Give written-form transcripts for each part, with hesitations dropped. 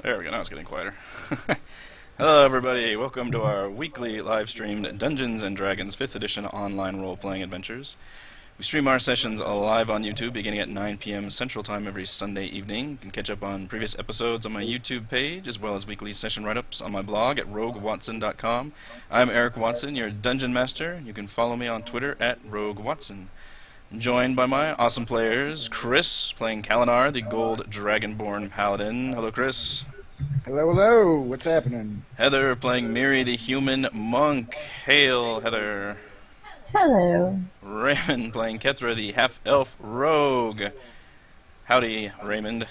There we go, now it's getting quieter. Hello everybody, welcome to our weekly live-streamed Dungeons & Dragons 5th Edition online role-playing adventures. We stream our sessions live on YouTube beginning at 9 p.m. Central Time every Sunday evening. You can catch up on previous episodes on my YouTube page, as well as weekly session write-ups on my blog at roguewatson.com. I'm Eric Watson, your Dungeon Master. You can follow me on Twitter at roguewatson. I'm joined by my awesome players, Chris, playing Kalinar, the Gold Dragonborn Paladin. Hello, Chris. Hello, hello. What's happening? Heather, playing Miri, the Human Monk. Hail, Heather. Hello. Raymond, playing Kethra, the Half-Elf Rogue. Howdy, Raymond.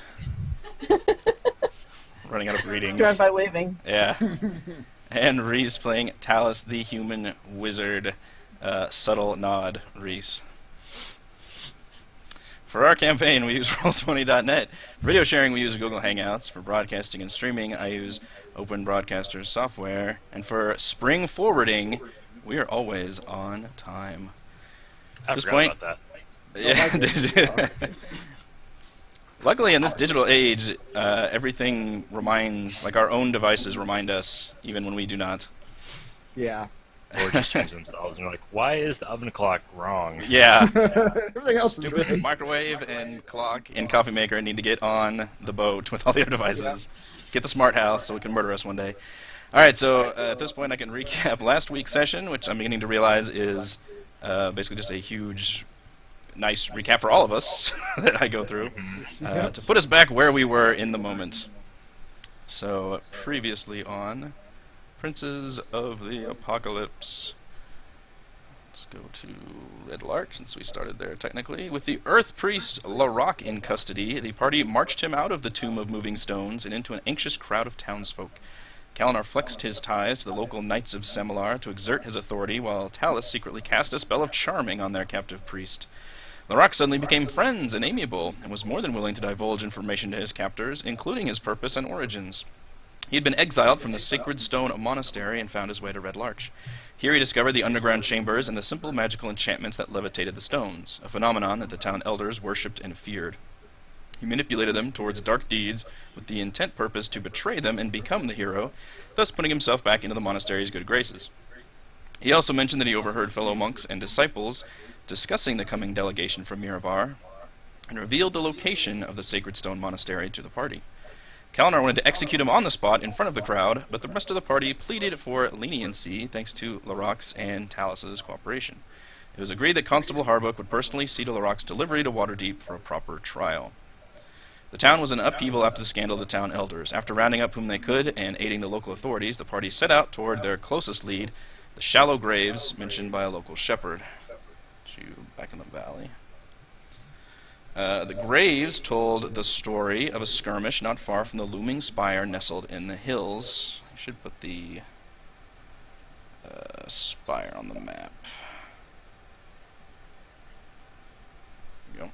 Running out of greetings. Drive by waving. Yeah. And Reese, playing Talus, the Human Wizard. Subtle nod, Reese. For our campaign, we use Roll20.net. For video sharing, we use Google Hangouts. For broadcasting and streaming, I use Open Broadcasters software. And for spring forwarding, we are always on time. I forgot about that. Yeah. Luckily, in this digital age, everything reminds, like our own devices remind us, even when we do not. Yeah. Or just use themselves and you're like, why is the oven clock wrong? Yeah. Everything else is Stupid right. microwave and clock and coffee maker need to get on the boat with all the other devices. Get the smart house so it can murder us one day. Alright, so at this point I can recap last week's session, which I'm beginning to realize is basically just a huge, nice recap for all of us that I go through to put us back where we were in the moment. So, previously on Princes of the Apocalypse. Let's go to Red Larch, since we started there technically. With the Earth Priest Larocque in custody, the party marched him out of the Tomb of Moving Stones and into an anxious crowd of townsfolk. Kalinar flexed his ties to the local Knights of Semilar to exert his authority, while Talus secretly cast a spell of charming on their captive priest. Larocque suddenly became friends and amiable, and was more than willing to divulge information to his captors, including his purpose and origins. He had been exiled from the Sacred Stone Monastery and found his way to Red Larch. Here he discovered the underground chambers and the simple magical enchantments that levitated the stones, a phenomenon that the town elders worshipped and feared. He manipulated them towards dark deeds with the intent purpose to betray them and become the hero, thus putting himself back into the monastery's good graces. He also mentioned that he overheard fellow monks and disciples discussing the coming delegation from Mirabar, and revealed the location of the Sacred Stone Monastery to the party. Kalinar wanted to execute him on the spot in front of the crowd, but the rest of the party pleaded for leniency thanks to Larocque's and Talus's cooperation. It was agreed that Constable Harbuck would personally see to Larocque's delivery to Waterdeep for a proper trial. The town was in upheaval after the scandal of the town elders. After rounding up whom they could and aiding the local authorities, the party set out toward their closest lead, the shallow graves mentioned by a local shepherd. Back in the valley. The graves told the story of a skirmish not far from the looming spire nestled in the hills. I should put the spire on the map. There we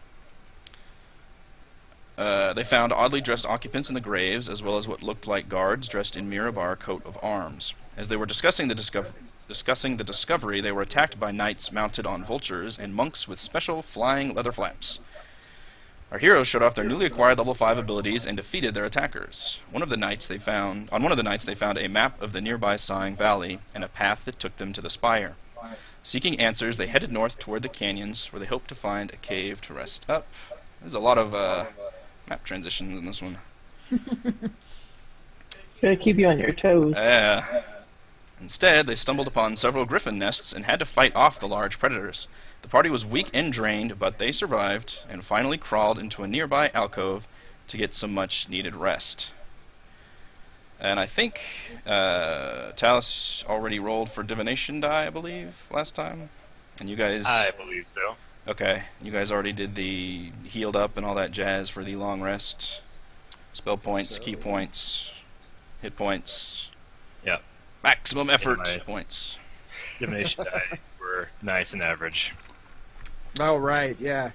go. They found oddly dressed occupants in the graves, as well as what looked like guards dressed in Mirabar coat of arms. As they were discussing the discovery, they were attacked by knights mounted on vultures and monks with special flying leather flaps. Our heroes showed off their newly acquired level 5 abilities and defeated their attackers. On one of the nights they found a map of the nearby Sighing Valley and a path that took them to the spire. Seeking answers, they headed north toward the canyons, where they hoped to find a cave to rest up. There's a lot of map transitions in this one. Gotta keep you on your toes. Instead, they stumbled upon several griffin nests and had to fight off the large predators. The party was weak and drained, but they survived and finally crawled into a nearby alcove to get some much-needed rest. And I think Talus already rolled for divination die, I believe, last time. And you guys... I believe so. Okay, you guys already did the healed up and all that jazz for the long rest. Spell points, key points, hit points. Yep. Maximum effort points. Divination die were nice and average. Oh, right, yeah.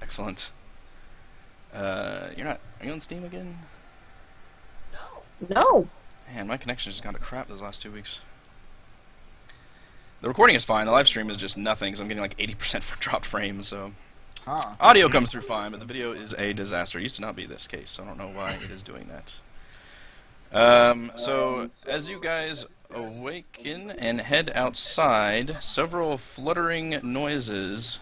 Excellent. Are you on Steam again? No. Man, my connection just gone to crap those last 2 weeks. The recording is fine. The live stream is just nothing because I'm getting like 80% for dropped frames, so Huh. Audio comes through fine, but the video is a disaster. It used to not be this case, so I don't know why it is doing that. So, as you guys awaken and head outside, several fluttering noises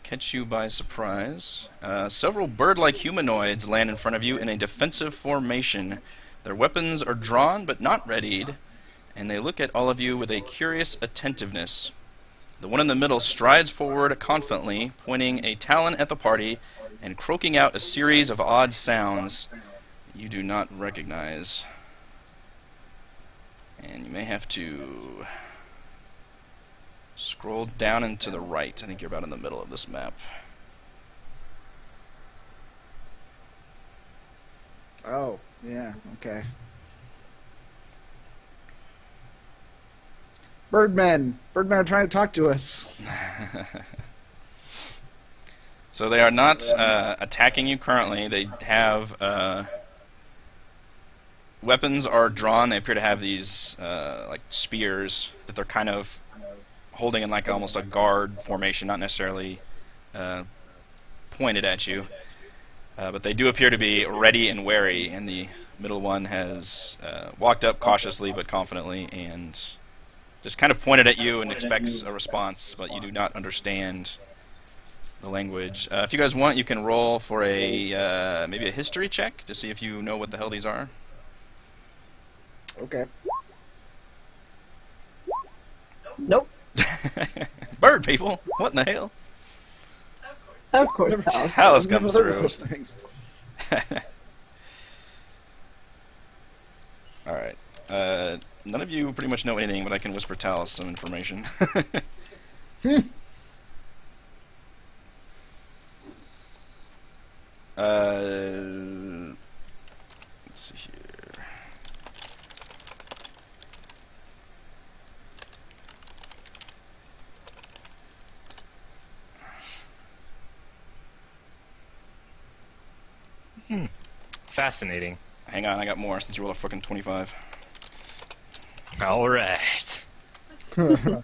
catch you by surprise. Several bird-like humanoids land in front of you in a defensive formation. Their weapons are drawn but not readied, and they look at all of you with a curious attentiveness. The one in the middle strides forward confidently, pointing a talon at the party and croaking out a series of odd sounds you do not recognize. And you may have to scroll down and to the right. I think you're about in the middle of this map. Oh, yeah, okay. Birdmen! Birdmen are trying to talk to us. So they are not attacking you currently. They have weapons are drawn. They appear to have these like spears that they're kind of holding in like almost a guard formation, not necessarily pointed at you. But they do appear to be ready and wary, and the middle one has walked up cautiously but confidently and just kind of pointed at you and expects a response, but you do not understand the language. If you guys want, you can roll for a maybe a history check to see if you know what the hell these are. Okay. Nope. Bird people, what in the hell? Of course, Never Tal. Talus I've never comes heard of through. such things. All right. None of you pretty much know anything, but I can whisper Talus some information. Let's see here. Fascinating. Hang on, I got more since you rolled a fucking 25. All right. Go,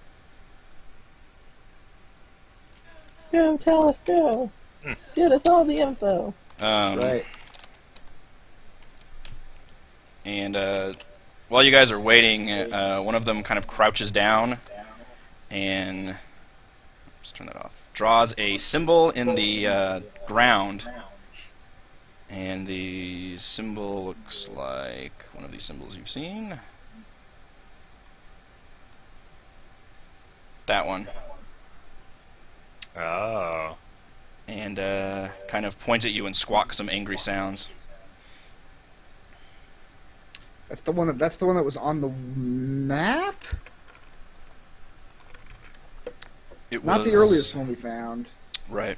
tell us, go. Get us all the info. That's right. And while you guys are waiting, one of them kind of crouches down and just turn that off. Draws a symbol in the ground, and the symbol looks like one of these symbols you've seen. That one. Oh. And kind of points at you and squawks some angry sounds. That's the one that was on the map? It Not the was- earliest one we found. Right.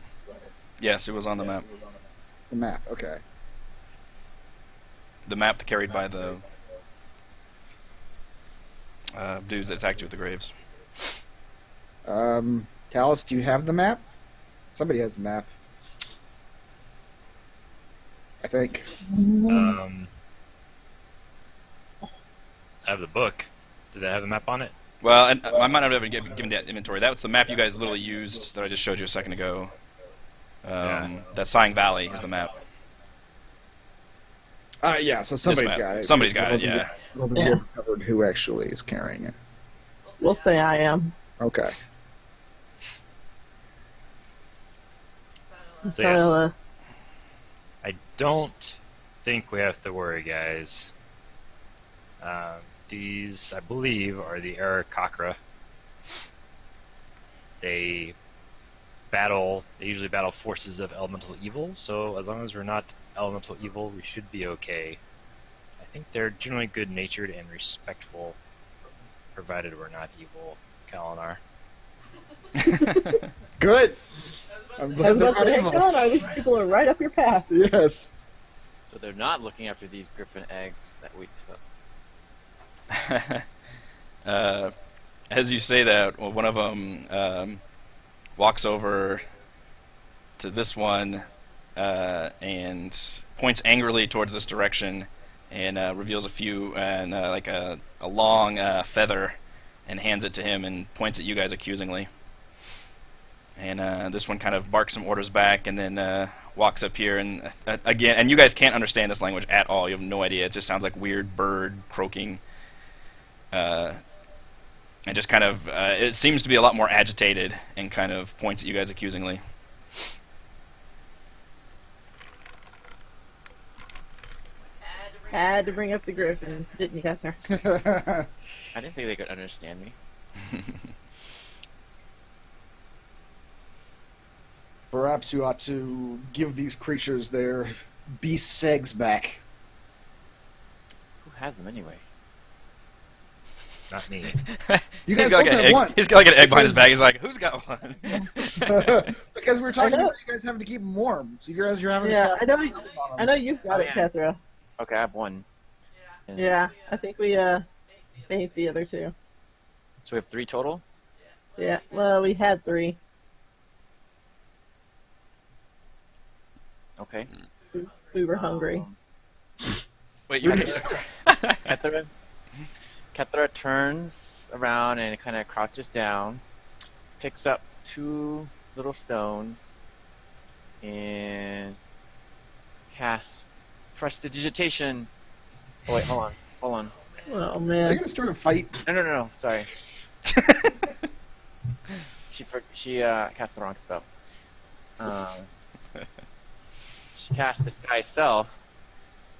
Yes, it was on the map. The map, okay. The map carried by the dudes that attacked you with the graves. Talus, do you have the map? Somebody has the map. I think. I have the book. Did that have the map on it? Well, and I might not have given that inventory. That was the map you guys literally used that I just showed you a second ago. That Sighing Valley is the map. Yeah, so somebody's map. got it. Somebody's got it, yeah. We'll Yeah. covered who actually is carrying it. We'll say I am. Okay. So So, yes. I don't think we have to worry, guys. These, I believe, are the Aarakocra. They usually battle forces of elemental evil, so as long as we're not elemental evil, we should be okay. I think they're generally good-natured and respectful, provided we're not evil, Kalinar. Good! I'm I glad was they're about to say, not God, these people are right up your path. evil. Yes. So they're not looking after these griffin eggs that we took. As you say that, well, one of them walks over to this one and points angrily towards this direction and reveals a few and like a long feather and hands it to him and points at you guys accusingly. And this one kind of barks some orders back, and then walks up here, and again, and you guys can't understand this language at all. You have no idea. It just sounds like weird bird croaking. And just kind of, it seems to be a lot more agitated, and kind of points at you guys accusingly. Had to bring up the griffins, didn't you, Kessner? I didn't think they could understand me. Perhaps you ought to give these creatures their beast's eggs back. Who has them anyway? Not me. You He's guys got, both like, have one. he's got like an egg behind his back. He's like, who's got one? Because we were talking I know. about you guys having to keep them warm. So you guys are having Yeah, to I know you've got Oh, it, yeah. Kethra. Okay, I have one. And Yeah, I think we banked the other two. So we have 3 total? Yeah, well, we had 3. Okay. We were hungry. Wait, you Kethra turns around and kind of crouches down, picks up 2 little stones, and casts Prestidigitation. Oh wait, hold on. Oh Are you man. gonna start a fight? No, sorry. She cast the wrong spell. She casts Disguise Self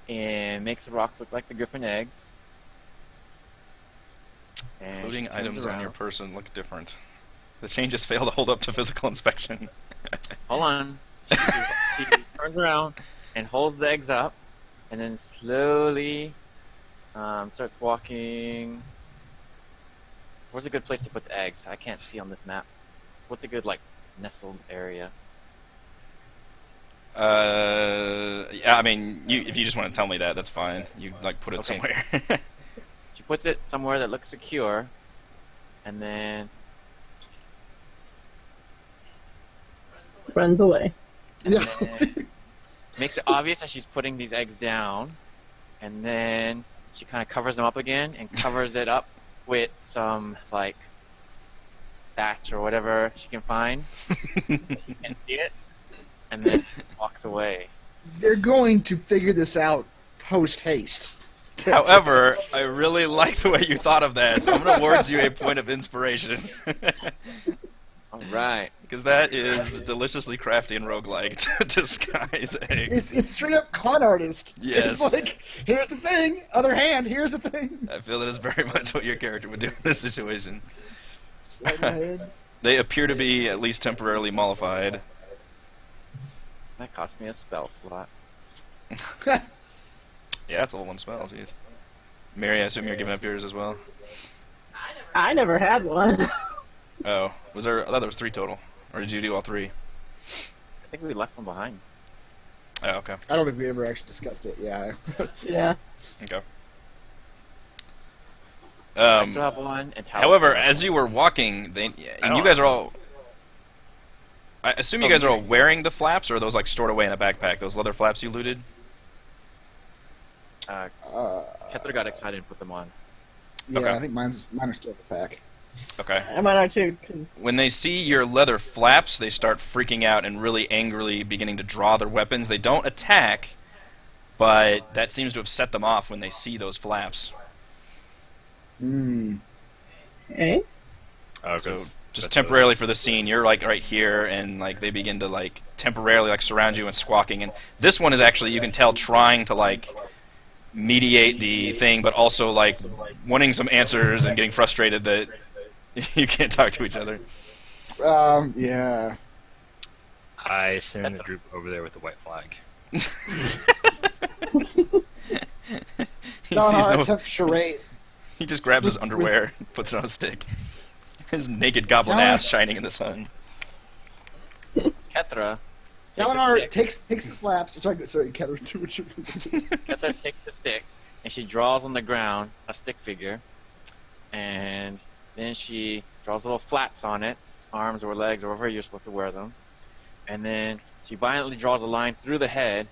and makes the rocks look like the griffin eggs. And Including she turns items on around. your person look different. The changes fail to hold up to physical inspection. Hold on. She turns around and holds the eggs up, and then slowly starts walking. Where's a good place to put the eggs? I can't see on this map. What's a good nestled area? Yeah, I mean, if you just want to tell me that, that's fine. You put it Okay. somewhere. She puts it somewhere that looks secure, and then Runs away. Yeah. makes it obvious that she's putting these eggs down, and then she kind of covers them up again and covers it up with some thatch or whatever she can find. You can't see it, and then walks away. They're going to figure this out post haste. However, I really like the way you thought of that, so I'm going to award you a point of inspiration. All right. Because that is deliciously crafty and roguelike to disguise eggs. It's straight up con artist. Yes. It's like, here's the thing. Other hand, here's the thing. I feel that is very much what your character would do in this situation. Sleight of hand. They appear to be at least temporarily mollified. That cost me a spell slot. Yeah, that's a level 1 spell, jeez. Mary, I assume you're giving up yours as well? I never had one. Oh, I thought there was 3 total. Or did you do all 3? I think we left one behind. Oh, okay. I don't think we ever actually discussed it. Yeah. Yeah. Okay. I still have one. And Talus However, still has as you were walking, and don't you guys are all... I assume you guys are all wearing the flaps, or are those stored away in a backpack? Those leather flaps you looted? one. Uh, Kethra got excited and put them on. yeah, Okay. I think mine are still in the pack. Okay. And mine are too. 'Cause When they see your leather flaps, they start freaking out and really angrily beginning to draw their weapons. They don't attack, but that seems to have set them off when they see those flaps. Hmm. Okay. Oh, So 'cause just that's temporarily those- for the scene, you're right here, and they begin to temporarily surround you and squawking. And this one is actually, you can tell, trying to mediate the thing, but also wanting some answers and getting frustrated that you can't talk to each other. Yeah. I send the group over there with the white flag. He No, sees no. attempt charade. He just grabs his underwear, puts it on a stick. His naked goblin Now- ass shining in the sun. Kethra Dalinar takes the flaps. Sorry, Kethra. Kethra takes the stick, and she draws on the ground a stick figure, and then she draws little flats on its arms or legs or wherever you're supposed to wear them, and then she violently draws a line through the head,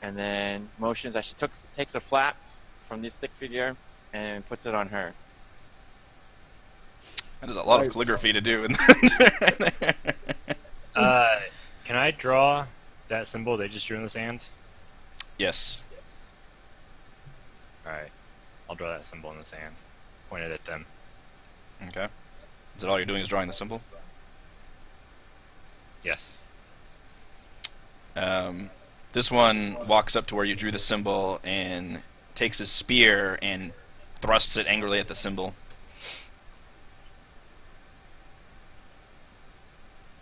and then motions as she takes the flaps from the stick figure and puts it on her. That is a lot of Nice. calligraphy to do. Can I draw that symbol they just drew in the sand? Yes. Alright. I'll draw that symbol in the sand. Point it at them. Okay. Is it all you're doing is drawing the symbol? Yes. This one walks up to where you drew the symbol and takes his spear and thrusts it angrily at the symbol.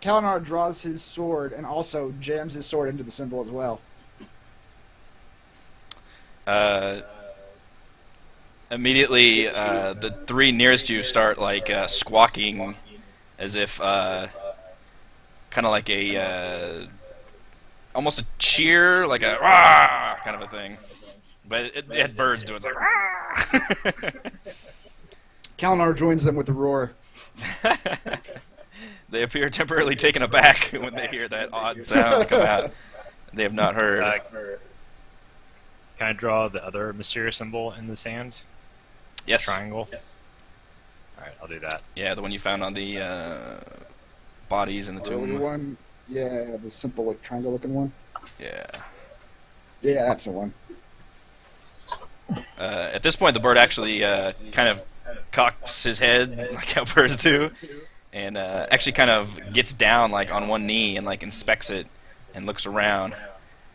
Kalinar draws his sword and also jams his sword into the symbol as well. Immediately, the three nearest you start like squawking, as if kind of like a almost a cheer, like a rah kind of a thing. But it had birds do it. It's like rah. Kalinar joins them with a roar. They appear temporarily taken aback when they hear that odd sound come out. They have not heard. Can I draw the other mysterious symbol in the sand? Yes. Triangle? Alright, I'll do that. Yeah, the one you found on the bodies in the The tomb. one, yeah, the simple like triangle-looking one. Yeah. Yeah, that's the one. At this point, the bird actually kind of cocks his head like how birds do, and actually kind of gets down like on one knee and like inspects it and looks around,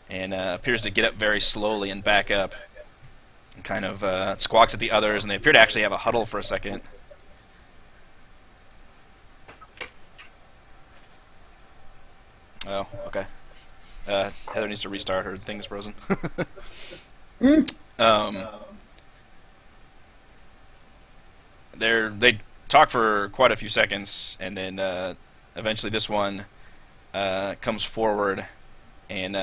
and appears to get up very slowly and back up, and kind of squawks at the others, and they appear to actually have a huddle for a second. Oh, okay. Heather needs to restart. Her thing's frozen. They talk for quite a few seconds, and then eventually this one comes forward and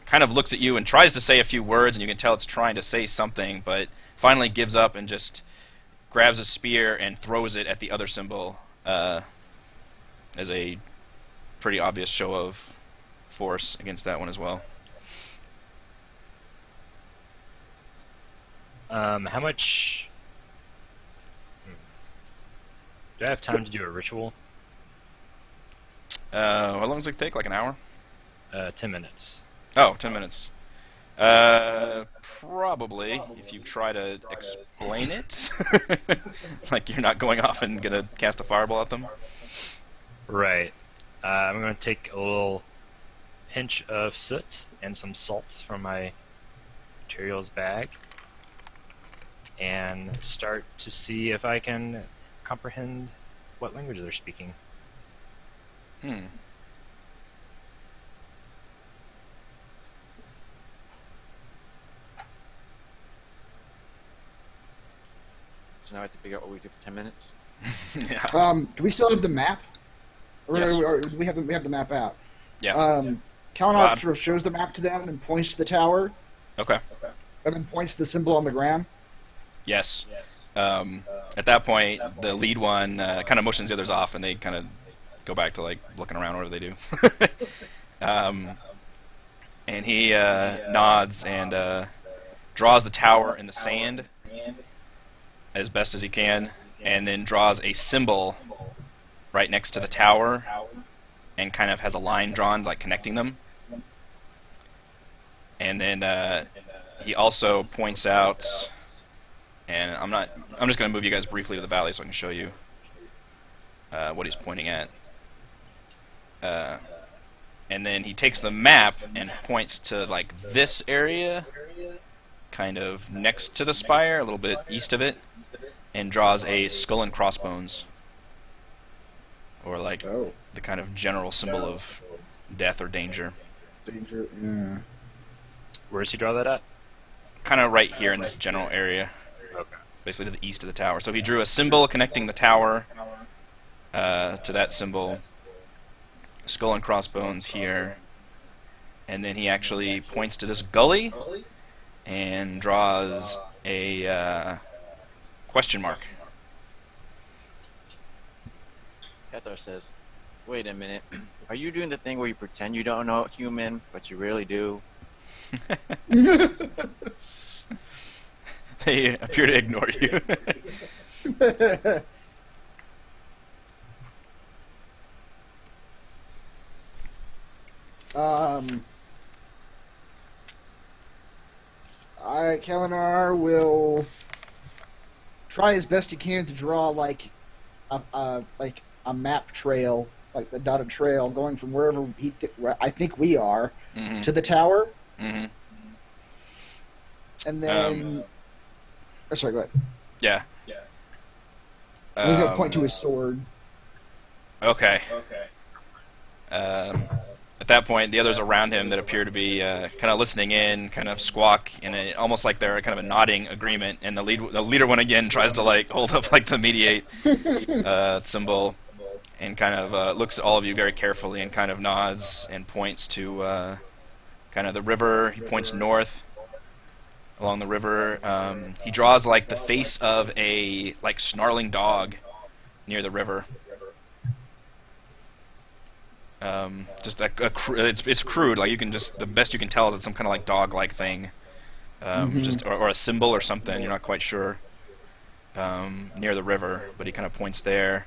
kind of looks at you and tries to say a few words, and you can tell it's trying to say something, but finally gives up and just grabs a spear and throws it at the other symbol as a pretty obvious show of force against that one as well. How much... Do I have time to do a ritual? How long does it take? Like an hour? 10 minutes. Oh, 10 minutes. Probably, if you try to explain it. Like you're not going off and gonna cast a fireball at them. Right. I'm going to take a little pinch of soot and some salt from my materials bag and start to see if I can comprehend what language they're speaking. Hmm. So now I have to figure out what we do for 10 minutes. Yeah. Do we still have the map? Or, Yes. or we have the map out. Yeah. Kalinar Rob. sort of shows the map to them and points to the tower, Okay. and then points to the symbol on the ground. Yes. At that point, the lead one kind of motions the others off, and they kind of go back to like looking around. What do they do? And he nods and draws the tower in the sand as best as he can, and then draws a symbol right next to the tower, and kind of has a line drawn like connecting them. And then he also points out, and I'm just going to move you guys briefly to the valley so I can show you what he's pointing at. And then he takes the map and points to like this area, kind of next to the spire, a little bit east of it, and draws a skull and crossbones, or like Oh, the kind of general symbol of death or danger. danger. Yeah. Where does he draw that at? Kind of right here in this general area, Okay. basically to the east of the tower. So he drew a symbol connecting the tower to that symbol, skull and crossbones here, and then he actually points to this gully and draws a question mark. Hathor says, wait a minute. Are you doing the thing where you pretend you don't know it's human, but you really do? They appear to ignore you. Um, Kalinar will try as best he can to draw like a map trail, like the dotted trail going from wherever where I think we are Mm-hmm. to the tower, Mm-hmm. and then. Oh, sorry, go ahead. Yeah. And he'll point to his sword. Okay. At that point, the others around him that appear to be kind of listening in, kind of squawk, and almost like they're kind of a nodding agreement. And the leader one again tries to like hold up like the mediate symbol, and kind of looks at all of you very carefully and kind of nods and points to kind of the river. He points north along the river. He draws like the face of a like snarling dog near the river. Just it's crude. Like you can just the best you can tell is it's some kind of like dog-like thing, just or a symbol or something. You're not quite sure. Near the river, but he kind of points there,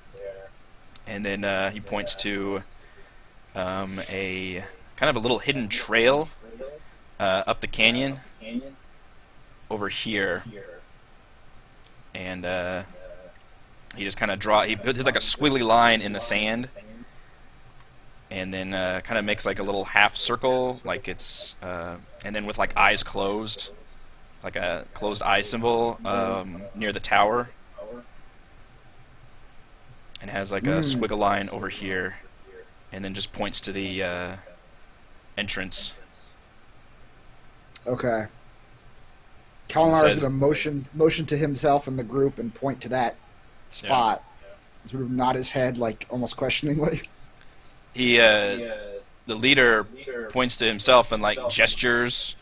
and then he points to a kind of a little hidden trail up the canyon over here, and he just kind of he puts like a squiggly line in the sand. And then kind of makes like a little half circle, like it's, and then with like eyes closed, like a closed eye symbol near the tower, and has like a squiggle line over here, and then just points to the entrance. Okay. Kalinar is going to motion to himself and the group and point to that spot. Yeah. Sort of nod his head, like almost questioningly. The leader points to himself and like gestures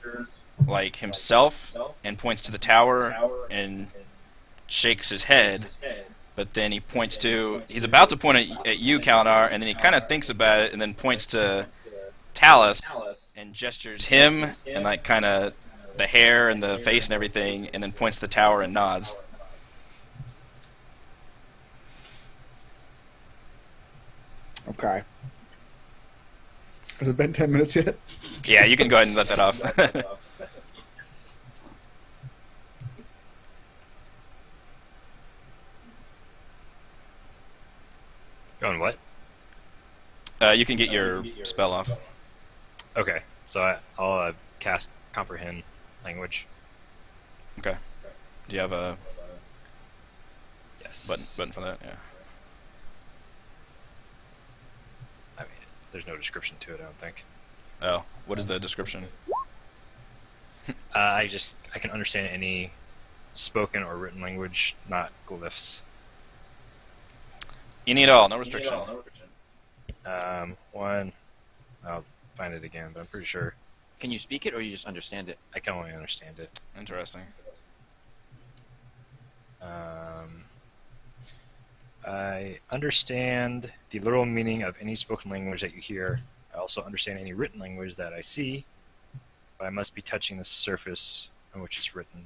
like himself and points to the tower and shakes his head, but then he's about to point at you, Kalinar, and then he kind of thinks about it and then points to Talus and gestures him and like kind of the hair and the face and everything, and then points to the tower and nods. Okay. Has it been 10 minutes yet? Yeah, you can go ahead and let that off. Going what? You can get your spell off. Okay, so I'll cast Comprehend Language. Okay. Do you have a Yes. button for that? Yeah. I mean, there's no description to it, I don't think. Oh, what is the description? I can understand any spoken or written language, not glyphs. Any at all, no restriction. One, I'll find it again, but I'm pretty sure Can you speak it or you just understand it? I can only understand it. Interesting. I understand the literal meaning of any spoken language that you hear. I also understand any written language that I see, but I must be touching the surface on which it's written.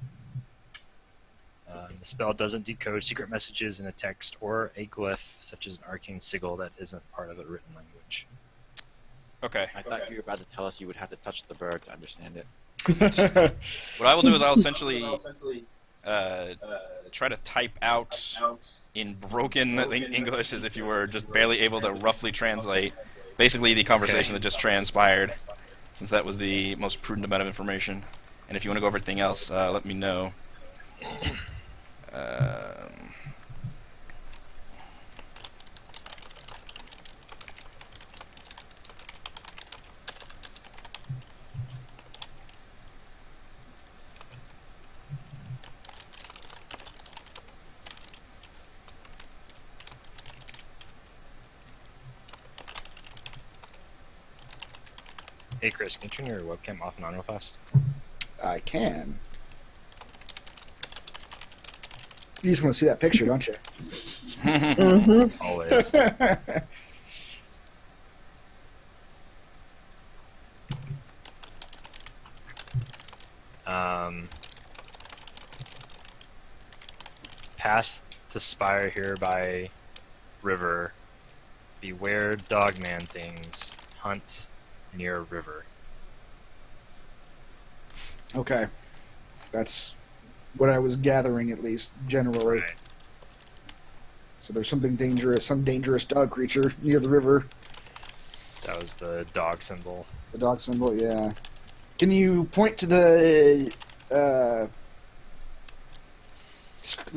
The spell doesn't decode secret messages in a text or a glyph, such as an arcane sigil that isn't part of a written language. Okay. I thought you were about to tell us you would have to touch the bird to understand it. What I will do is I'll essentially try to type out in broken English as if you were just barely able to roughly translate basically the conversation that just transpired, since that was the most prudent amount of information. And if you want to go over everything else, let me know. Hey Chris, can you turn your webcam off and on real fast? I can. You just want to see that picture, don't you? Mm-hmm. Always. Past the spire here by river, beware dogman things, hunt near a river. Okay. That's what I was gathering, at least, generally. Right. So there's something dangerous, some dangerous dog creature near the river. That was the dog symbol. The dog symbol, yeah. Can you point to the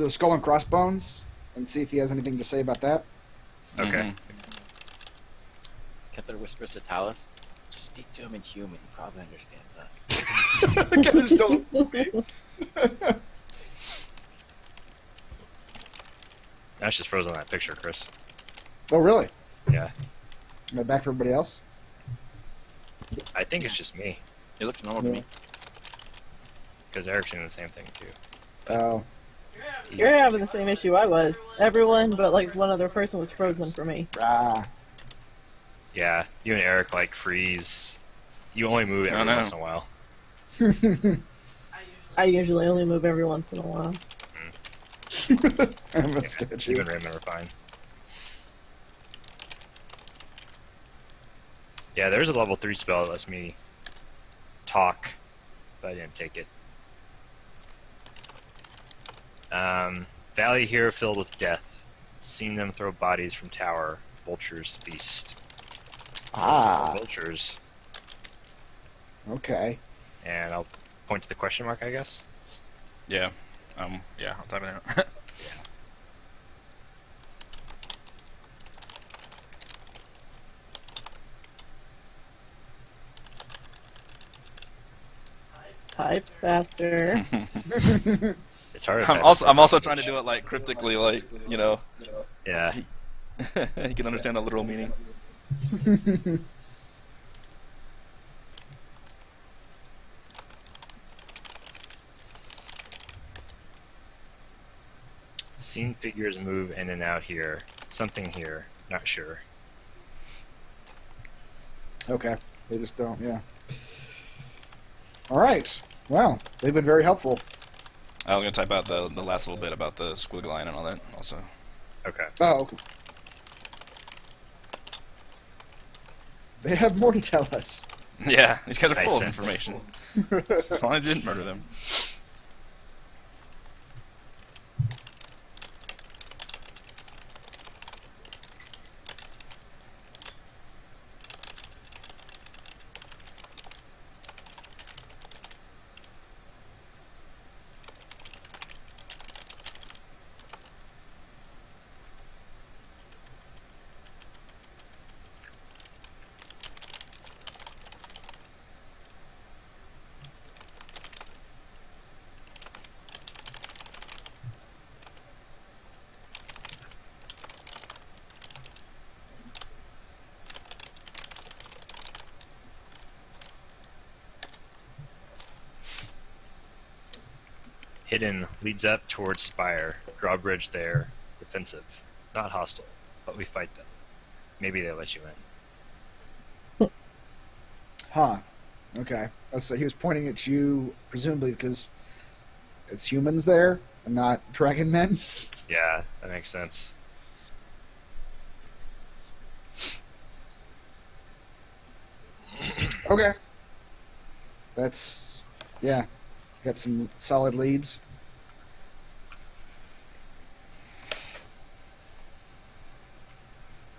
skull and crossbones and see if he has anything to say about that? Okay. Kepler whispers to Talus, "Just speak to him in human. He probably understands us." Kevin's still spooky. That's just frozen on that picture, Chris. Oh, really? Yeah. Am I back for everybody else? I think it's just me, It looks normal to me. because Eric's doing the same thing too. Oh. You're having the same issue I was. Everyone but like one other person was frozen for me. Ah. Yeah, you and Eric like freeze. You only move every Oh, no. once in a while. I usually only move every once in a while. I'm a Yeah, statue. you and Raymond are fine. Yeah, there's a level 3 spell that lets me talk, but I didn't take it. Valley here filled with death. Seen them throw bodies from tower. Vultures feast. Ah. Vultures. Okay. And I'll point to the question mark, I guess. Yeah. Yeah, I'll type it out. Type faster. It's hard to type. I'm also trying to do it like cryptically, like, you know, Yeah. you can understand the literal meaning. Seen figures move in and out here. Something here. Not sure. Okay. They just don't, yeah. Alright. Well, they've been very helpful. I was going to type out the last little bit about the squiggly line and all that also. Okay. Oh, okay. They have more to tell us. Yeah, these guys are Nice full of sense. information. As long as I didn't murder them. Hidden leads up towards Spire. Drawbridge there. Defensive. Not hostile, but we fight them. Maybe they let you in. Huh. Okay. So he was pointing at you, presumably because it's humans there and not dragon men. Yeah, that makes sense. Okay. That's, yeah. Got some solid leads.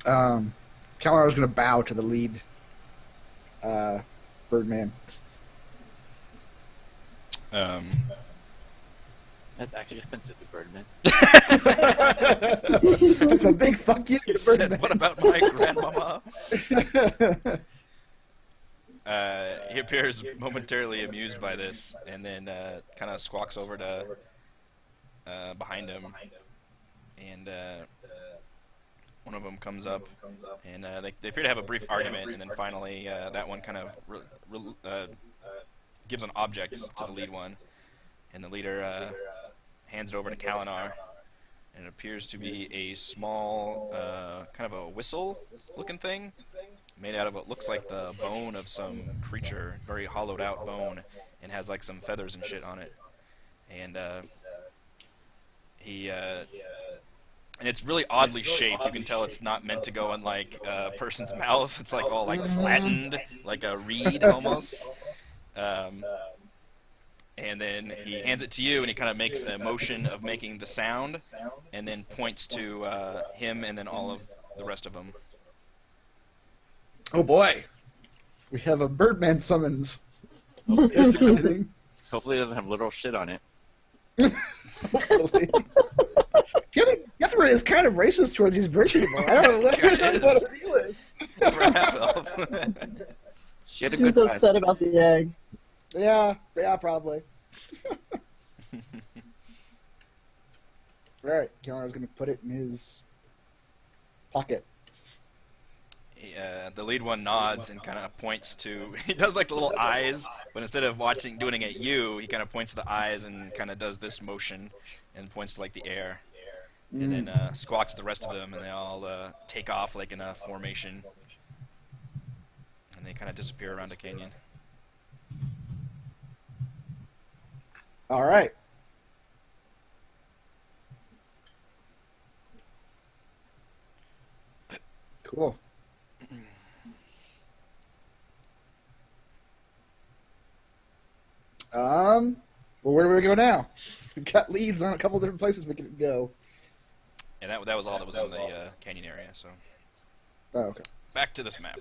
Kalar was going to bow to the lead Birdman. That's actually offensive to Birdman. That's a big fuck you, He said, Birdman. what about my grandmama? He appears momentarily amused by this, and then kind of squawks over to behind him, and one of them comes up, and they appear to have a brief argument, and then finally that one kind of gives an object to the lead one, and the leader hands it over to Kalinar, and it appears to be a small, kind of a whistle-looking thing, made out of what looks like the bone of some creature, very hollowed-out bone, and has like some feathers and shit on it. And he and it's really oddly shaped. You can tell it's not meant to go in like a person's mouth. It's like all like flattened, like a reed almost. Um, and then he hands it to you, and he kind of makes a motion of making the sound, and then points to him, and then all of the rest of them. Oh boy, we have a Birdman summons. That's exciting. Hopefully it doesn't have literal shit on it. Hopefully. Yethra is kind of racist towards these bird people. I don't know what the deal is. For a half elf. She had a She's good upset about the egg. Yeah, probably. Alright, Keanu's going to put it in his pocket. The lead one nods and kind of points to. He does like the little eyes, but instead of doing it at you, he kind of points to the eyes and kind of does this motion and points to like the air, and then squawks to the rest of them, and they all take off like in a formation, and they kind of disappear around a canyon. Alright. Cool. Well, where do we go now? We've got leads on a couple different places we can go. And that was all that was in the canyon area. So Oh, okay. back to this map.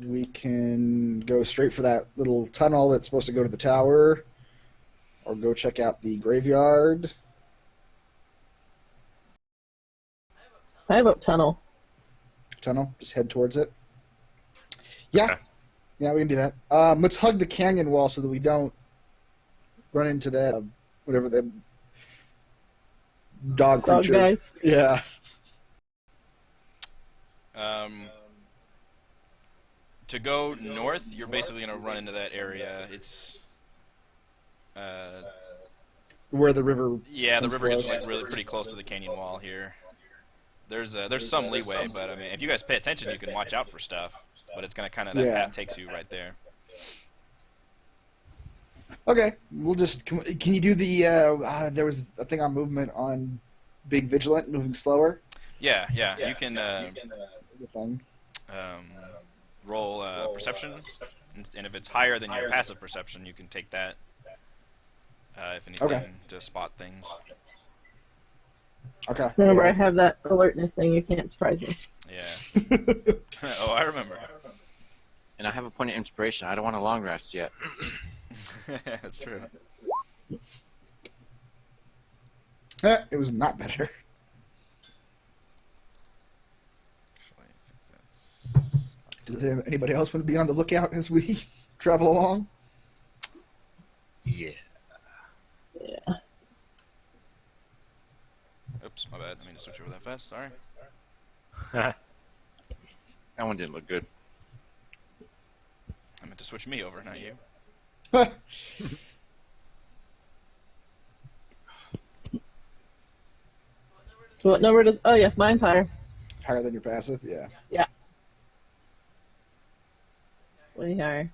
We can go straight for that little tunnel that's supposed to go to the tower, or go check out the graveyard. I have a tunnel. Tunnel, just head towards it. Yeah, Okay. yeah, we can do that. Let's hug the canyon wall so that we don't run into that whatever the dog Dog creature. guys. Yeah. To go north, you're basically going to run into that area. It's Where the river. yeah, the comes river gets close. like really pretty close to the canyon wall here. There's some leeway, but I mean, if you guys pay attention, you can watch out for stuff. But it's gonna kind of that Yeah. path takes you right there. Okay, we'll just. Can you do the? There was a thing on movement on being vigilant, moving slower. Yeah. You can The thing. roll perception, and if it's higher than your passive perception, you can take that. If anything, Okay. to spot things. Okay. Remember, I have that alertness thing. You can't surprise me. Yeah. Oh, I remember. And I have a point of inspiration. I don't want a long rest yet. That's true. It was not better. Actually, I think that's. Does anybody else want to be on the lookout as we travel along? Yeah. Yeah. Oops, my bad. I mean to switch over that fast. Sorry. That one didn't look good. I meant to switch me over, not you. So what number does? Oh yeah, mine's higher. Higher than your passive, yeah. Way higher.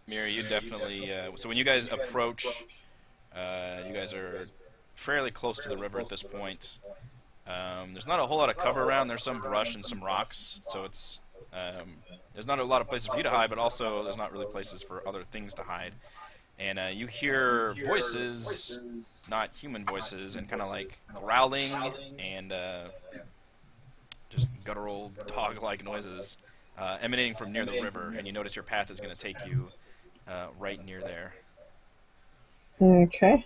Mira, you definitely. So when you guys approach, you guys are fairly close to the river at this point. There's not a whole lot of cover around. There's some brush and some rocks, so it's there's not a lot of places for you to hide, but also there's not really places for other things to hide. And you hear voices, not human voices, and kind of like growling and just guttural dog-like noises emanating from near the river. And you notice your path is going to take you right near there. Okay.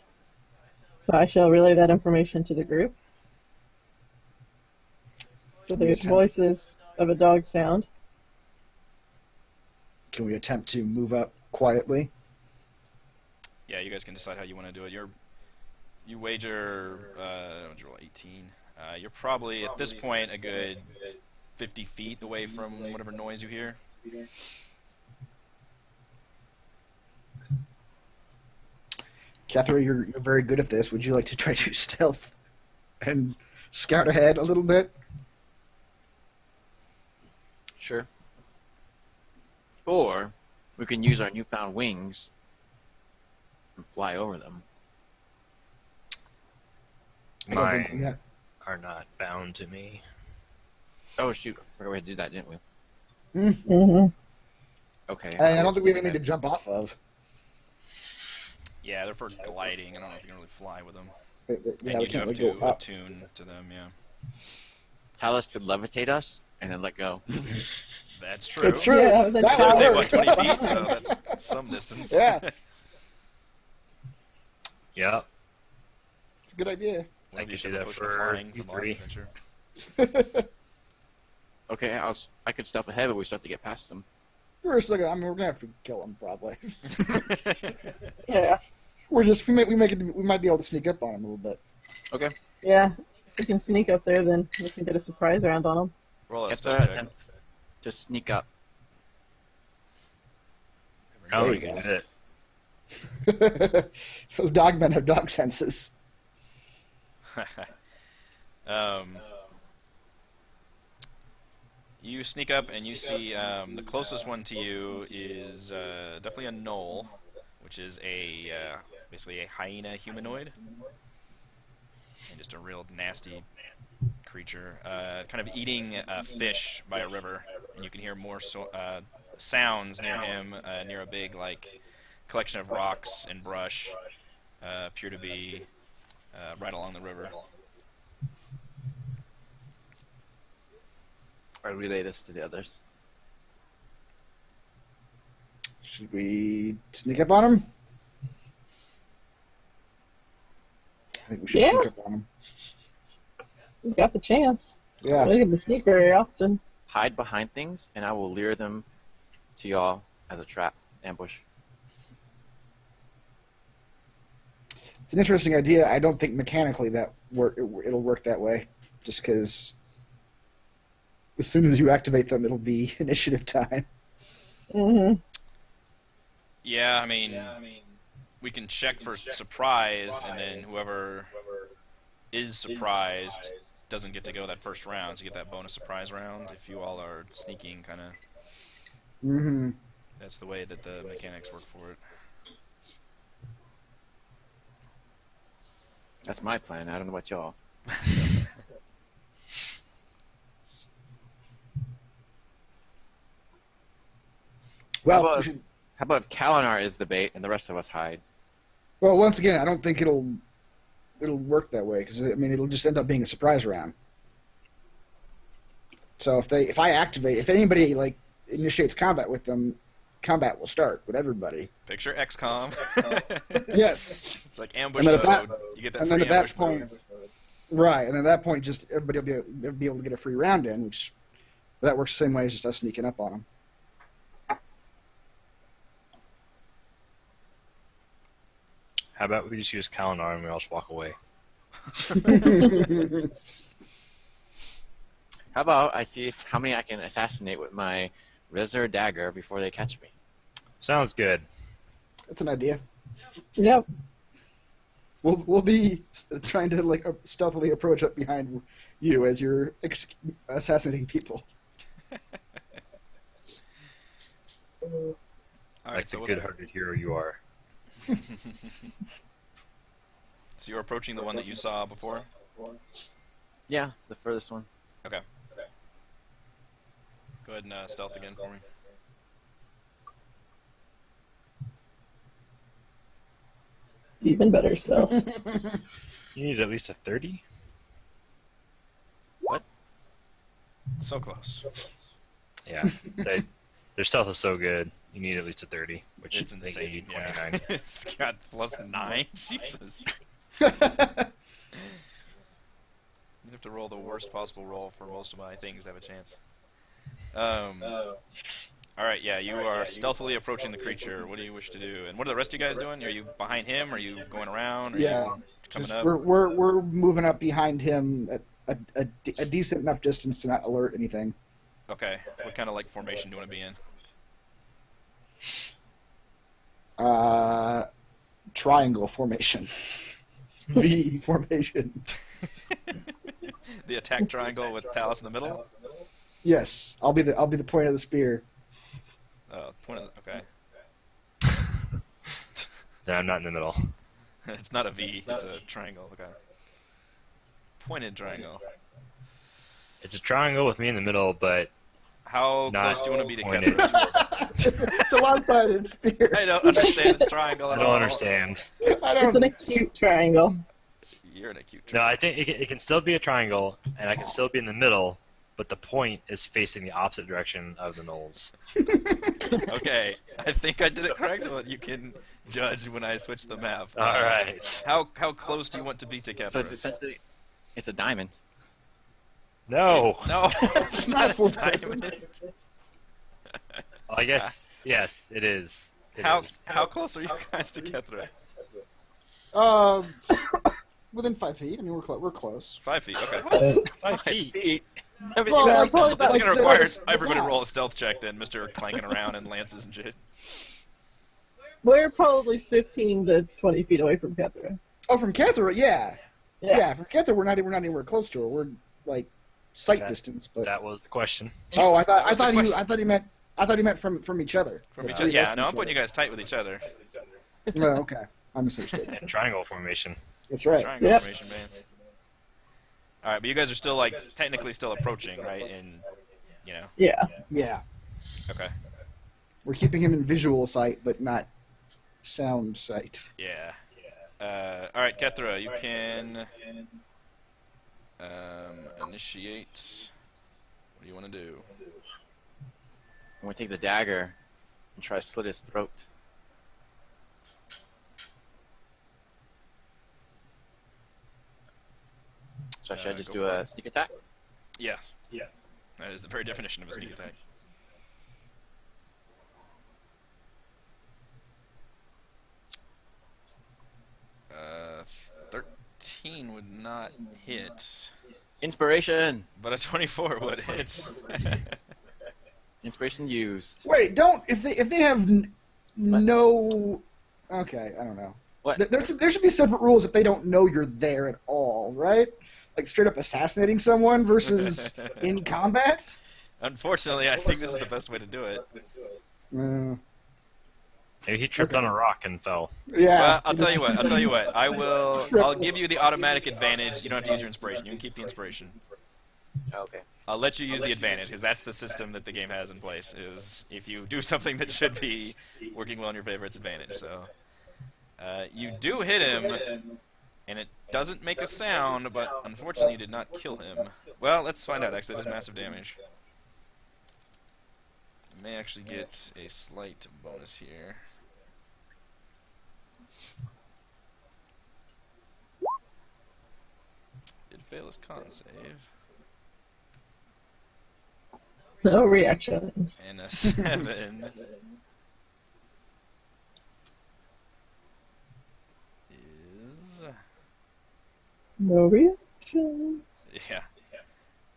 So I shall relay that information to the group. So there's voices of a dog sound. Can we attempt to move up quietly? Yeah, you guys can decide how you want to do it. You wager, what'd you roll, 18. You're probably, at this point, a good 50 feet away from whatever noise you hear. Catherine, you're very good at this. Would you like to try to stealth and scout ahead a little bit? Sure. Or we can use our newfound wings and fly over them. I don't think Mine yeah. are not bound to me. Oh shoot, we had to do that, didn't we? Mm-hmm. Okay. I will don't think we have sneak anything to ahead. jump off of. Yeah, they're for gliding. I don't know if you can really fly with them. Yeah, And we you do can't have really to go up. attune to them, yeah. Talus could levitate us and then let go. That's true. It's true. Yeah, then That It'll would take, work. 20 feet, so that's some distance. Yeah, Yep. it's a good idea. One of I you could should do have that pushed the for flying you from the last three. adventure. Okay, I could stealth ahead, but we start to get past them. We're still gonna, I mean, we're gonna have to kill him probably. Yeah. We might be able to sneak up on him a little bit. Okay. Yeah. If we can sneak up there, then we can get a surprise round on them. Roll a If stealth they're check. attempt to sneak up. I don't There think you it's it. Those dogmen have dog senses. You sneak up and you see the closest one to you is definitely a knoll, which is basically a hyena humanoid, and just a real nasty creature, kind of eating fish by a river, and you can hear more sounds near him, near a big collection of rocks and brush, appear to be right along the river. I relay this to the others. Should we sneak up on him? I think we should Yeah. sneak up on him. We got the chance. Yeah. We don't get to sneak very often. Hide behind things, and I will lure them to y'all as a trap, ambush. It's an interesting idea. I don't think mechanically it'll work that way. Just because as soon as you activate them, it'll be initiative time. Mm-hmm. Yeah, I mean, we can check for surprise, and then whoever is surprised doesn't get to go that first round, so you get that bonus surprise round if you all are sneaking, kind of. Mm-hmm. That's the way that the mechanics work for it. That's my plan. I don't know about y'all. Well, How about- we should, How about if Kalinar is the bait and the rest of us hide? well, once again, I don't think it'll work that way because I mean it'll just end up being a surprise round. So if anybody initiates combat with them, combat will start with everybody. Picture XCOM. Yes. It's like ambush And then at mode. You get that And free then at that ambush point, mode. right? And at that point, just everybody will be able to get a free round in, which that works the same way as just us sneaking up on them. How about we just use Kalinar and we all just walk away? How about I see how many I can assassinate with my Razor Dagger before they catch me? Sounds good. That's an idea. Yep. We'll be trying to stealthily approach up behind you as you're assassinating people. All right, Like so the what's good-hearted hero you are. So you're approaching the one that you saw before? Yeah, the furthest one. Okay. Go ahead and stealth again for me. Even better stuff. You need at least a 30? So close. Yeah. Their stealth is so good, you need at least a 30, which It's I think you insane. need Yeah. 29. It's got plus 9. Jesus. You have to roll the worst possible roll for most of my things to have a chance. Alright, yeah, you are stealthily approaching the creature. What do you wish to do? And what are the rest of you guys doing? Are you behind him? Are you going around? Are Yeah. you coming Just, up? we're moving up behind him at a decent enough distance to not alert anything. Okay. What kind of formation do you want to be in? Triangle formation. V formation. The attack triangle with Talus in the middle? Yes, I'll be the point of the spear. Okay. No, I'm not in the middle. It's not a V. It's a triangle. Okay. Pointed triangle. It's a triangle with me in the middle, but How not close do you want to be to pointed. Kethra? It's a lopsided spear. I don't understand this triangle I at don't all. understand. I It's an don't. acute triangle. You're in a cute No, triangle. I think it can still be a triangle, and I can still be in the middle, but the point is facing the opposite direction of the knolls. Okay, I think I did it correct, but you can judge when I switch the map. All right. How close do you want to be to Kethra? So it's essentially, it's a diamond. No. No, it's not a for diamond. Well, I guess yes, it is. It How is. close are you guys to Kethra? Within 5 feet. I mean, we're close. 5 feet. Okay. 5 feet. Well, Yeah, like, probably This is like gonna require the everybody to roll a blast. stealth check then, Mr. Clanking around and lances and shit. We're probably 15 to 20 feet away from Kethra. Oh, from Kethra, yeah. Yeah. Yeah, from Kethra, we're not anywhere close to her. We're like sight That- distance. But That was the question. oh, I that was the thought question. he meant from each other. From each Yeah. other. Yeah, no, I'm putting you guys tight with each other. Oh, okay. I misunderstood. In triangle formation. That's right. Triangle Yep. formation, man. All right, but you guys are still like technically still approaching, right? And you know, Yeah. Yeah, okay, we're keeping him in visual sight, but not sound sight. yeah. All right, Kethra, you can initiate. What do you want to do? I'm gonna take the dagger and try to slit his throat. So should I just Go do for a it. sneak attack? Yeah. That is the very definition of a sneak attack. 13 would not hit, Inspiration! but a 24 would hit. Inspiration used. Wait, don't if they have no. Okay, I don't know. What? There should be separate rules if they don't know you're there at all, right? Like straight up assassinating someone versus in combat. Unfortunately, I think this is the best way to do it. Maybe he tripped Okay. on a rock and fell. Yeah. Well, I'll tell you what. I'll give you the automatic advantage. You don't have to use your inspiration. You can keep the inspiration. Okay. I'll let you use the advantage because that's the system that the game has in place. Is if you do something that should be working well in your favor, it's advantage. So you do hit him, and it doesn't make a sound, but unfortunately, you did not kill him. Well, let's find out. Actually, it does massive damage. You may actually get a slight bonus here. Did fail his con save. No reactions. And a 7 is... No reactions. Yeah.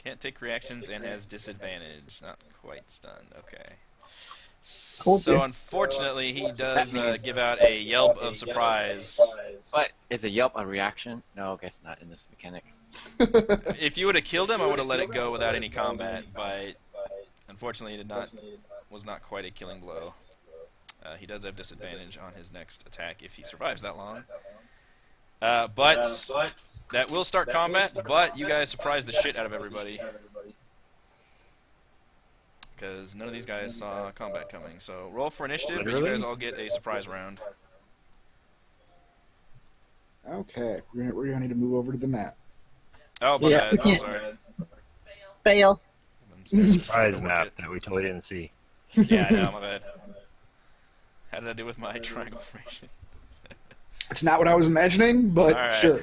Can't take reactions and has disadvantage. Not quite stunned. Okay. Told So you. unfortunately, he does give out a yelp of surprise. What? Is a yelp a reaction? No, I guess not in this mechanic. If you would have killed him, I would have let it go without any combat. But unfortunately, was not quite a killing blow. He does have disadvantage on his next attack if he survives that long. But that will start combat. But you guys surprised the shit out of everybody. Because none of these guys saw combat coming. So roll for initiative, but you guys all get a surprise round. Okay, we're gonna need to move over to the map. Oh, my Yeah. bad. I'm sorry. Fail. Surprise map that we totally didn't see. Yeah, I know, my bad. How did I do with my triangle formation? It's not what I was imagining, but All right. sure.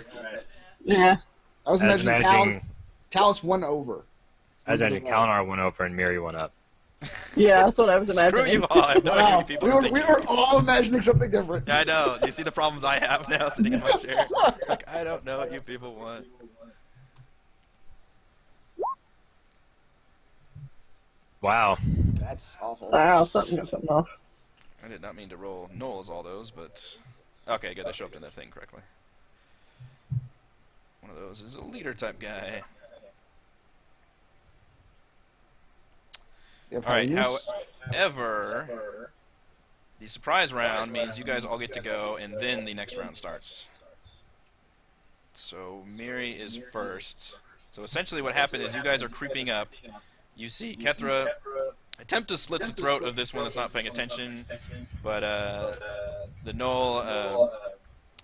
Yeah. I was I was imagining imagining, Talus won over. I was imagining Kalinar went over and Miri went up. Yeah, that's what I was Screw imagining. you all. I have no idea Wow, what people we are were, thinking. we were all imagining something different. Yeah, I know. You see the problems I have now sitting in my chair? Like, I don't know what you people want. Wow. That's awful. Wow, something got something off. I did not mean to roll Knowles all those, but... Okay, good. They show up in their thing correctly. One of those is a leader type guy. You have Alright, Hyenas? however... The surprise round means you guys all get to go, and then the next round starts. So Miri is first. So essentially what happened is you guys are creeping up. You see Kethra attempt to slit the throat of this one that's not paying attention, but the Gnoll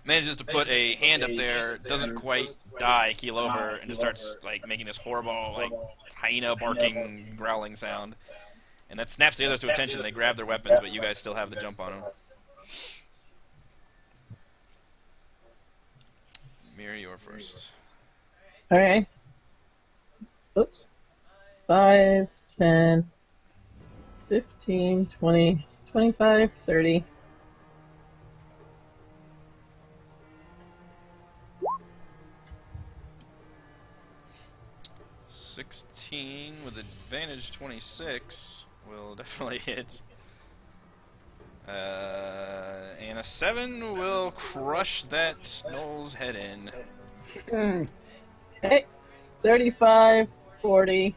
manages to put a hand up there, doesn't quite die, keel over, and just starts like making this horrible like hyena barking, growling sound. And that snaps the others to attention. They grab their weapons, but you guys still have the jump on them. Miri, you're first. Okay. Oops. 5, 10, 15, 20, 25, 30. With advantage 26 will definitely hit. And a 7 will crush that Gnoll's head in. Okay. 35, 40.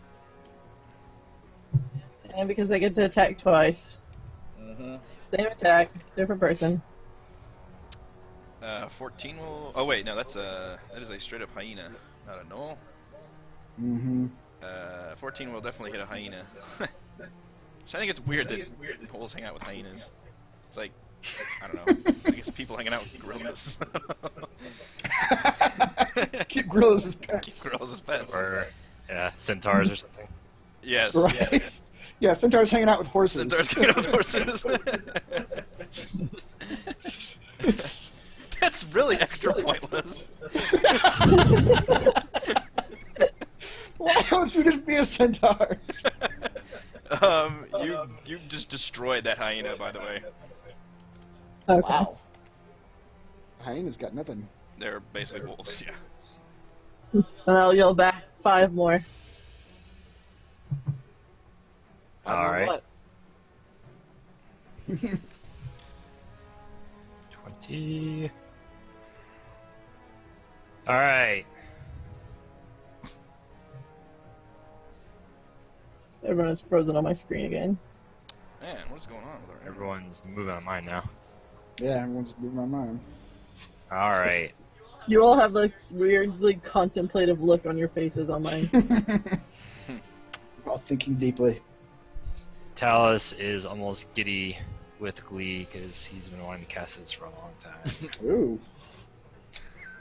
And because I get to attack twice. Same attack, different person. 14 will... Oh wait, no, that is a straight up hyena, not a Gnoll. 14 will definitely hit a hyena. Which I think it's weird that Gnolls hang out with hyenas. It's like, I don't know, I guess people hanging out with gorillas. Keep gorillas as pets. Keep gorillas as pets. Or, yeah, centaurs or something. Yes. Right. Yeah, centaurs hanging out with horses. Centaurs hanging out with horses. That's really extra pointless. Why don't you just be a centaur? You just destroyed that hyena, by the way. Okay. Wow. Hyena's got nothing. They're basically wolves, yeah. And I'll yell back 5 more. All right. 20. All right. Everyone is frozen on my screen again. Man, what's going on with our... Everyone's moving on mine now. Yeah, everyone's moving my mind. All right. You all have this weirdly contemplative look on your faces on mine. We're all thinking deeply. Talus is almost giddy with glee because he's been wanting to cast this for a long time. Ooh.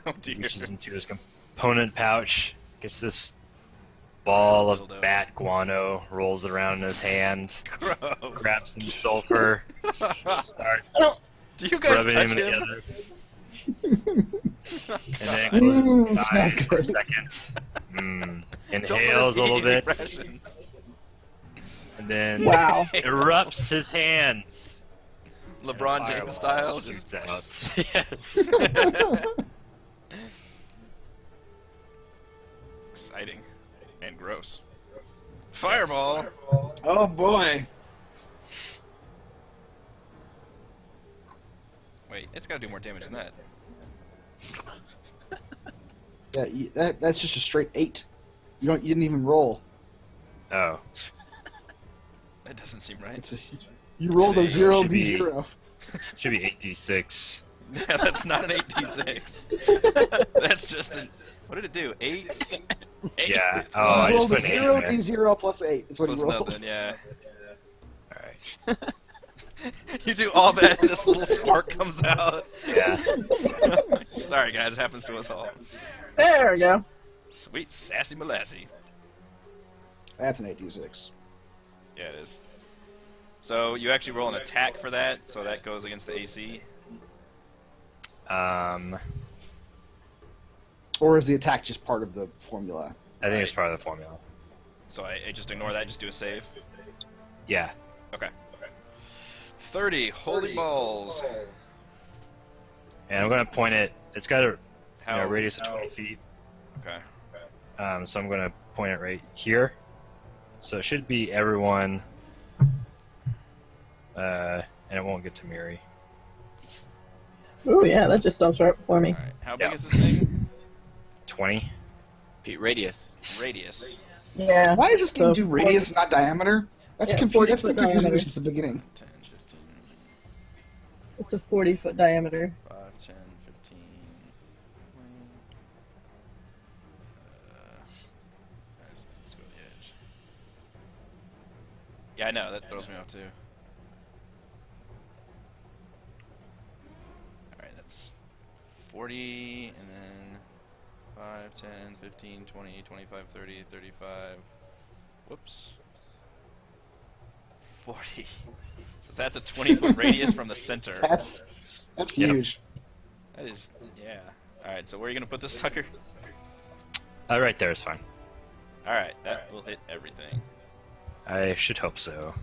Oh dear. Reaches into his component pouch, gets this ball This of dildo. bat guano, rolls it around in his hand, Gross. grabs some sulfur, starts Do you guys rubbing touch him him? together, and then closes his smells eyes for a good. second. Don't Inhales a let him little eat bit, rations. and then Wow. erupts his hands. LeBron Fireball James style, shoots just... out. Yes. Exciting. And gross. Fireball! Oh boy. Wait, it's gotta do more damage than that. Yeah, that's just a straight 8. You didn't even roll. Oh. That doesn't seem right. You rolled a 0 Should be- D0. Should be 8d6. Yeah, that's not an 8d6. That's just an... What did it do? 8 Yeah. Oh, I You just rolled put a an 8 0 in there. D0 plus 8 is what plus you rolled. nothing, yeah. Alright. You do all that and this little spark comes out. Yeah. Sorry guys, it happens to us all. There we go. Sweet sassy molassie. That's an 8d6. Yeah, it is. So you actually roll an attack for that, so that goes against the AC. I Or is the attack just part of the formula? think it's part of the formula. So I just ignore that, just do a save. Yeah. Okay. 30, holy balls. And I'm going to point it. It's got a How? radius of 20 feet. Okay. So I'm going to point it right here. So it should be everyone. And it won't get to Miri. Ooh, yeah, that just stops right before me. Alright. How big Yeah. is this thing? 20. Feet radius. Radius. Yeah. Why does this game So do radius, not diameter? That's Yeah, confusing. 40 That's been foot confusing diameter. since the beginning. 10, 15. It's a 40-foot diameter. 5, 10, 15, 20. Let's go to the edge. Yeah, I know, that throws me off too. Alright, that's 40, and then 5, 10, 15, 20, 25, 30, 35. Whoops. 40. So that's a 20-foot radius from the center. That's Yep. huge. That is, yeah. Alright, so where are you going to put this sucker? Right there is fine. Alright, that will hit everything. I should hope so.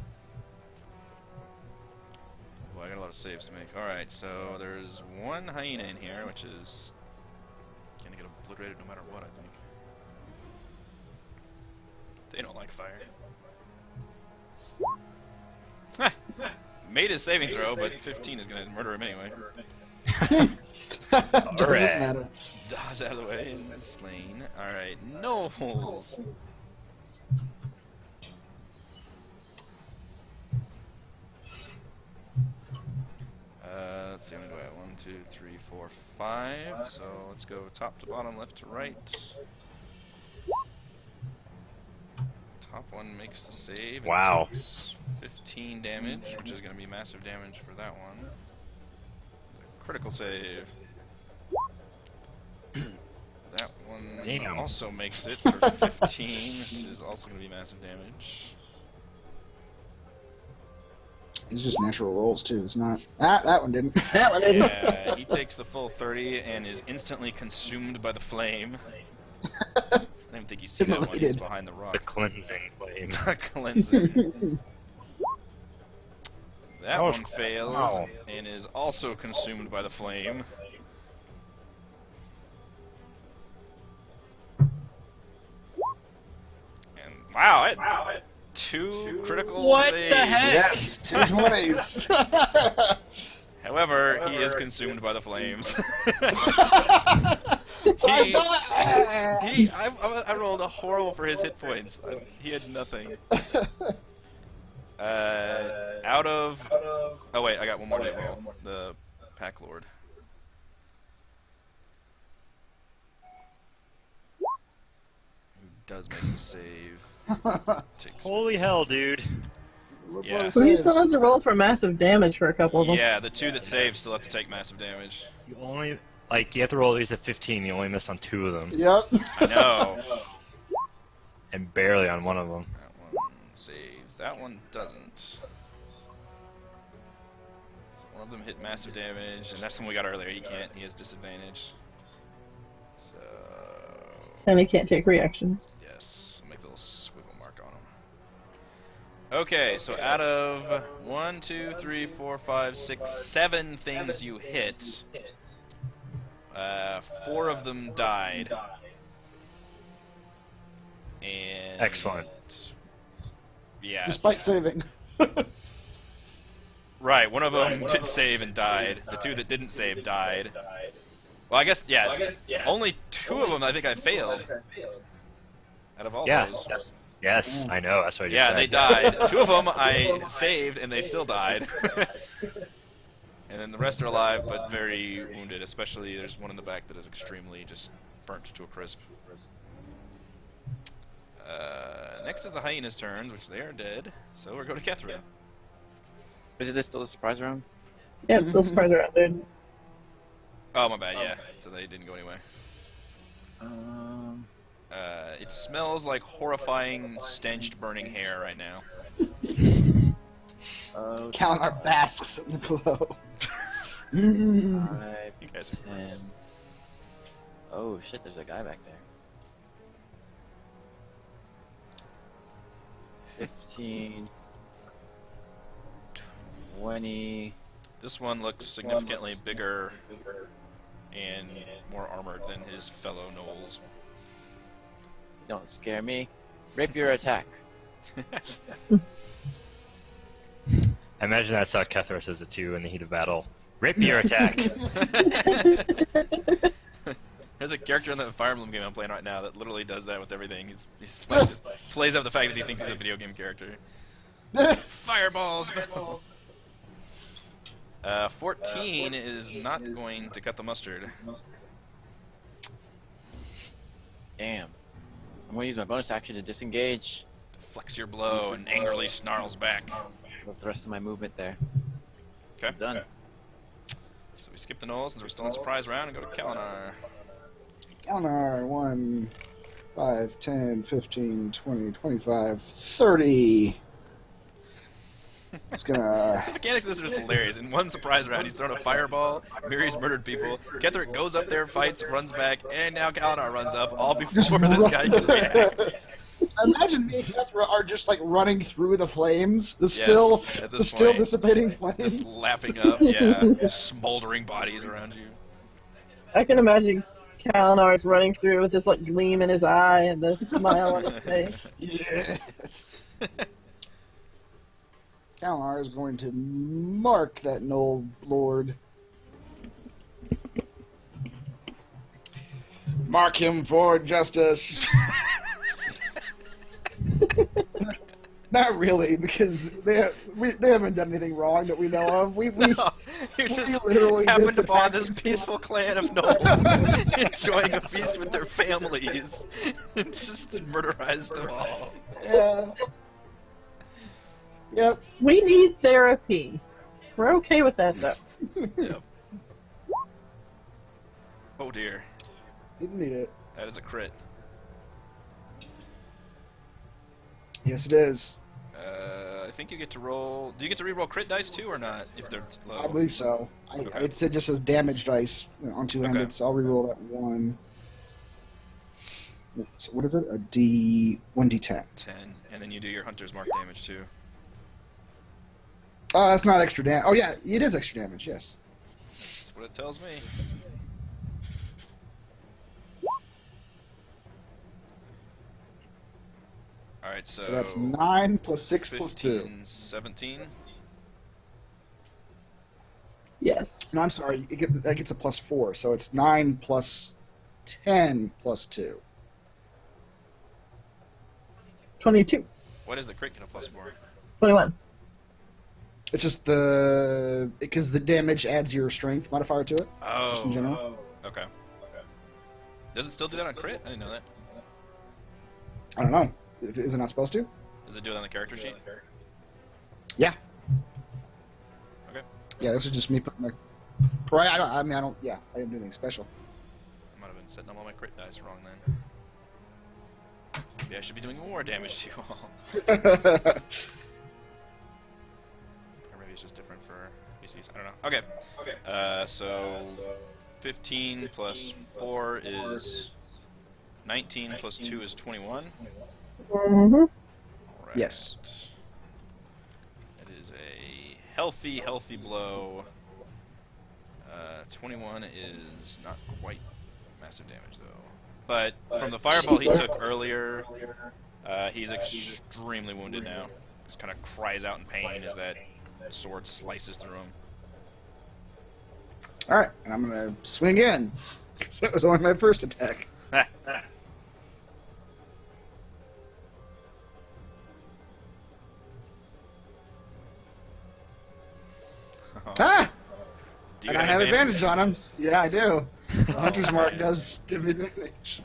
Well, I got a lot of saves to make. Alright, so there's one hyena in here, which is going to get obliterated no matter what, I think. They don't like fire. Made his saving throw, but 15 is going to murder him anyway. Doesn't Alright. matter. Dodge out of the way and slain. Alright, Knowles. Let's see, how many do I have? 1, 2, 3, 4, 5. So let's go top to bottom, left to right. Top one makes the save. And Wow. takes 15 damage, which is going to be massive damage for that one. Critical save. That one Damn. also makes it for 15, which is also going to be massive damage. It's just natural rolls too. It's not. That one didn't. That one didn't. Yeah, he takes the full 30 and is instantly consumed by the flame. I don't even think you see that one. He's behind the The rock. cleansing flame. Cleansing. That Oh, one fails wow. and is also consumed by the flame. And wow, it 2 critical What saves. the heck? Yes, 220s. However, he is consumed by the flames. I rolled a horrible for his hit points. He had nothing. Out of... Oh wait, I got one more to roll. The Pack Lord. Who does make the save. Takes Holy hell, dude. Yeah. So he still has to roll for massive damage for a couple of them. Yeah, the 2 that save still have to take massive damage. You only, like, you have to roll at least at 15. You only missed on 2 of them. Yep. I know. And barely on one of them. That one saves. That one doesn't. So one of them hit massive damage, and that's the one we got earlier. He can't. He has disadvantage. So And he can't take reactions. yes, I'll make a little squiggle mark on him. Okay, so out of 1, 2, 3, 4, 5, 6, 7 things you hit, 4 of them died. And Excellent. yeah. Despite saving. Right, one of them did save and died. The 2 that didn't save died. Well, I guess, yeah, only 2 of them I think I failed. Out of all Yeah. those. Yes, I know. That's what I just Yeah, said. they died. 2 of them I saved and they still died. And then the rest are alive but very wounded, especially there's one in the back that is extremely just burnt to a crisp. Next is the hyena's turns, which they are dead. So we're going to Kethra. Is it still a surprise round? Yeah, it's still surprise around, dude. Oh, my bad, yeah. So they didn't go anywhere. Um, It smells like horrifying, stenched, burning hair right now. Count our basks in the glow. 5, You guys are 10. gross. Oh shit, there's a guy back there. 15, 20. This one looks significantly bigger and more armored than his fellow gnolls. Don't scare me. Rapier attack. I imagine that's how Kethra says it too in the heat of battle. Rapier attack! There's a character in the Fire Emblem game I'm playing right now that literally does that with everything. He's like, just plays up the fact that he thinks he's a video game character. Fireballs! 14 is not going to cut the mustard. Damn. I'm gonna use my bonus action to disengage. Flex your blow and angrily snarls back. With the rest of my movement there. Okay. Done. So we skip the Knoll since we're still in surprise round and go to Kalinar. Kalinar, 1, 5, 10, 15, 20, 25, 30. It's gonna... The mechanics of this are just hilarious. In one surprise round, he's thrown a fireball, Miri's murdered people, Ketheric goes up there, fights, runs back, and now Kalinar runs up, all before this guy can react. Imagine me and Kethra are just like running through the flames, the Yes, still dissipating flames. Just lapping up, yeah, smoldering bodies around you. I can imagine Kalinar's running through with this like gleam in his eye and the smile on his face. Yes. Kalinar is going to mark that Knoll Lord. Mark him for justice. Not really, because they haven't done anything wrong that we know of. We You just literally happened just upon attacked this them. peaceful clan of nobles enjoying a feast with their families and just murderized them all. Yeah. Yep. We need therapy. We're okay with that though. Yep. Oh dear, Didn't need it. that is a crit. Yes, it is. I think you get to roll. Do you get to re-roll crit dice too, or not? If they're low. I believe so. Okay. It just says damage dice on two-handed, Okay. so I'll reroll that one. So what is it? A D1D10. 10, and then you do your hunter's mark damage too. Oh, that's not extra damage. Oh yeah, it is extra damage. Yes. That's what it tells me. All right, so, So that's 9 plus 6 plus 2. 15, 17. Yes. No, I'm sorry. That gets a plus 4, so it's 9 plus 10 plus 2. 22. What is the crit get a plus for? 21. It's just because the damage adds your strength modifier to it. Just in Oh, general. okay. Does it still do that on crit? I didn't know that. I don't know. Is it not supposed to? Does it do it on the character sheet? Yeah. Okay. Yeah, this is just me putting my. Right. I don't. Yeah, I didn't do anything special. I might have been setting up all my crit dice wrong then. Maybe I should be doing more damage to you all. Or maybe it's just different for PCs. I don't know. Okay. So 15 plus 4 is 19 plus 2 is 21. Mm-hmm. Alright. Yes. It is a healthy blow. 21 is not quite massive damage though. But from the fireball he took earlier, he's extremely wounded now. Just kind of cries out in pain as that sword slices through him. All right, and I'm gonna swing in. 'Cause that was only my first attack. Ah! Do you And I have advantage on him. Yeah, I do. The Hunter's Mark does give me advantage.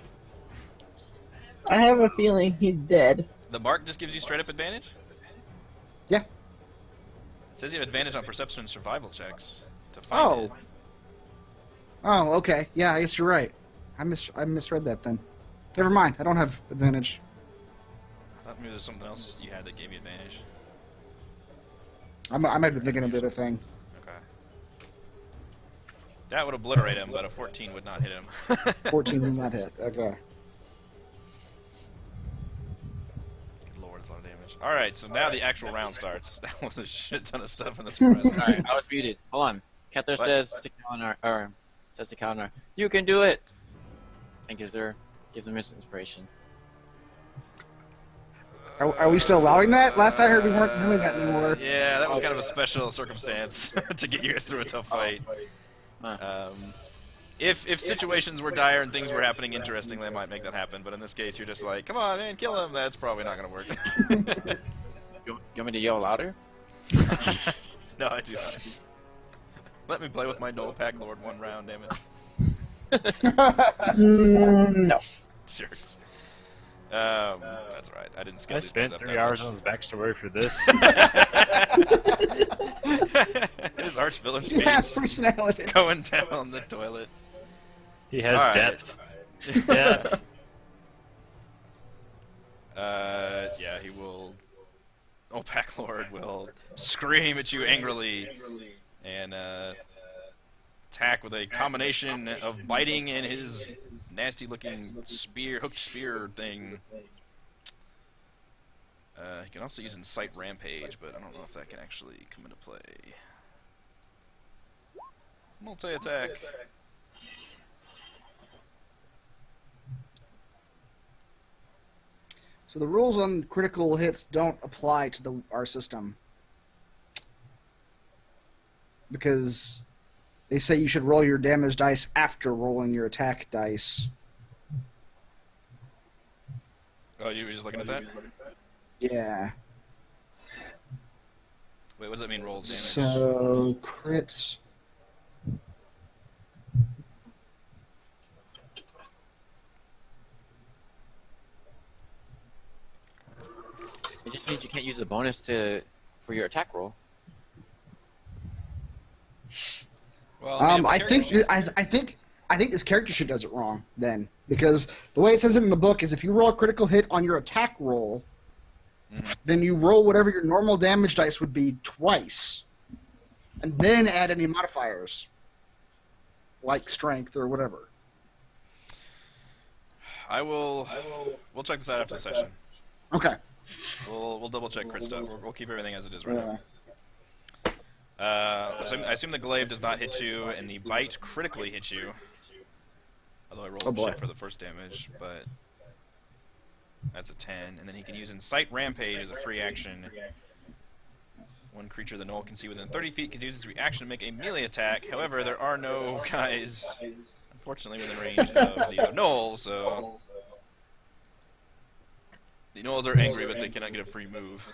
I have a feeling he's dead. The mark just gives you straight up advantage? Yeah. It says you have advantage on perception and survival checks to find it. Oh, okay. Yeah, I guess you're right. I misread that then. Never mind. I don't have advantage. I thought maybe there's something else you had that gave you advantage. I might have been thinking of the other thing. Okay. That would obliterate him, but a 14 would not hit him. 14 did not hit. Okay. Lord, it's a lot of damage. Alright, so now the actual round starts. That was a shit ton of stuff in the surprise round. Alright, I was muted. Hold on. Kether What? says to Kalinar, you can do it! And gives him inspiration. Are we still allowing that? Last I heard we weren't doing that anymore. Yeah, that was kind of a special circumstance to get you guys through a tough fight. If situations were dire and things were happening interestingly, I might make that happen. But in this case, you're just like, come on, man, kill him. That's probably not going to work. You want me to yell louder? No, I do not. Let me play with my Noel Pack Lord one round, damn it. No. Jerks. That's right. I didn't scale I these guys spent up 3 that hours much. on his backstory for this. His arch villain He speech has personality. going down the toilet. He has All right. depth. Depth. Yeah, he will. Oh, Pack Lord will scream at you angrily and attack with a combination of biting and his nasty-looking spear, hooked spear thing. He can also use Incite Rampage, but I don't know if that can actually come into play. Multi-attack. So the rules on critical hits don't apply to our system. Because they say you should roll your damage dice after rolling your attack dice. Oh, you were just looking at that? Yeah. Wait, what does that mean, roll damage? So, crits. It just means you can't use the bonus for your attack roll. Well, I think this character sheet does it wrong then, because the way it says it in the book is if you roll a critical hit on your attack roll, then you roll whatever your normal damage dice would be twice, and then add any modifiers, like strength or whatever. We'll check this out after the session. Okay. We'll double check crit stuff. We'll keep everything as it is right now. So I assume the glaive does not hit you, and the bite critically hits you. Although I rolled shit for the first damage, but that's a 10. And then he can use Incite Rampage as a free action. One creature the Knoll can see within 30 feet can use its reaction to make a melee attack. However, there are no guys, unfortunately, within range of the Knoll, so the Knolls are angry, but they cannot get a free move.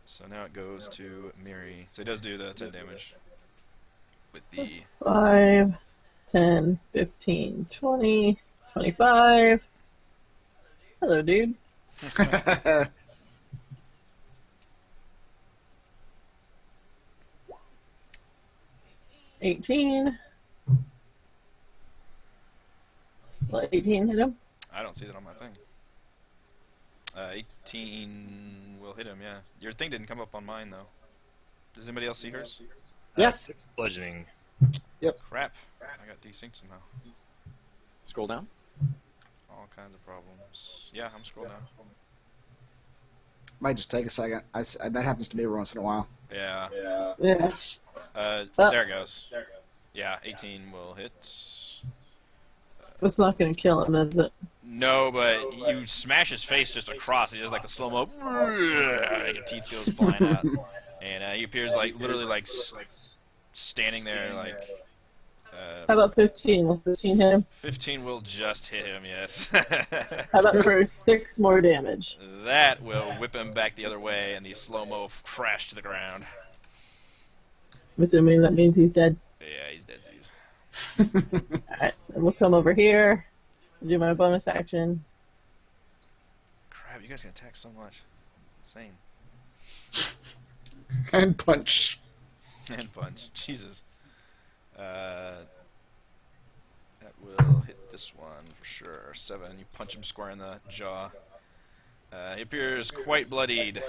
So now it goes to Miri. So he does do the 10 damage with the 5, 10, 15, 20, 25. Hello, dude. 18. Will 18 hit him? I don't see that on my thing. 18 will hit him, yeah. Your thing didn't come up on mine, though. Does anybody else see hers? Yeah. 6 bludgeoning. Crap. I got desynced somehow. Scroll down. All kinds of problems. Yeah, I'm scrolling down. Might just take a second. That happens to me every once in a while. Yeah. Yeah. There it goes. Yeah, 18 will hit. That's not going to kill him, is it? No, but you smash his face just across. He does like the slow-mo. Your teeth goes flying out. And he appears like literally like standing there like... How about 15? Will 15 hit him? 15 will just hit him, yes. How about for 6 more damage? That will whip him back the other way, and the slow-mo crash to the ground. I'm assuming that means he's dead. Yeah, he's dead Z's. Alright, then we'll come over here and do my bonus action. Crap, you guys can attack so much. Insane. And punch. And punch. Jesus. That will hit this one for sure. 7. You punch him square in the jaw. He appears quite bloodied.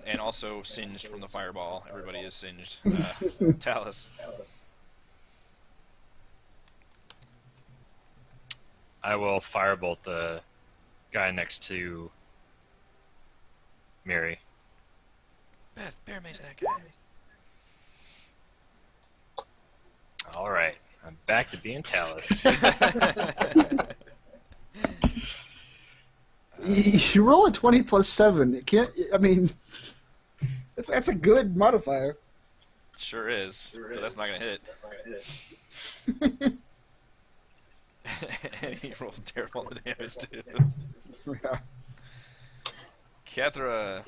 And also singed from the fireball. Everybody is singed. Talus. I will firebolt the guy next to Miri. Beth, bear mace that guy. Alright, I'm back to being Talus. You roll a 20 plus 7. It can't. I mean, that's a good modifier. Sure is, but that's not going to hit. And he rolled terrible damage, too. Yeah. Cathra,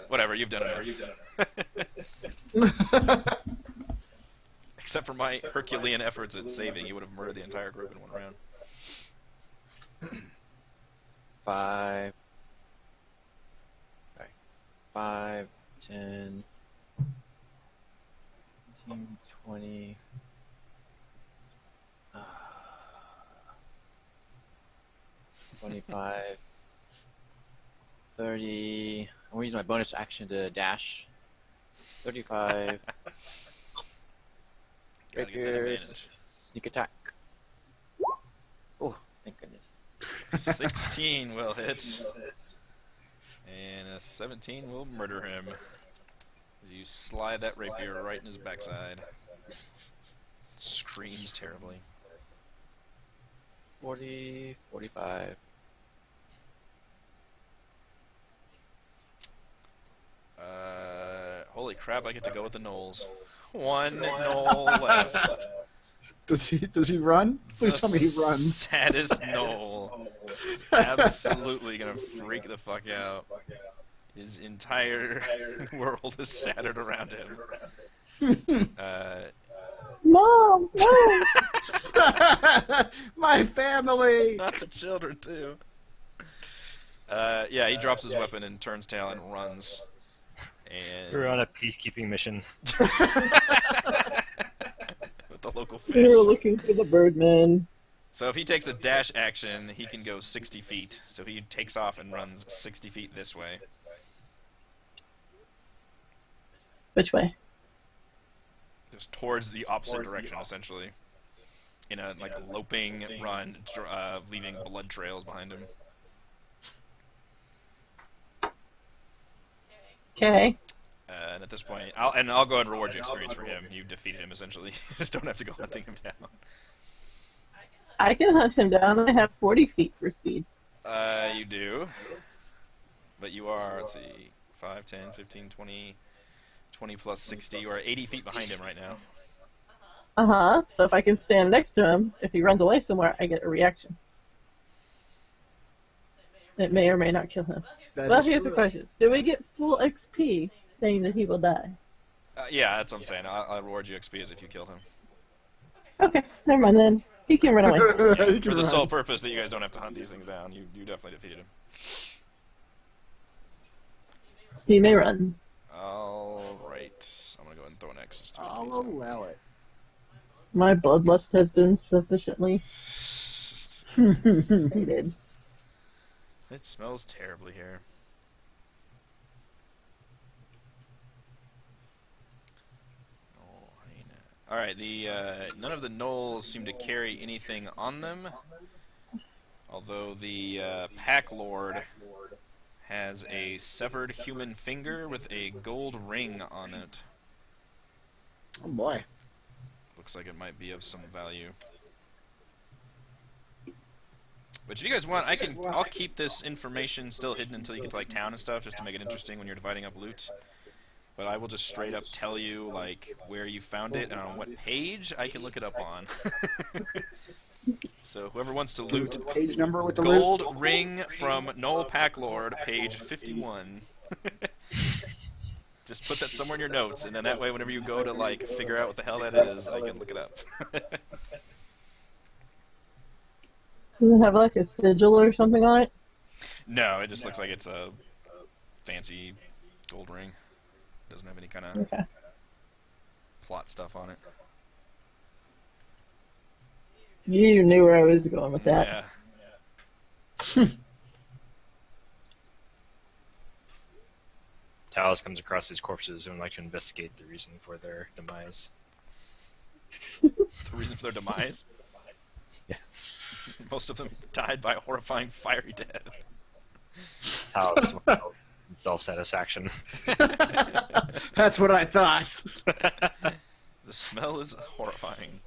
whatever, you've done enough. Except for my Herculean efforts at saving, you would have murdered the entire group in one round. 5, 5, 10, 15, 20. 25, 30. I'm going to use my bonus action to dash. 35. Gotta get that Rapiers. advantage. Sneak attack. Oh, thank goodness. 16 will hit. And a 17 will murder him. You slide that rapier right in his backside. Screams terribly. 40, 45. Holy crap, I get to go with the gnolls. One gnoll left. Does he run? Please tell me he runs. Saddest gnoll. He's absolutely gonna freak the fuck out. His entire world is shattered around him. Mom, no. My family. Not the children, too. Yeah, he drops his weapon and turns tail and runs. And We're on a peacekeeping mission. with the local We were fish. looking for the Birdman. So if he takes a dash action, he can go 60 feet. So he takes off and runs 60 feet this way. Which way? Just towards the opposite direction, essentially. In a like loping run, leaving blood trails behind him. Okay. And at this point, I'll go ahead and reward you experience for him. You defeated him, essentially. You just don't have to go hunting him down. I can hunt him down. I have 40 feet for speed. You do. But you are, let's see, 5, 10, 15, 20, 20 plus 60. You are 80 feet behind him right now. Uh-huh. So if I can stand next to him, if he runs away somewhere, I get a reaction. It may or may not kill him. Well, here's the question. Do we get full XP saying that he will die? Yeah, that's what I'm saying. I'll reward you XP as if you killed him. Okay, never mind then. He can run away. He For can the run. sole purpose that you guys don't have to hunt these things down, you definitely defeated him. He may run. Alright. I'm gonna go ahead and throw an X just to make I'll it easy. allow it. My bloodlust has been sufficiently sated. It smells terribly here. Alright, none of the gnolls seem to carry anything on them. Although the Pack Lord has a severed human finger with a gold ring on it. Oh boy. Looks like it might be of some value. But if you guys want, I'll keep this information still hidden until you get to like town and stuff, just to make it interesting when you're dividing up loot. But I will just straight up tell you like where you found it and on what page I can look it up on. So whoever wants to loot Page number with the loot. gold ring from Noel Packlord, page 51. Just put that somewhere in your notes, and then that way whenever you go to like figure out what the hell that is, I can look it up. Does it have like a sigil or something on it? No, it just looks like it's a fancy gold ring. Doesn't have any kind of Okay. plot stuff on it. You knew where I was going with that. Yeah. Talos comes across these corpses and would like to investigate the reason for their demise. The reason for their demise? Yes. Most of them died by a horrifying fiery death. Talos smiled in self-satisfaction. That's what I thought. The smell is horrifying.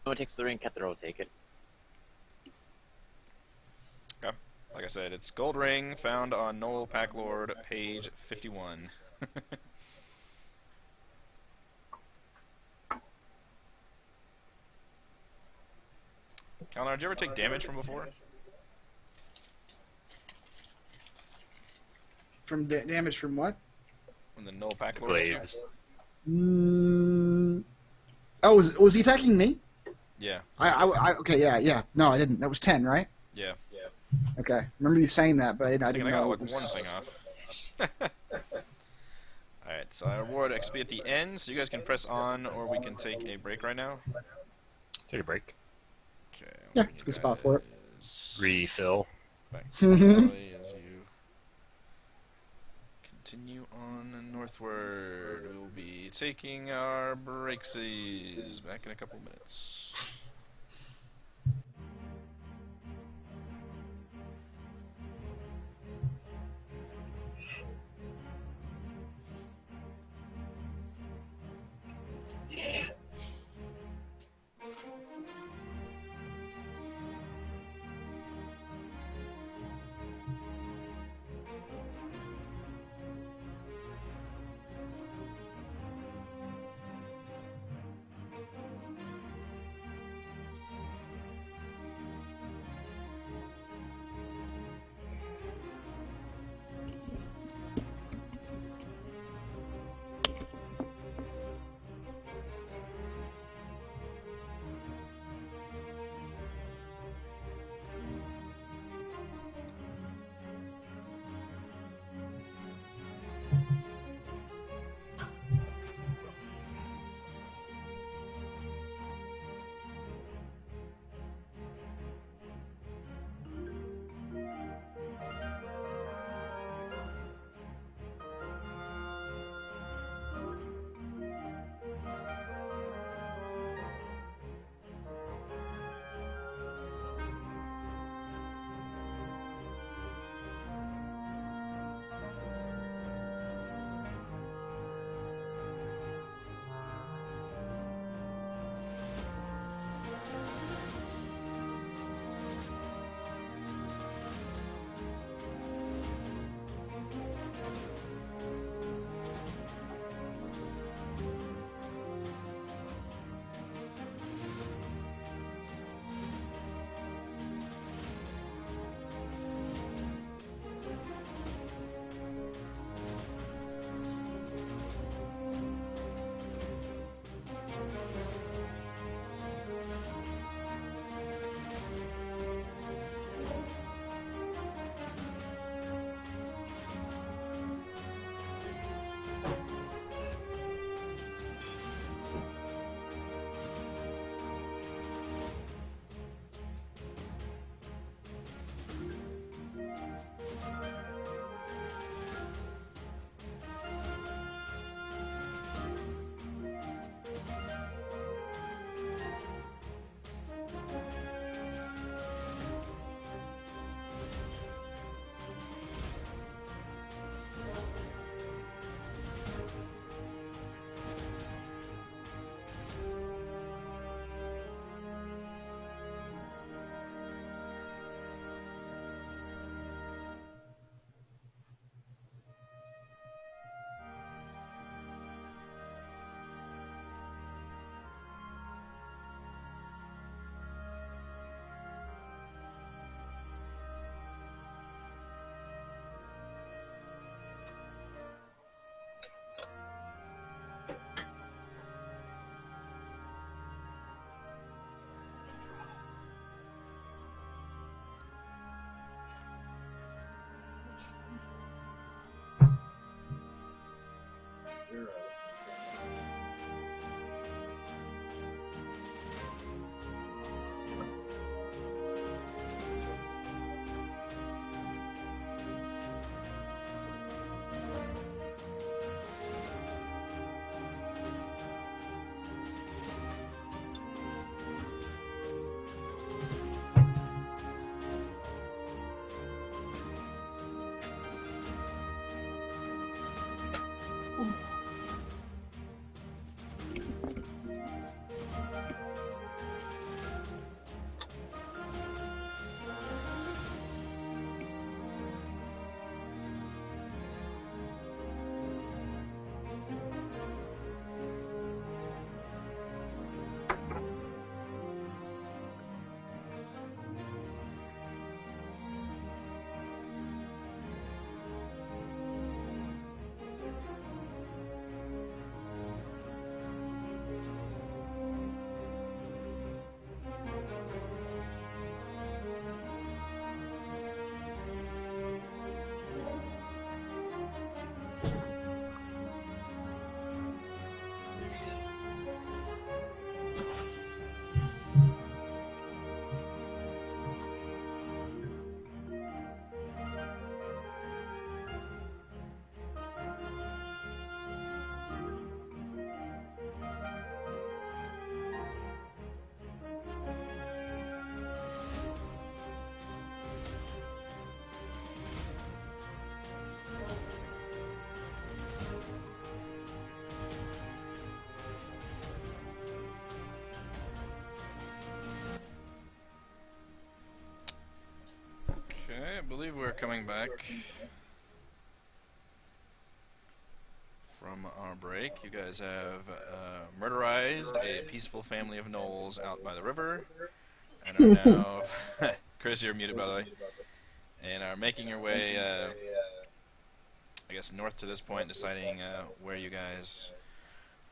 Whoever takes the ring, Kethra will take it. Okay. Like I said, it's gold ring found on Noel Packlord, page 51. Kalnar, did you ever take damage from before? From damage from what? When the null pack lord. Glaives. Oh, was he attacking me? Yeah. Okay, yeah. No, I didn't. That was 10, right? Yeah. Okay. Remember you saying that, but I I didn't got know. like one thing off. Alright, so I reward XP at the end, so you guys can press on, or we can take a break right now. Take a break. Okay. Yeah, bring it's a you good spot for it. guys Refill. Back to Valley as you continue on northward. We'll be taking our breaksies back in a couple minutes. believe we're coming back from our break. You guys have murderized a peaceful family of gnolls out by the river, and are now Chris, you're muted by the way, and are making your way, I guess, north to this point, deciding where you guys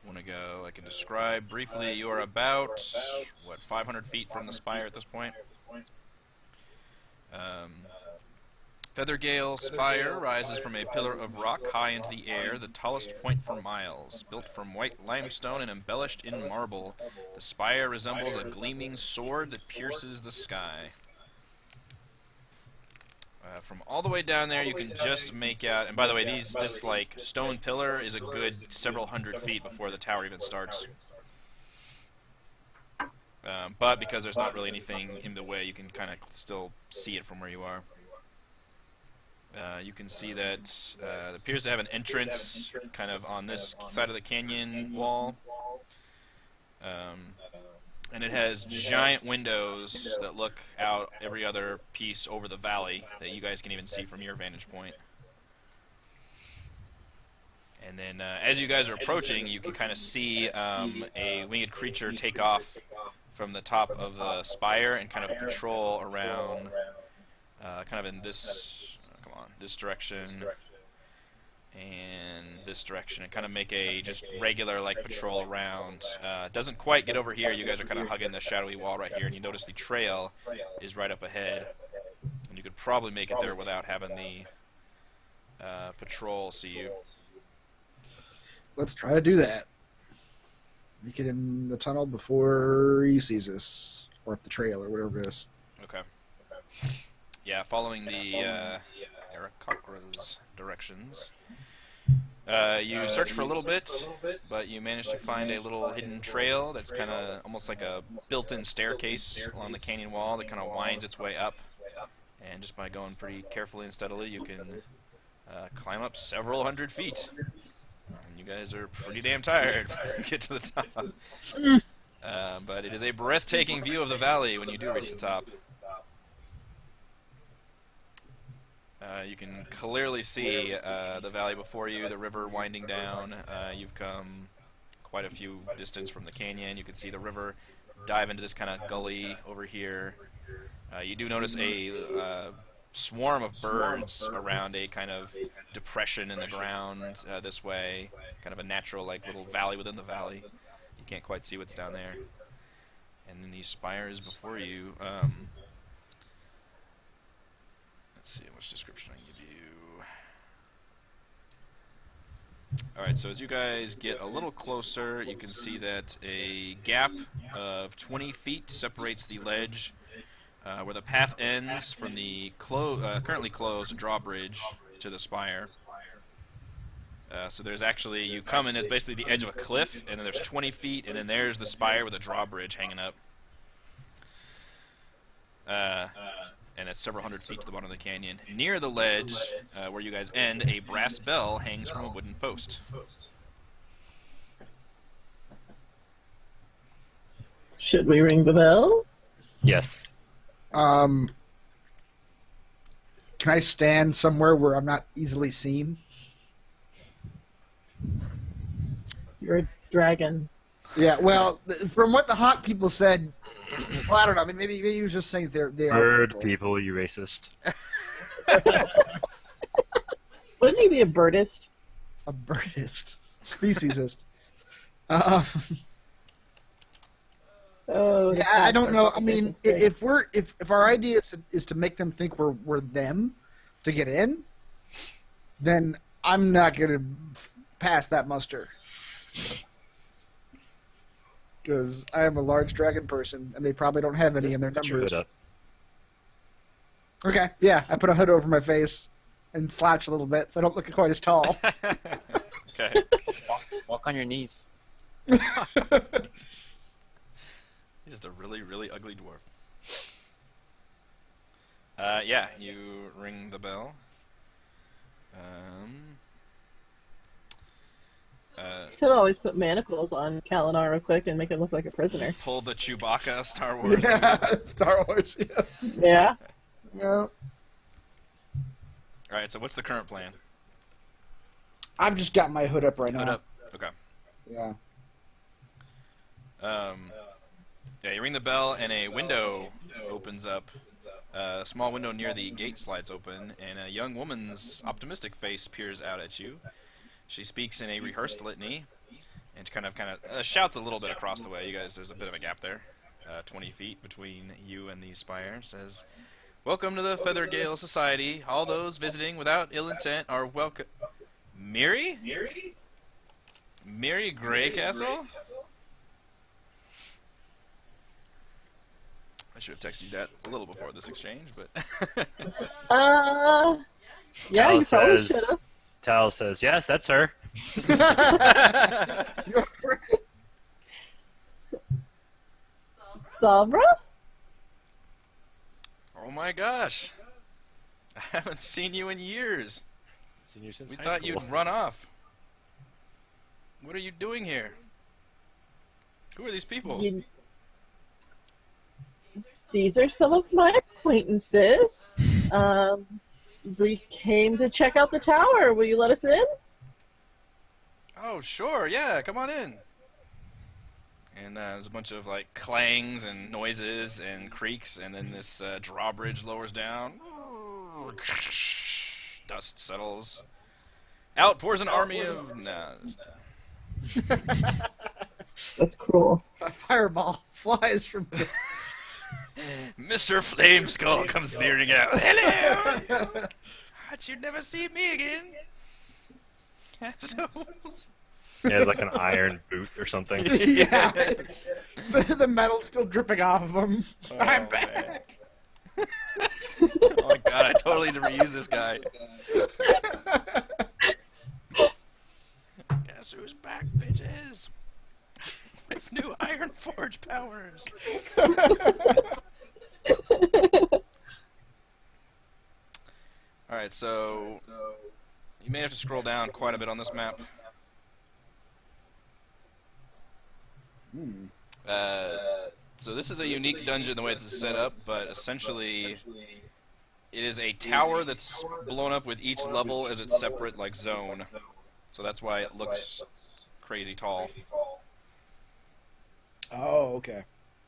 want to go. I can describe briefly. You are about 500 feet from the spire at this point. Feathergale Spire rises from a pillar of rock high into the air, the tallest point for miles. Built from white limestone and embellished in marble, the spire resembles a gleaming sword that pierces the sky. From all the way down there, you can just make out. And by the way, this like stone pillar is a good several hundred feet before the tower even starts. But because there's not really anything in the way, you can kind of still see it from where you are. You can see that it appears to have an entrance kind of on this side of the canyon wall. And it has giant windows that look out every other piece over the valley that you guys can even see from your vantage point. And then as you guys are approaching, you can kind of see a winged creature take off from the top of the spire and kind of patrol around kind of in this, this direction and this direction, and kind of make a just regular like patrol around. Doesn't quite get over here. You guys are kind of hugging the shadowy wall right here, and you notice the trail is right up ahead, and you could probably make it there without having the patrol see you. Let's try to do that. Make it in the tunnel before he sees us, or up the trail, or whatever it is. Okay. Yeah, following the Aarakocra's directions. You search for a little bit, but you manage to find a little hidden trail that's kind of almost like a built-in staircase along the canyon wall that kind of winds its way up. And just by going pretty carefully and steadily, you can climb up several hundred feet. And you guys are pretty damn tired when you get to the top. But it is a breathtaking view of the valley when you do reach the top. You can clearly see the valley before you, the river winding down. You've come quite a few distance from the canyon. You can see the river dive into this kind of gully over here. You do notice a swarm of birds around a kind of depression in the ground this way, kind of a natural like little valley within the valley. You can't quite see what's down there. And then these spires before you. Let's see which description I can give you. Alright, so as you guys get a little closer, you can see that a gap of 20 feet separates the ledge where the path ends from the currently closed drawbridge to the spire. So there's actually, you come in, it's basically the edge of a cliff, and then there's 20 feet, and then there's the spire with a drawbridge hanging up. And that's several hundred feet to the bottom of the canyon. Near the ledge, where you guys end, a brass bell hangs from a wooden post. Should we ring the bell? Yes. Can I stand somewhere where I'm not easily seen? You're a dragon. Yeah, well, from what the hot people said, well, I don't know. I mean, maybe he was just saying they are Bird people, you racist. Wouldn't he be a birdist? A birdist, speciesist. Oh, Yeah, I don't know. I mean, if our idea is to make them think we're them to get in, then I'm not gonna pass that muster. Because I am a large dragon person, and they probably don't have any in their Put your numbers. hood up. Okay, yeah, I put a hood over my face and slouch a little bit, so I don't look quite as tall. Okay. Walk on your knees. He's just a really, really ugly dwarf. Yeah, you ring the bell. You could always put manacles on Kalinar real quick and make him look like a prisoner. Pull the Chewbacca Star Wars. Yeah, Star Wars. Yeah. Yeah. Yeah. All right. So what's the current plan? I've just got my hood up right Hood now. up. Okay. Yeah. Yeah, you ring the bell, and a window opens up. A small window near the gate slides open, and a young woman's optimistic face peers out at you. She speaks in a rehearsed litany, and kind of shouts a little bit across the way. You guys, there's a bit of a gap there, 20 feet between you and the spire. Says, "Welcome to the Feathergale Society. All those visiting without ill intent are welcome." Miri? Miri Greycastle? I should have texted you that a little before this exchange, but Yeah, Tal you probably says, should have. Tal says, yes, that's her. Sabra? oh my gosh, I haven't seen you in years. Seen you since We high thought school. you'd run off. What are you doing here? Who are these people? These are some of my acquaintances. We came to check out the tower. Will you let us in? Oh, sure, yeah, come on in. And there's a bunch of like clangs and noises and creaks, and then this drawbridge lowers down. Dust settles. Out pours an army of. Nah. That's cruel. A fireball flies from the... Mr. Flameskull comes leering out. Hello! Thought you'd never see me again. Assholes. He has like an iron boot or something. Yeah. Yes. The metal's still dripping off of him. Oh, I'm back. man. Oh my god, I totally need to reuse this guy. Guess who's back, bitches? With new Iron Forge powers. Alright, so you may have to scroll down quite a bit on this map. So this is a unique dungeon the way it's set up, but essentially it is a tower that's blown up with each level as its separate like zone. So that's why it looks crazy tall. Oh, okay.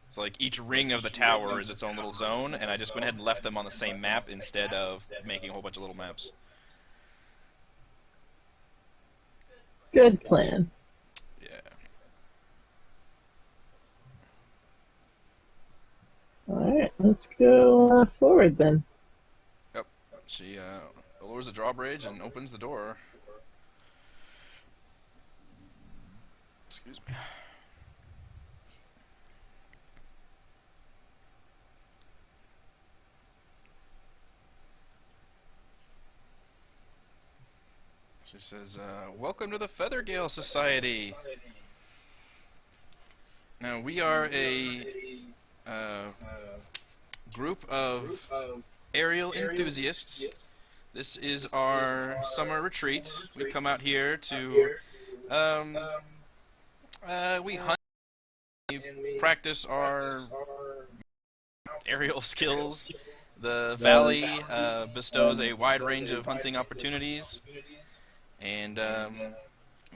So like each ring of the tower is its own little zone, and I just went ahead and left them on the same map instead of making a whole bunch of little maps. Good plan. Yeah. Alright, let's go forward then. Yep. She lowers the drawbridge and opens the door. Excuse me. She says, "Welcome to the Feathergale Society. Now, we are a group of aerial enthusiasts. This is our summer retreat. We come out here to, we hunt, we practice our aerial skills. The valley bestows a wide range of hunting opportunities. And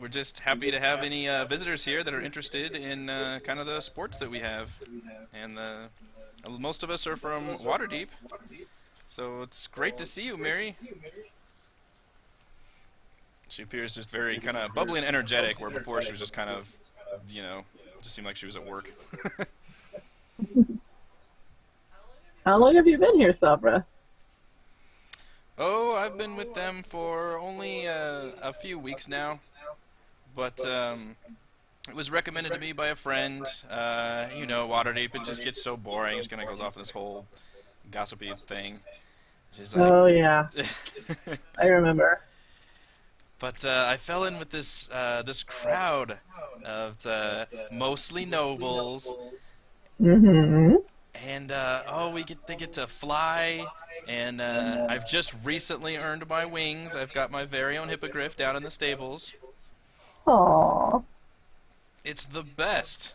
we're just happy to have any visitors here that are interested in kind of the sports that we have. And most of us are from Waterdeep, so it's great to see you, Mary." She appears just very kind of bubbly and energetic, where before she was just kind of, just seemed like she was at work. How long have you been here, Sabra? Oh, I've been with them for only a few weeks now, but it was recommended to me by a friend. Waterdeep, it just gets so boring. It just kind of goes off in this whole gossipy thing. She's like, Oh, yeah. I remember. But I fell in with this crowd of mostly nobles, Mm-hmm. and they get to fly. And I've just recently earned my wings. I've got my very own hippogriff down in the stables. Aww. It's the best.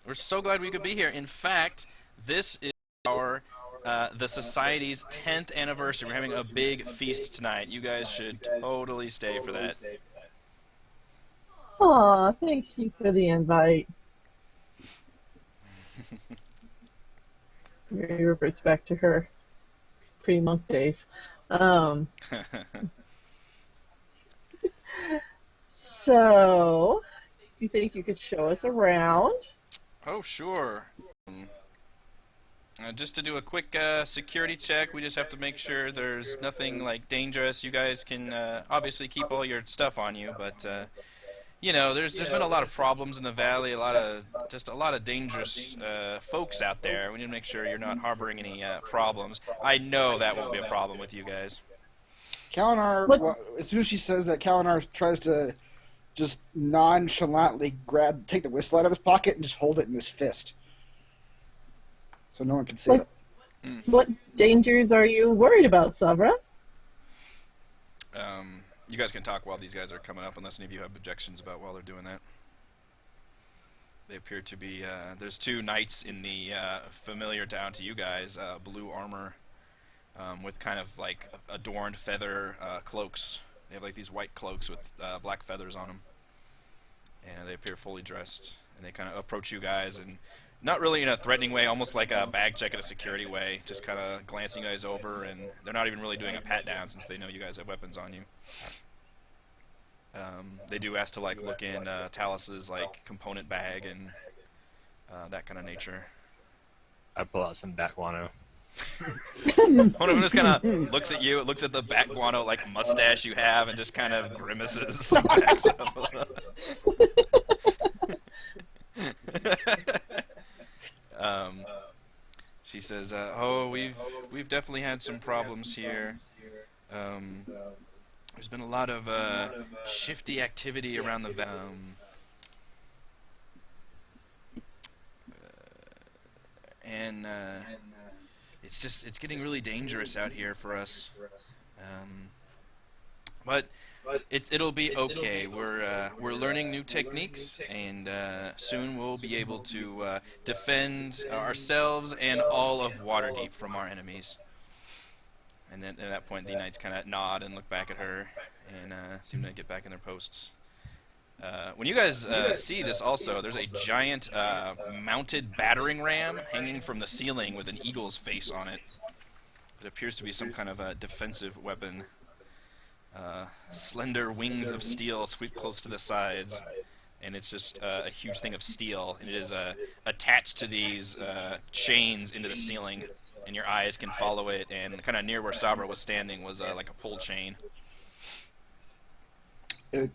We're so glad we could be here. In fact, this is our the Society's 10th anniversary. We're having a big feast tonight. You guys should totally stay for that. Aw, thank you for the invite. Mary reverts back to her pre-monk days. Um, so, do you think you could show us around? Oh, sure. Just to do a quick security check, we just have to make sure there's nothing like dangerous. You guys can obviously keep all your stuff on you, but you know, there's been a lot of problems in the valley, a lot of dangerous folks out there. We need to make sure you're not harboring any problems. I know that won't be a problem with you guys. Kalinar, as soon as she says that, Kalinar tries to just nonchalantly take the whistle out of his pocket and just hold it in his fist, so no one can see it. What dangers are you worried about, Sabra? You guys can talk while these guys are coming up, unless any of you have objections about while they're doing that. They appear to be, there's two knights in the familiar down to you guys, blue armor, with kind of like adorned feather cloaks. They have like these white cloaks with black feathers on them. And they appear fully dressed. And they kind of approach you guys, and not really in a threatening way, almost like a bag check in a security way, just kind of glancing you guys over, and they're not even really doing a pat down since they know you guys have weapons on you. They do ask to like look in Talus's like component bag and that kind of nature. I pull out some bat guano. One of them just kind of looks at you, looks at the bat guano like mustache you have, and just kind of grimaces. Backs up a little. She says, "Oh, we've definitely had some problems here. There's been a lot of shifty activity around the and it's getting really dangerous out here for us. But it'll be okay. We're learning new techniques, and soon we'll be able to defend ourselves and all of Waterdeep from our enemies." And then at that point, the knights kind of nod and look back at her and seem to get back in their posts. When you guys see this also, there's a giant mounted battering ram hanging from the ceiling with an eagle's face on it. It appears to be some kind of a defensive weapon. Slender wings of steel sweep close to the sides, and it's just a huge thing of steel, and it is attached to these chains into the ceiling, and your eyes can follow it, and kind of near where Sabra was standing was like a pull chain. It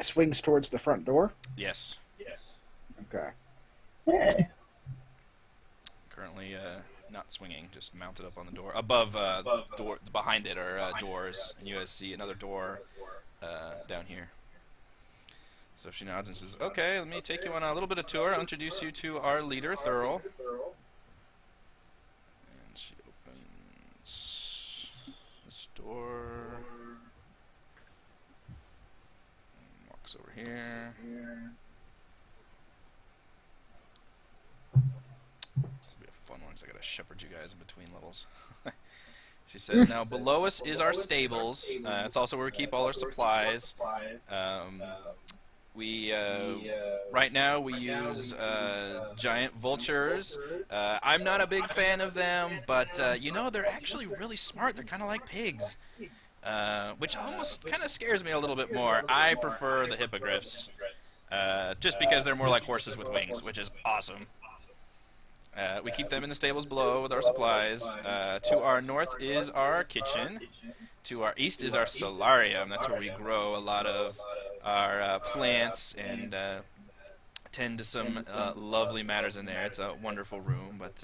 swings towards the front door? Yes. Okay. Hey. Currently not swinging, just mounted up on the door. Above, door behind it are doors, and you guys see another door down here. So she nods and says, "Okay, let me take you on a little bit of tour. I'll introduce you to our leader, Thurl." And she opens this door. And walks over here. This will be a fun one because I gotta shepherd you guys in between levels. She says, "Now below us is our stables. It's also where we keep all our supplies. Right now we use giant vultures. I'm not a big fan of them, but you know, they're actually really smart. They're kind of like pigs, which almost kind of scares me a little bit more. I prefer the hippogriffs, just because they're more like horses with wings, which is awesome. We keep them in the stables below with our supplies. To our north is our kitchen. To our east is our solarium. That's where we grow a lot of our plants and tend to some lovely matters in there. It's a wonderful room, but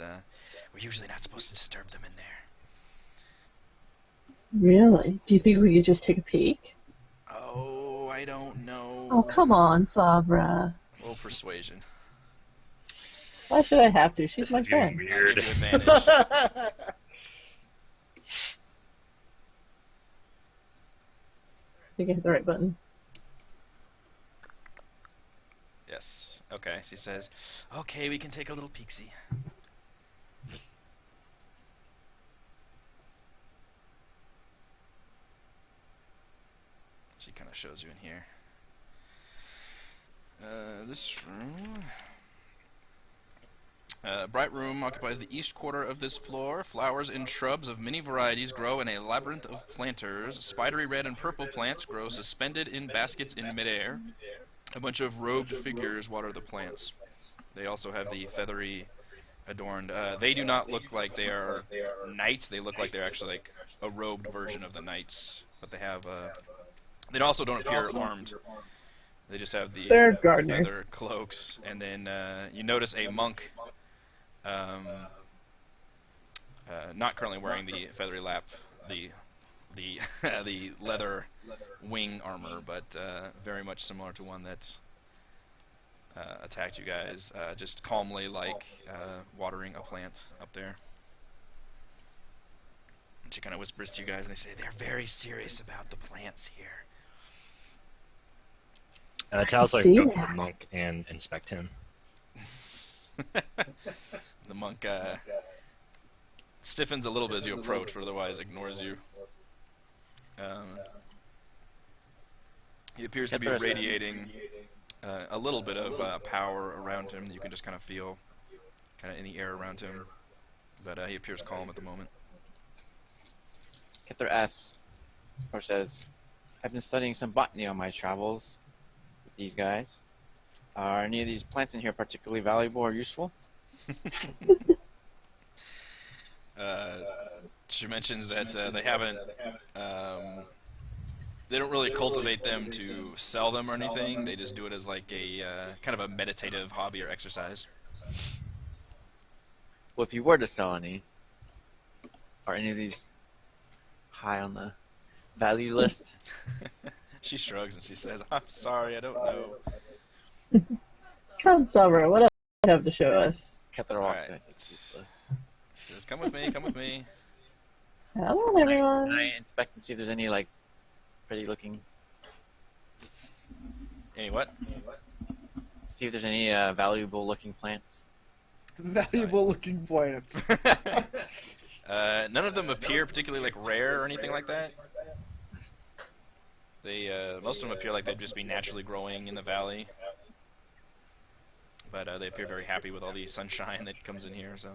we're usually not supposed to disturb them in there." Really? Do you think we could just take a peek? Oh, I don't know. Oh, come on, Sabra. Roll persuasion. Why should I have to? She's This my is getting friend. I'll weird. give you advantage. I think I hit the right button. Yes. Okay, she says, "Okay, we can take a little peeksy." shows you in here. This room. Bright room occupies the east quarter of this floor. Flowers and shrubs of many varieties grow in a labyrinth of planters. Spidery red and purple plants grow suspended in baskets in midair. A bunch of robed figures water the plants. They also have the feathery adorned. They do not look like they are knights. They look like they're actually like a robed version of the knights. But they have. They also don't appear armed. They just have the They're gardeners. feather cloaks, and then you notice a monk. Not currently wearing the feathery the the leather wing armor, but very much similar to one that attacked you guys, just calmly, like watering a plant up there. And she kind of whispers to you guys, and they say they're very serious about the plants here. Taos like See go up to that. the monk and inspect him. The monk stiffens a little bit as you approach, but otherwise ignores you. He appears to be radiating a little bit of power around him that you can just kind of feel kind of in the air around him. But he appears calm at the moment. Kepler asks, or says, I've been studying some botany on my travels with these guys. Are any of these plants in here particularly valuable or useful? She mentions that they haven't, they don't really cultivate them to sell them or anything. They just do it as like a kind of a meditative hobby or exercise. Well, if you were to sell any, are any of these high on the value list? She shrugs and she says, "I'm sorry, I don't know." Come, Summer, what else do you have to show us? Kepler walks Alright. in. It's useless. She says, "Come with me, come with me." Hello, Can everyone. I inspect and see if there's any like pretty looking? Any what? See if there's any valuable looking plants. Valuable looking plants. None of them appear particularly like rare or anything like that. They most of them appear like they'd just be naturally growing in the valley. But they appear very happy with all the sunshine that comes in here. So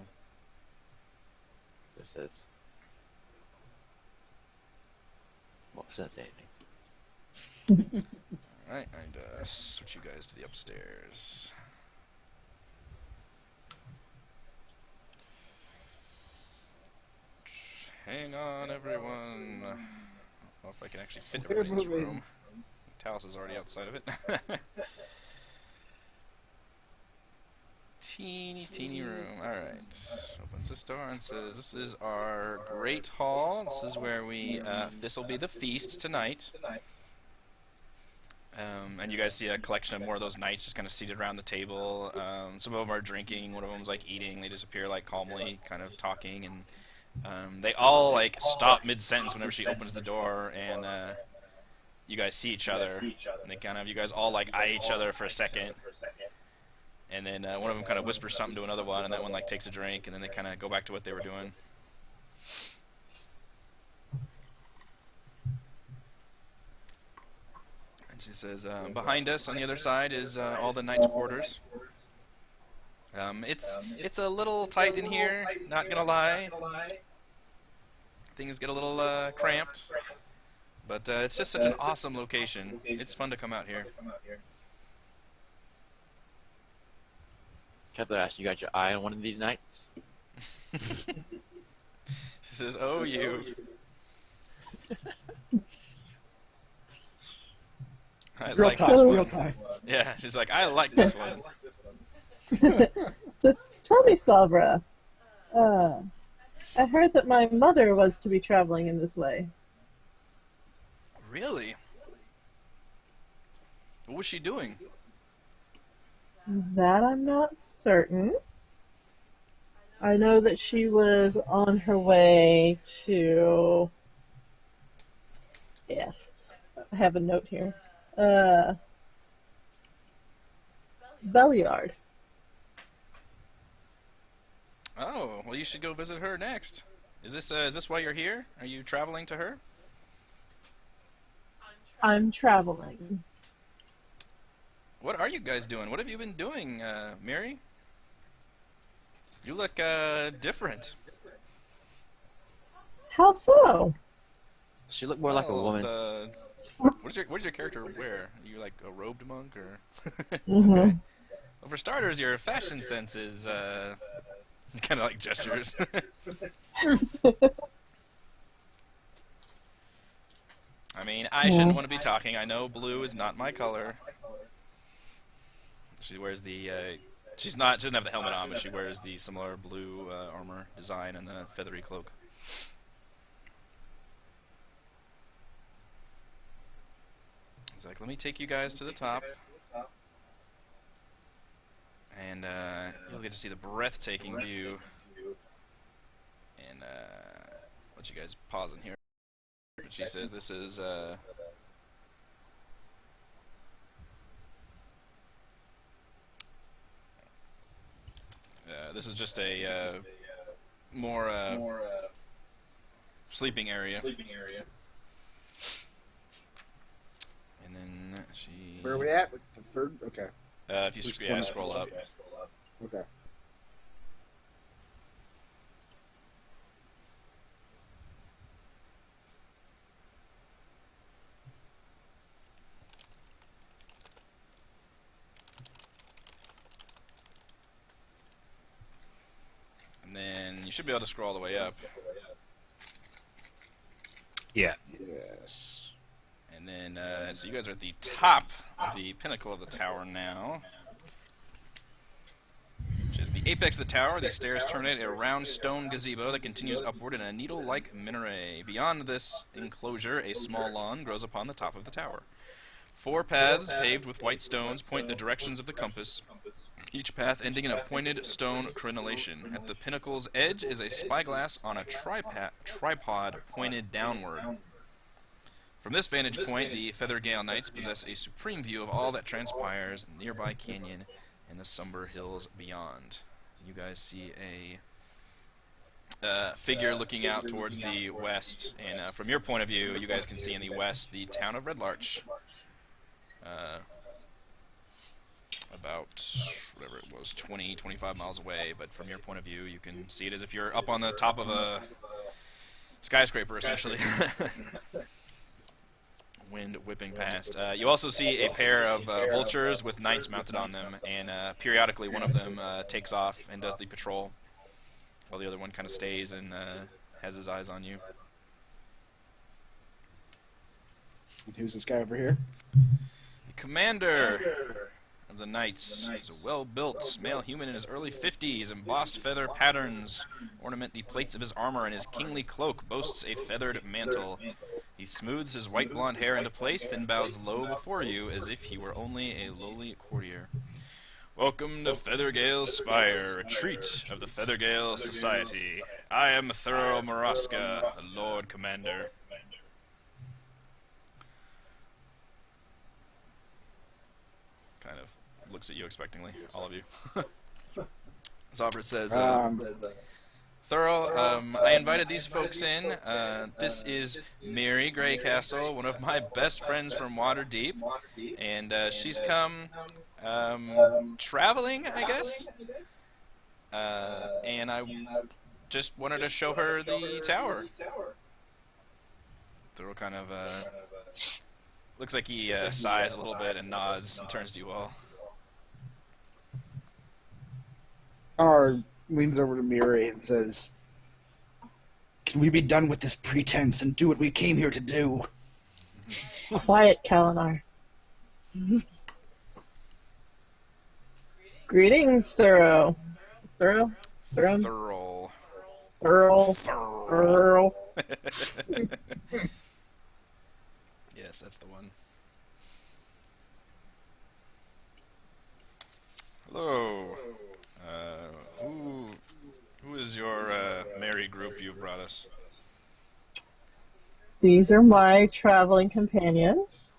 This says. Well, it doesn't say anything. all right, and switch you guys to the upstairs. Hang on, everyone. I don't know if I can actually fit We're everybody in this moving. room. Talos is already outside of it. Teeny room. Alright. Opens this door and says, "This is our great hall. This is where we, this will be the feast tonight." And you guys see a collection of more of those knights just kind of seated around the table. Some of them are drinking, one of them's like eating. They just appear like calmly kind of talking, and they all like stop mid-sentence whenever she opens the door, and you guys see each other, and they kind of, you guys all like eye each other for a second. And then one of them kind of whispers something to another one, and that one like takes a drink, and then they kind of go back to what they were doing. And she says, "Behind us on the other side is all the knights' quarters. It's a little tight in here, not gonna lie. Things get a little cramped, but it's just such an awesome location. It's fun to come out here." Kepler asks, you got your eye on one of these nights? She says, "Oh, you." I Real like time, this one. real time. Yeah, she's like, "I like this one." So tell me, Sabra, I heard that my mother was to be traveling in this way. Really? What was she doing? That I'm not certain. I know that she was on her way to... Yeah, I have a note here. Belliard. Oh, well, you should go visit her next. Is this why you're here? Are you traveling to her? I'm traveling. What are you guys doing? What have you been doing, Mary? You look different. How so? She looked more like a woman. What does your character wear? Are you like a robed monk or? Mm-hmm. Okay. Well, for starters, your fashion sense is kind of like gestures. I mean, I shouldn't want to be talking. I know blue is not my color. She wears the. She doesn't have the helmet on, but she wears the similar blue armor design and the feathery cloak. He's like, let me take you guys to the top. And you'll get to see the breathtaking view. And let you guys pause in here. But she says this is this is just a more sleeping area. And then she. Where are we at? Like the third? Okay. If you scroll up. Okay. And then you should be able to scroll all the way up. Yeah. Yes. And then, so you guys are at the top of the pinnacle of the tower now. Which is the apex of the tower. The stairs terminate a round stone gazebo that continues upward in a needle-like minaret. Beyond this enclosure, a small lawn grows upon the top of the tower. 4 paths paved with white stones point the directions of the compass, each path ending in a pointed stone crenellation. At the pinnacle's edge is a spyglass on a tripod pointed downward. From this vantage point, the Feathergale Knights possess a supreme view of all that transpires in the nearby canyon and the somber hills beyond. You guys see a figure looking out towards the west, and from your point of view, you guys can see in the west the town of Red Larch. About, whatever it was, 20, 25 miles away, but from your point of view, you can see it as if you're up on the top of a skyscraper, essentially. Wind whipping past. You also see a pair of vultures with knights mounted on them, and periodically one of them takes off and does the patrol, while the other one kind of stays and has his eyes on you. And who's this guy over here? The commander of the knights is a well-built male human in his early 50s. Embossed feather patterns ornament the plates of his armor, and his kingly cloak boasts a feathered mantle. He smooths his white blonde hair into place, then bows low before you as if he were only a lowly courtier. Welcome to Feathergale Spire, retreat of the Feathergale Society. I am Thurl Maraska, Lord Commander. Kind of looks at you expectantly, all of you. Zobra says, Thurl, I invited these folks in. This is Mary Greycastle, one of my best friends from Waterdeep, and she's come traveling, I guess. And I just wanted to show her the tower. Thurl kind of looks like he sighs a little bit and nods and turns to you all. Or leans over to Miri and says, "Can we be done with this pretense and do what we came here to do?" Quiet, Kalinar. Greetings, Thurl. Thurl? Thurl. Thurl. Yes, that's the one. Hello. Who is your merry group you've brought us? These are my traveling companions.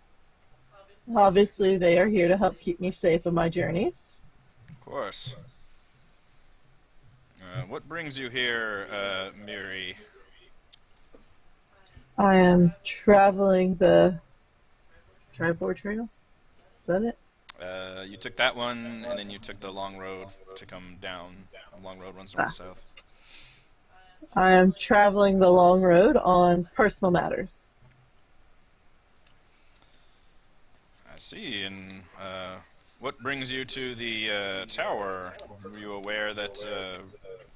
Obviously, they are here to help keep me safe on my journeys. Of course. What brings you here, Miri? I am traveling the Tribord Trail? Is that it? You took that one, and then you took the long road to come down. The long road runs north Ah. south. I am traveling the long road on personal matters. I see. And what brings you to the tower? Were you aware that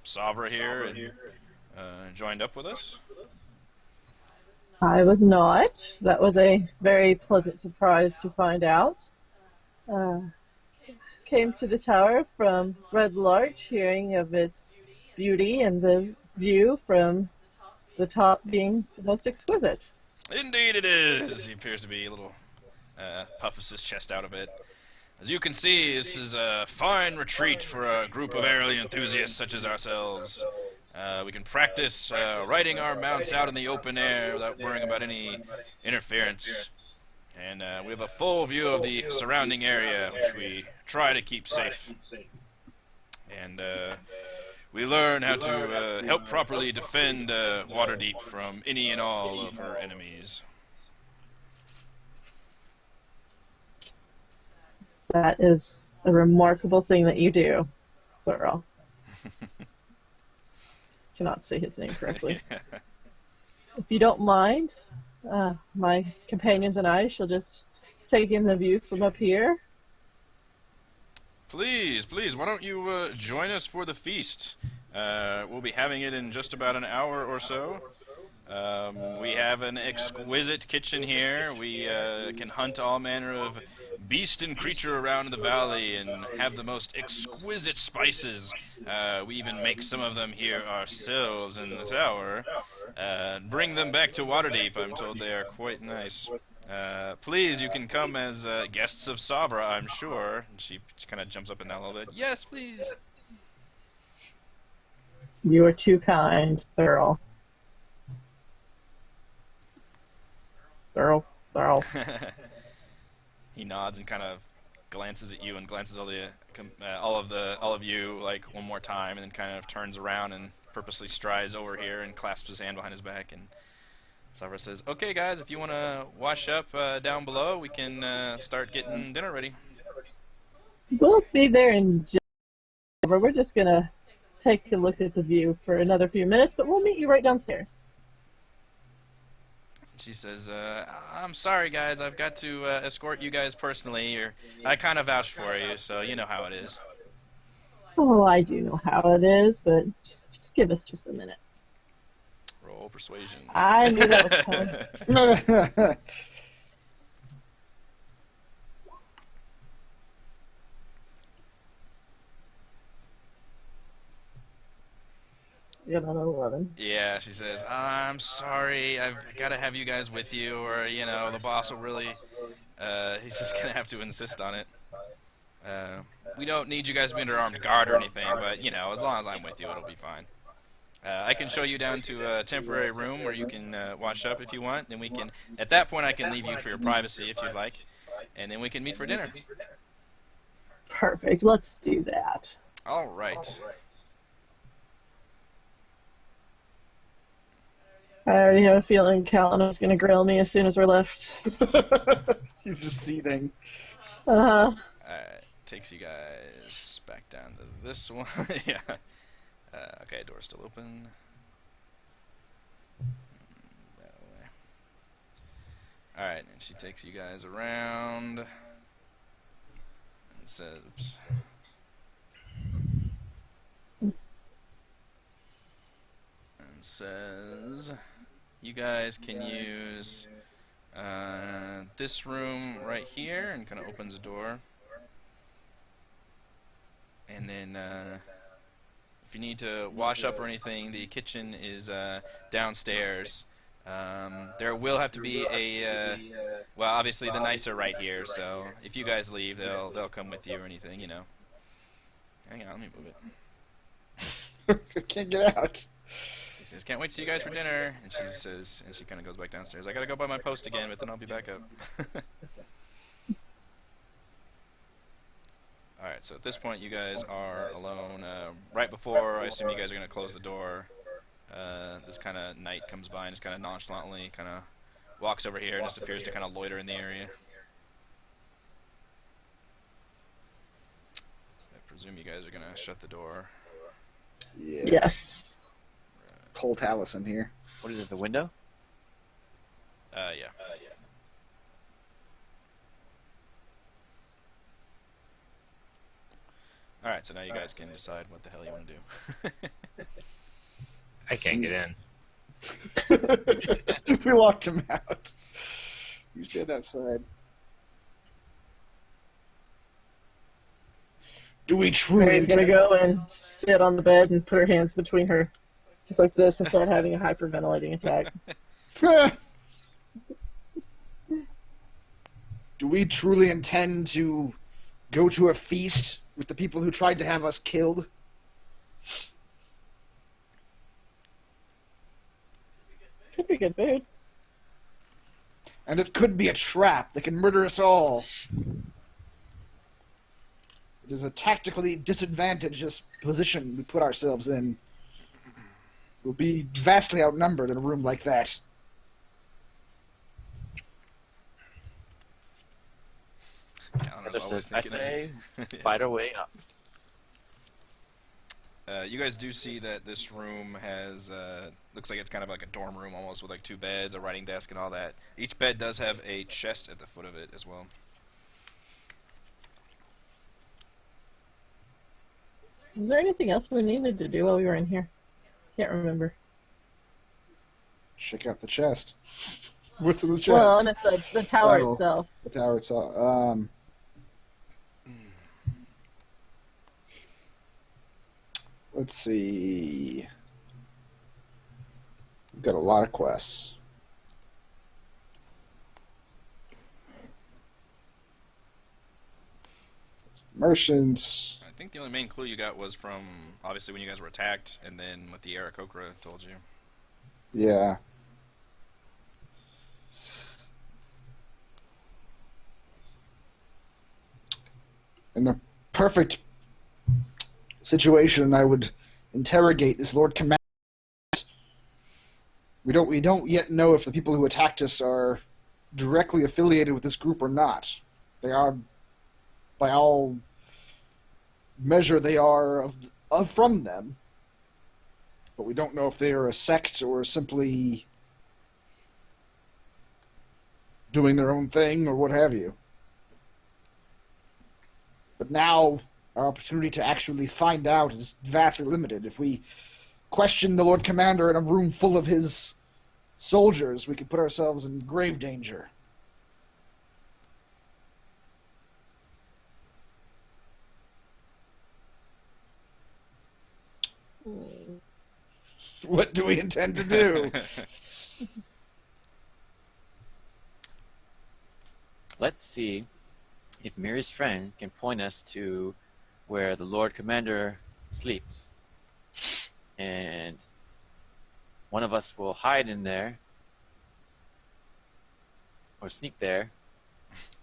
Savra here had joined up with us? I was not. That was a very pleasant surprise to find out. Uh, Came to the tower from Red Larch, hearing of its beauty and the view from the top being the most exquisite. Indeed it is. He appears to be a little puffs his chest out a bit. As you can see, this is a fine retreat for a group of aerial enthusiasts such as ourselves. We can practice riding our mounts out in the open air without worrying about any interference. And we have a full view of the surrounding area, which we try to keep safe. And we learn how to help properly defend Waterdeep from any and all of her enemies. That is a remarkable thing that you do, Thurl. Cannot say his name correctly. If you don't mind, my companions and I shall just take in the view from up here. Please, please, why don't you join us for the feast? We'll be having it in just about an hour or so. We have an exquisite kitchen here. We can hunt all manner of beast and creature around the valley and have the most exquisite spices. We even make some of them here ourselves in the tower. Bring them back to Waterdeep. I'm told they are quite nice. Please, you can come as guests of Savra, I'm sure. And she kind of jumps up and down a little bit. Yes, please. You are too kind, Thurl. Thurl. He nods and kind of glances at you and glances all of you like one more time, and then kind of turns around and purposely strides over here and clasps his hand behind his back. And Savra says, "Okay, guys, if you want to wash up down below, we can start getting dinner ready." We'll be there in just. We're just gonna take a look at the view for another few minutes, but we'll meet you right downstairs. She says, "I'm sorry, guys. I've got to escort you guys personally. I kind of vouch for you, so you know how it is." Oh, I do know how it is, but just give us just a minute. Roll persuasion. I knew that was coming. You got another 11. Yeah, she says, "I'm sorry. I've got to have you guys with you, or the boss will really. He's just gonna have to insist on it. We don't need you guys to be under armed guard or anything, but as long as I'm with you, it'll be fine. I can show you down to a temporary room where you can wash up if you want. Then we can. At that point, I can leave you for your privacy if you'd like, and then we can meet for dinner." Perfect. Let's do that. All right. I already have a feeling Callan's going to grill me as soon as we're left. He's just seething. Uh-huh. Alright, takes you guys back down to this one. Yeah. Okay, door's still open. That way. Alright, and she takes you guys around and says, oops. And says, "You guys can use this room right here," and kind of opens a door. And then if you need to wash up or anything, the kitchen is downstairs. There will have to be well, obviously the knights are right here, so if you guys leave, they'll come with you or anything, Hang on, let me move it. I can't get out. She says, "Can't wait to see you guys for dinner." And she says, and she kind of goes back downstairs. "I gotta go by my post again, but then I'll be back up." Alright, so at this point you guys are alone. Right before, I assume you guys are gonna close the door, this kind of knight comes by and just kind of nonchalantly kind of walks over here and just appears to kind of loiter in the area. presume you guys are gonna shut the door. Yeah. Yes. Pull Taliesin here. What is this, a window? Yeah. All right, so now you guys can decide what the hell you want to do. I can't get in. We locked him out. You stand outside. Do we truly Mary's gonna go and sit on the bed and put her hands between her, just like this, and start having a hyperventilating attack. Do we truly intend to go to a feast with the people who tried to have us killed? Could be good food. And it could be a trap that can murder us all. It is a tactically disadvantageous position we put ourselves in. We'll be vastly outnumbered in a room like that. Calendar's always I thinking say, of me. fight our way up. You guys do see that this room has, looks like it's kind of like a dorm room almost, with like 2 beds, a writing desk, and all that. Each bed does have a chest at the foot of it as well. Is there anything else we needed to do while we were in here? Can't remember. Check out the chest. What's in the chest? Well, and it's the tower Oh. itself. The tower itself. Let's see. We've got a lot of quests. There's the merchants. I think the only main clue you got was from, obviously, when you guys were attacked, and then what the Aarakocra told you. Yeah. In the perfect situation, I would interrogate this Lord Commander. We don't yet know if the people who attacked us are directly affiliated with this group or not. They are, by all measure, they are from them. But we don't know if they are a sect or simply doing their own thing or what have you. But now our opportunity to actually find out is vastly limited. If we question the Lord Commander in a room full of his soldiers, we could put ourselves in grave danger. What do we intend to do? Let's see if Miri's friend can point us to where the Lord Commander sleeps. And one of us will hide in there, or sneak there,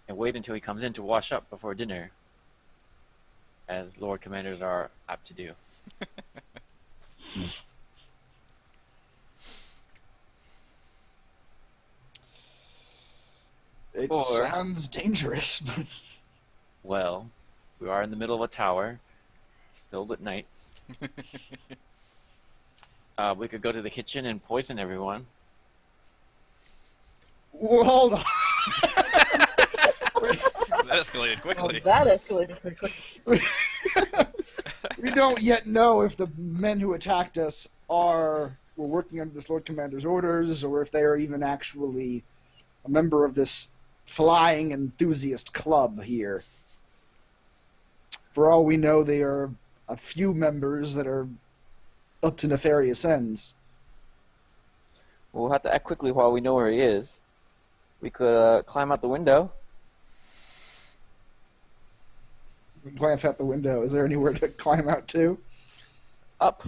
and wait until he comes in to wash up before dinner, as Lord Commanders are apt to do. It Or- sounds dangerous. Well, we are in the middle of a tower, filled with knights. We could go to the kitchen and poison everyone. Well, hold on. That escalated Oh, quickly. that escalated quickly. We don't yet know if the men who attacked us were working under this Lord Commander's orders, or if they are even actually a member of this flying enthusiast club here. For all we know, they are a few members that are up to nefarious ends. We'll have to act quickly while we know where he is. We could climb out the window. Glance out the window. Is there anywhere to climb out to? Up.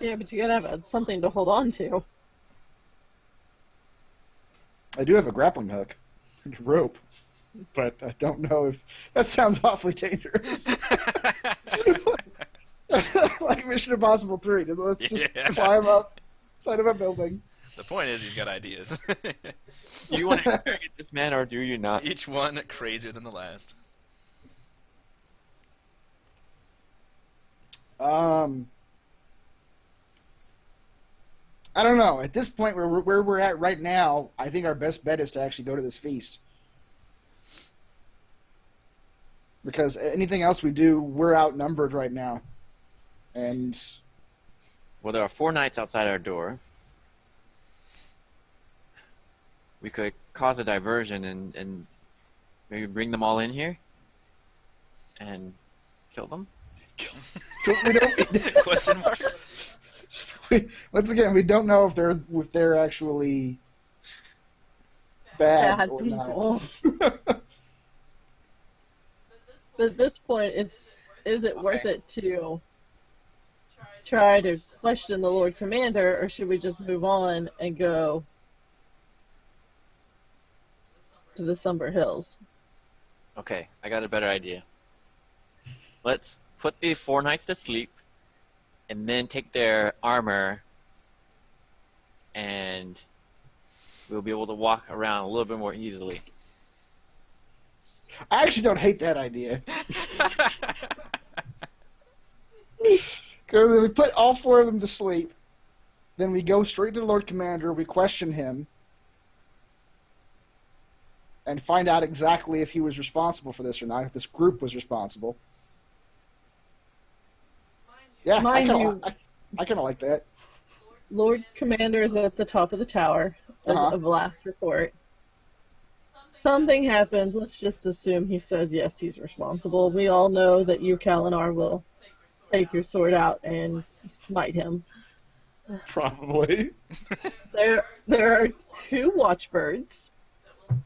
Yeah, but you gotta have something to hold on to. I do have a grappling hook and a rope, but I don't know if that sounds awfully dangerous. Like Mission Impossible 3. Let's just Yeah. climb up side of a building. The point is, he's got ideas. Do you want to interrogate this man, or do you not? Each one crazier than the last. I don't know. At this point, where we're at right now, I think our best bet is to actually go to this feast. Because anything else we do, we're outnumbered right now. And Well, there are 4 knights outside our door. We could cause a diversion and maybe bring them all in here and kill them. so we don't. Question mark. Once again, we don't know if they're actually bad Bad or people. not. But at this point, is it worth it to try to question the Lord Commander, or should we just move on and go to the Somber Hills? Okay, I got a better idea. Let's put the 4 knights to sleep, and then take their armor, and we'll be able to walk around a little bit more easily. I actually don't hate that idea. Because if we put all 4 of them to sleep, then we go straight to the Lord Commander, we question him, and find out exactly if he was responsible for this or not, if this group was responsible. Yeah, Mind you- I kind of like that. Lord Commander is at the top of the tower Uh-huh. of last report. Something happens, let's just assume he says yes, he's responsible. We all know that you, Kalinar, will take your sword out and smite him. Probably. There are 2 watchbirds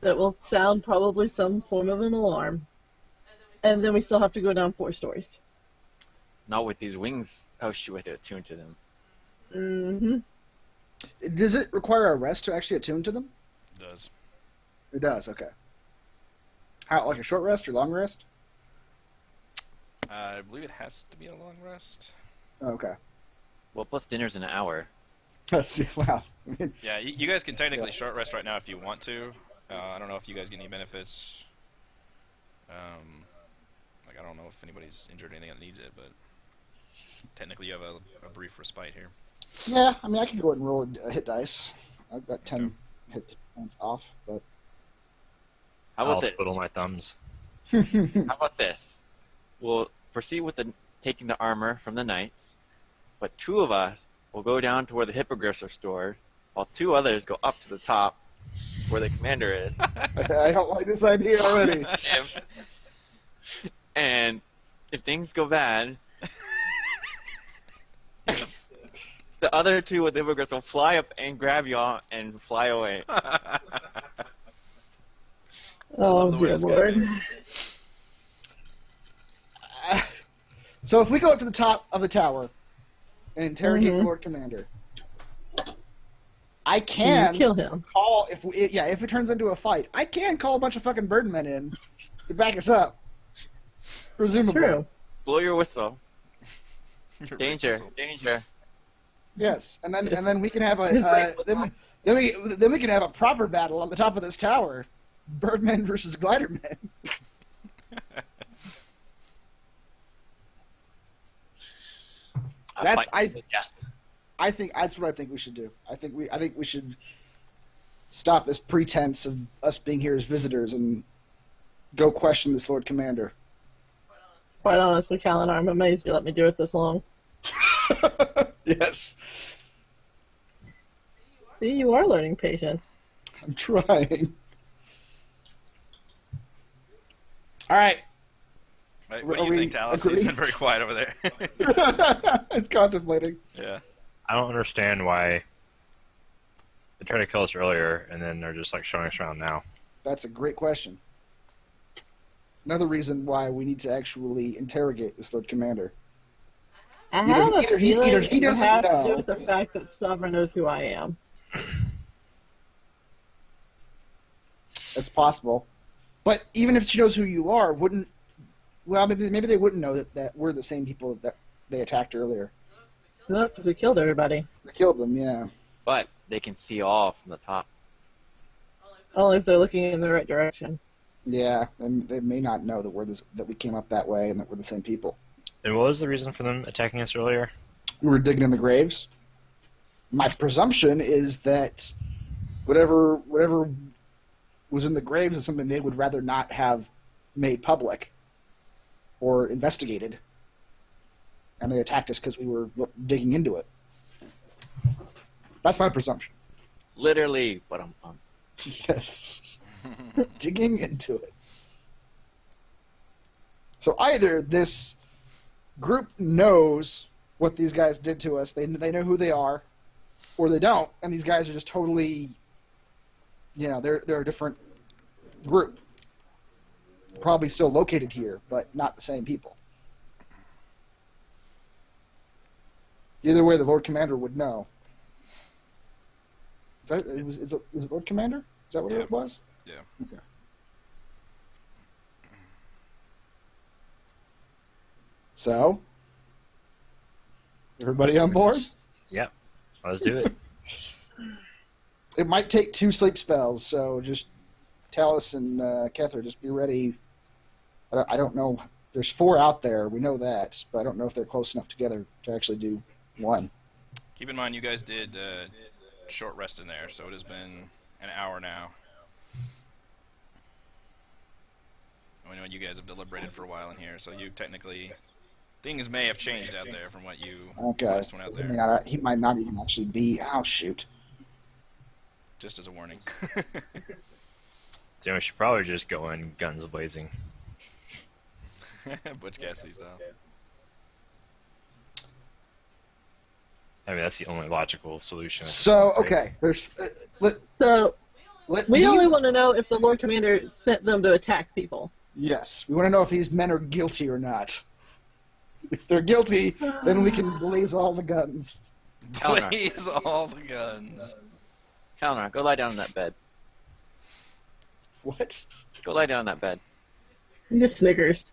that will sound probably some form of an alarm. And then we still have to go down 4 stories. Not with these wings. Oh, shoot, with it attuned to them. Mm-hmm. Does it require a rest to actually attune to them? It does. It does, okay. How, like a short rest or long rest? I believe it has to be a long rest. Okay. Well, plus dinner's in an hour. Wow. I mean, Yeah, you guys can technically Yeah. short rest right now if you want to. I don't know if you guys get any benefits. Like, I don't know if anybody's injured or anything that needs it, but technically you have a brief respite here. yeah, I mean, I could go ahead and roll a hit dice. I've got 10 hit points off, but... How I'll about this? twiddle my thumbs. How about this? We'll proceed with taking the armor from the knights, but 2 of us will go down to where the hippogriffs are stored, while 2 others go up to the top where the commander is. I don't like this idea already. And if things go bad, the other 2 with the hippogriffs will fly up and grab y'all and fly away. Oh, love the way dear this guy Lord. thinks. So if we go up to the top of the tower and interrogate the Mhm. Lord Commander, I You can kill him. call if it turns into a fight. I can call a bunch of fucking birdmen in to back us up. Presumably, True. Blow your whistle. You're Danger, right, danger. yes, and then we can have then we can have a proper battle on the top of this tower, birdmen versus glidermen. That's Yeah. I think that's what I think we should do. I think we should stop this pretense of us being here as visitors and go question this Lord Commander. Quite honestly, Kalinar, I'm amazed you let me do it this long. Yes, See, you are learning patience. I'm trying. All right. Right, what Are do you we think, Talos? He's agreed? been very quiet over there. It's contemplating. Yeah. I don't understand why they tried to kill us earlier and then they're just like showing us around now. That's a great question. Another reason why we need to actually interrogate this Lord Commander. I Either- have a either he- feeling either he it doesn't has to know. do with the fact that Sovereign knows who I am. That's possible. But even if she knows who you are, maybe they wouldn't know that we're the same people that they attacked earlier. No, because we killed everybody. We killed them, yeah. But they can see all from the top. Only if they're looking in the right direction. Yeah, and they may not know that that we came up that way and that we're the same people. And what was the reason for them attacking us earlier? We were digging in the graves. My presumption is that whatever was in the graves is something they would rather not have made public or investigated, and they attacked us because we were digging into it. That's my presumption. Literally, but I'm Yes. Digging into it. So either this group knows what these guys did to us, they know who they are, or they don't, and these guys are just totally, they're a different group. Probably still located here, but not the same people. Either way, the Lord Commander would know. Is it Lord Commander? Is that what it was? Yeah. Okay. So, everybody on board? Yep. Let's do it. It might take 2 sleep spells, so just Talus and Kethra, just be ready. I don't know. There's 4 out there. We know that, but I don't know if they're close enough together to actually do 1. Keep in mind, you guys did short rest in there, so it has been an hour now. I know you guys have deliberated for a while in here, so you technically... Things may have changed out there from what you last went out there. He might not even actually be... Oh, shoot. Just as a warning. So we should probably just go in guns blazing. Butch Cassidy style. I mean, that's the only logical solution. So, okay. There's... We only want to know if the Lord Commander sent them to attack people. Yes. We want to know if these men are guilty or not. If they're guilty, then we can blaze all the guns. Blaze all the guns. Kalnar, go lie down in that bed. What? Go lie down in that bed. The Snickers.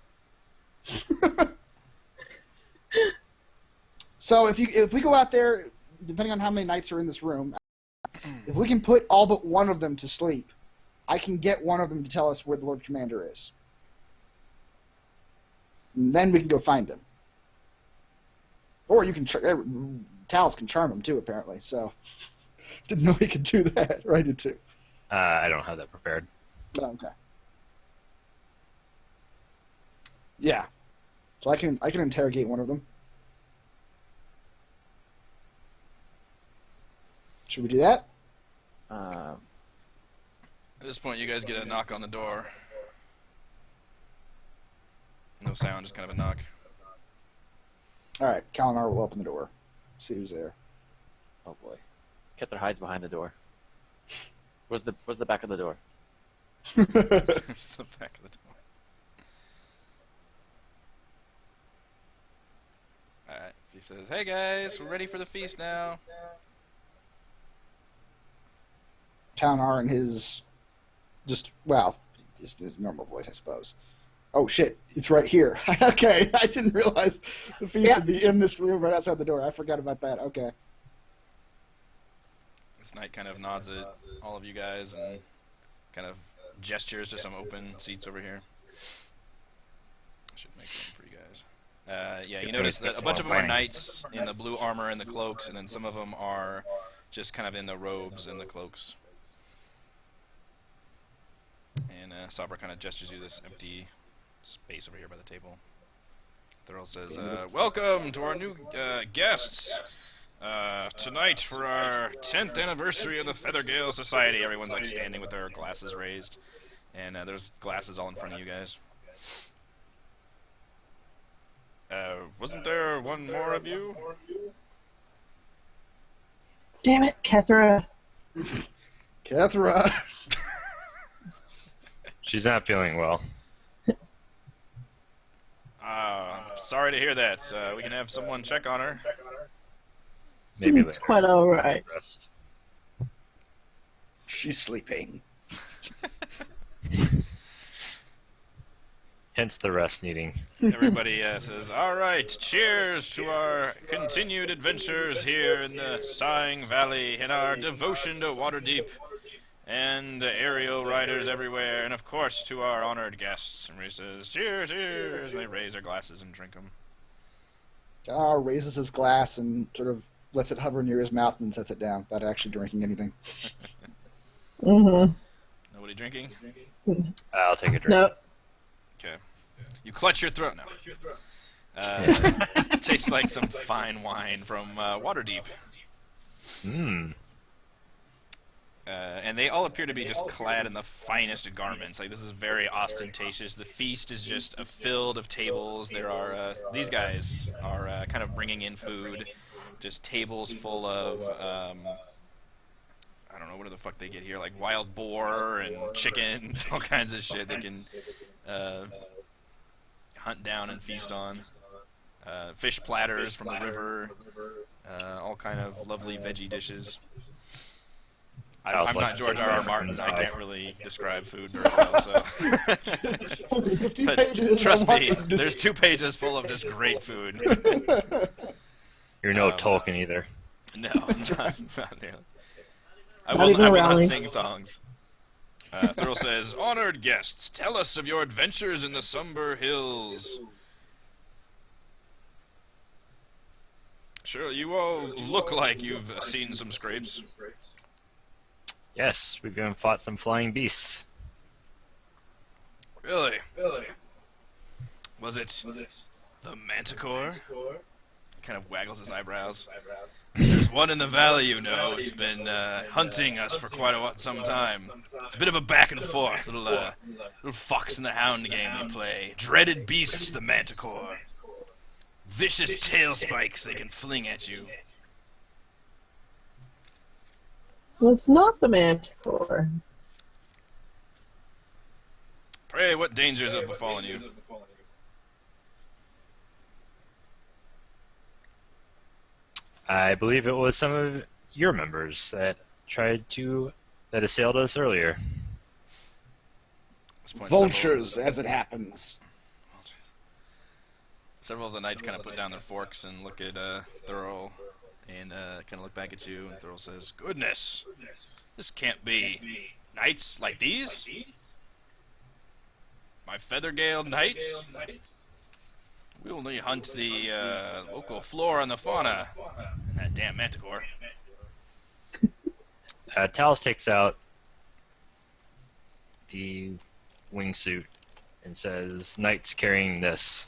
So if we go out there, depending on how many knights are in this room, if we can put all but one of them to sleep, I can get one of them to tell us where the Lord Commander is. And then we can go find him. Or you can... Talus can charm him, too, apparently, so... Didn't know he could do that. Or I did, too. I don't have that prepared. Oh, okay. Yeah. So I can interrogate one of them. Should we do that? At this point, you guys get a knock on the door. No sound, just kind of a knock. Alright, Kalinar will open the door. See who's there. Oh boy. Kethra hides behind the door. Where's the back of the door? There's the back of the door. Alright, she says, "Hey guys, we're ready for the feast now." Kalinar and his... his normal voice, I suppose. Oh shit, it's right here. Okay, I didn't realize the feast would be in this room right outside the door. I forgot about that. Okay. This knight kind of nods at all of you guys and kind of gestures to some open seats over here. I should make room for you guys. Yeah, you notice that a bunch of them are knights in the blue armor and the cloaks, and then some of them are just kind of in the robes and the cloaks. And Sabra kind of gestures you this empty space over here by the table. Thurl says, "Welcome to our new guests. Tonight for our 10th anniversary of the Feathergale Society." Everyone's like standing with their glasses raised, and there's glasses all in front of you guys. Wasn't there one more of you? Damn it, Kethra. Kethra. She's not feeling well. Sorry to hear that. We can have someone check on her. Maybe It's later. quite alright. Rest. She's sleeping. Hence the rest needing. Everybody says, "All right, cheers to our continued adventures here in the Sighing Valley, and our devotion to Waterdeep, and aerial riders everywhere, and of course to our honored guests." And he says, "Cheers, cheers!" And they raise their glasses and drink them. raises his glass and sort of lets it hover near his mouth and sets it down without actually drinking anything. Mm-hmm. Nobody drinking? I'll take a drink. No. Okay. You clutch your throat. No. It tastes like some fine wine from Waterdeep. Mmm. And they all appear to be just clad in the finest garments. Like, this is very ostentatious. The feast is just filled of tables. There are these guys are kind of bringing in food, just tables full of I don't know what the fuck they get here, like wild boar and chicken, all kinds of shit they can hunt down and feast on. Fish platters from the river, all kind of lovely veggie dishes. I'm not George R. R. Martin. I can't really describe food very well, so. Only 50 But pages. trust me, there's 2 pages full of just great food. You're no Tolkien either. No, not nearly. I Not even will not Rowling. sing songs. Thurl says, "Honored guests, tell us of your adventures in the Somber Hills." Sure, you all look like you've seen some scrapes. Yes, we've even fought some flying beasts. Really? Was it the manticore? He kind of waggles his eyebrows. There's one in the valley, you know. It's been hunting us for some time. It's a bit of a back and forth, little fox and the hound game we play. Dreaded beasts, the manticore. Vicious tail spikes they can fling at you. Was not the manticore. Pray, what dangers have befallen you? I believe it was some of your members that assailed us earlier. At this point, Vultures, as it happens. Several of the knights kind of put down their forks and look at Thurl and kind of look back at you, and Thurl says, "Goodness, this can't be. Knights like these? My Feathergale knights? We only hunt the local flora and the fauna. And that damn manticore." Talos takes out the wingsuit and says, "Knights carrying this."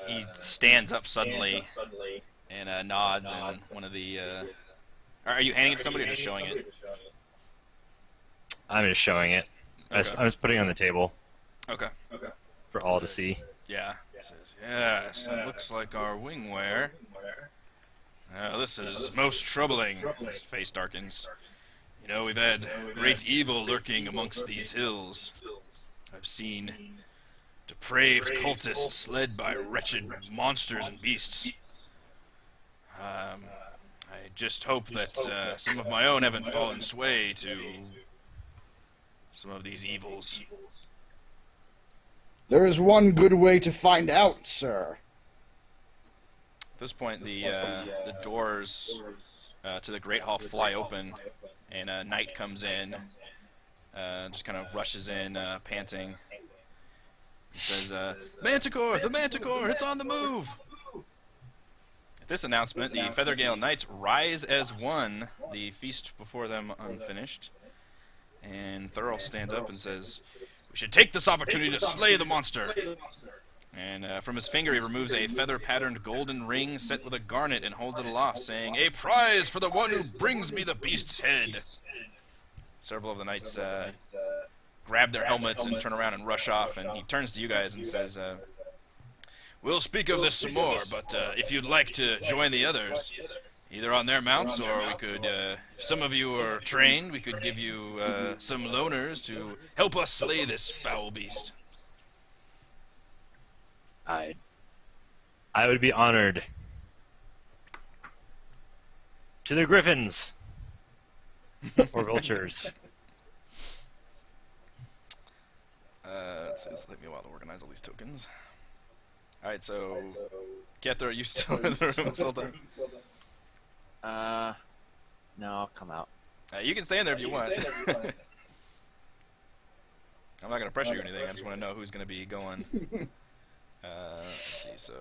He stands up suddenly and nods, and one of the... Are you handing it to somebody or just showing it? I'm just showing it. Okay. I'm just putting it on the table Okay. for all to see. Yeah. He says, "Yes, it looks like our wingwear. This is most troubling." His face darkens. "You know, we've had great evil lurking amongst these hills. I've seen depraved cultists led by wretched monsters and beasts. I just hope that some of my own haven't fallen sway to some of these evils." There is one good way to find out, sir. At this point, the doors to the Great Hall fly open, and a knight comes in, just kind of rushes in, panting. He says, "Manticore! The Manticore! It's on the move!" At this announcement, the Feathergale Knights rise as one, the feast before them unfinished. And Thurl stands up and says, "We should take this opportunity to slay the monster." And from his finger he removes a feather-patterned golden ring set with a garnet and holds it aloft, saying, "A prize for the one who brings me the beast's head." Several of the knights grab their helmets and turn around and rush off, and he turns to you guys and says, "We'll speak of this some more, but if you'd like to join the others, either on their mounts, or we could, if some of you are trained, we could give you some loners to help us slay this foul beast." I would be honored. To the griffins or vultures. It's taking me a while to organize all these tokens. Alright, so Gether, are you still in the room this whole time? No, I'll come out. You can stay in there if you want. I'm not going to pressure you or anything, I just want to know who's going to be going. Let's see. So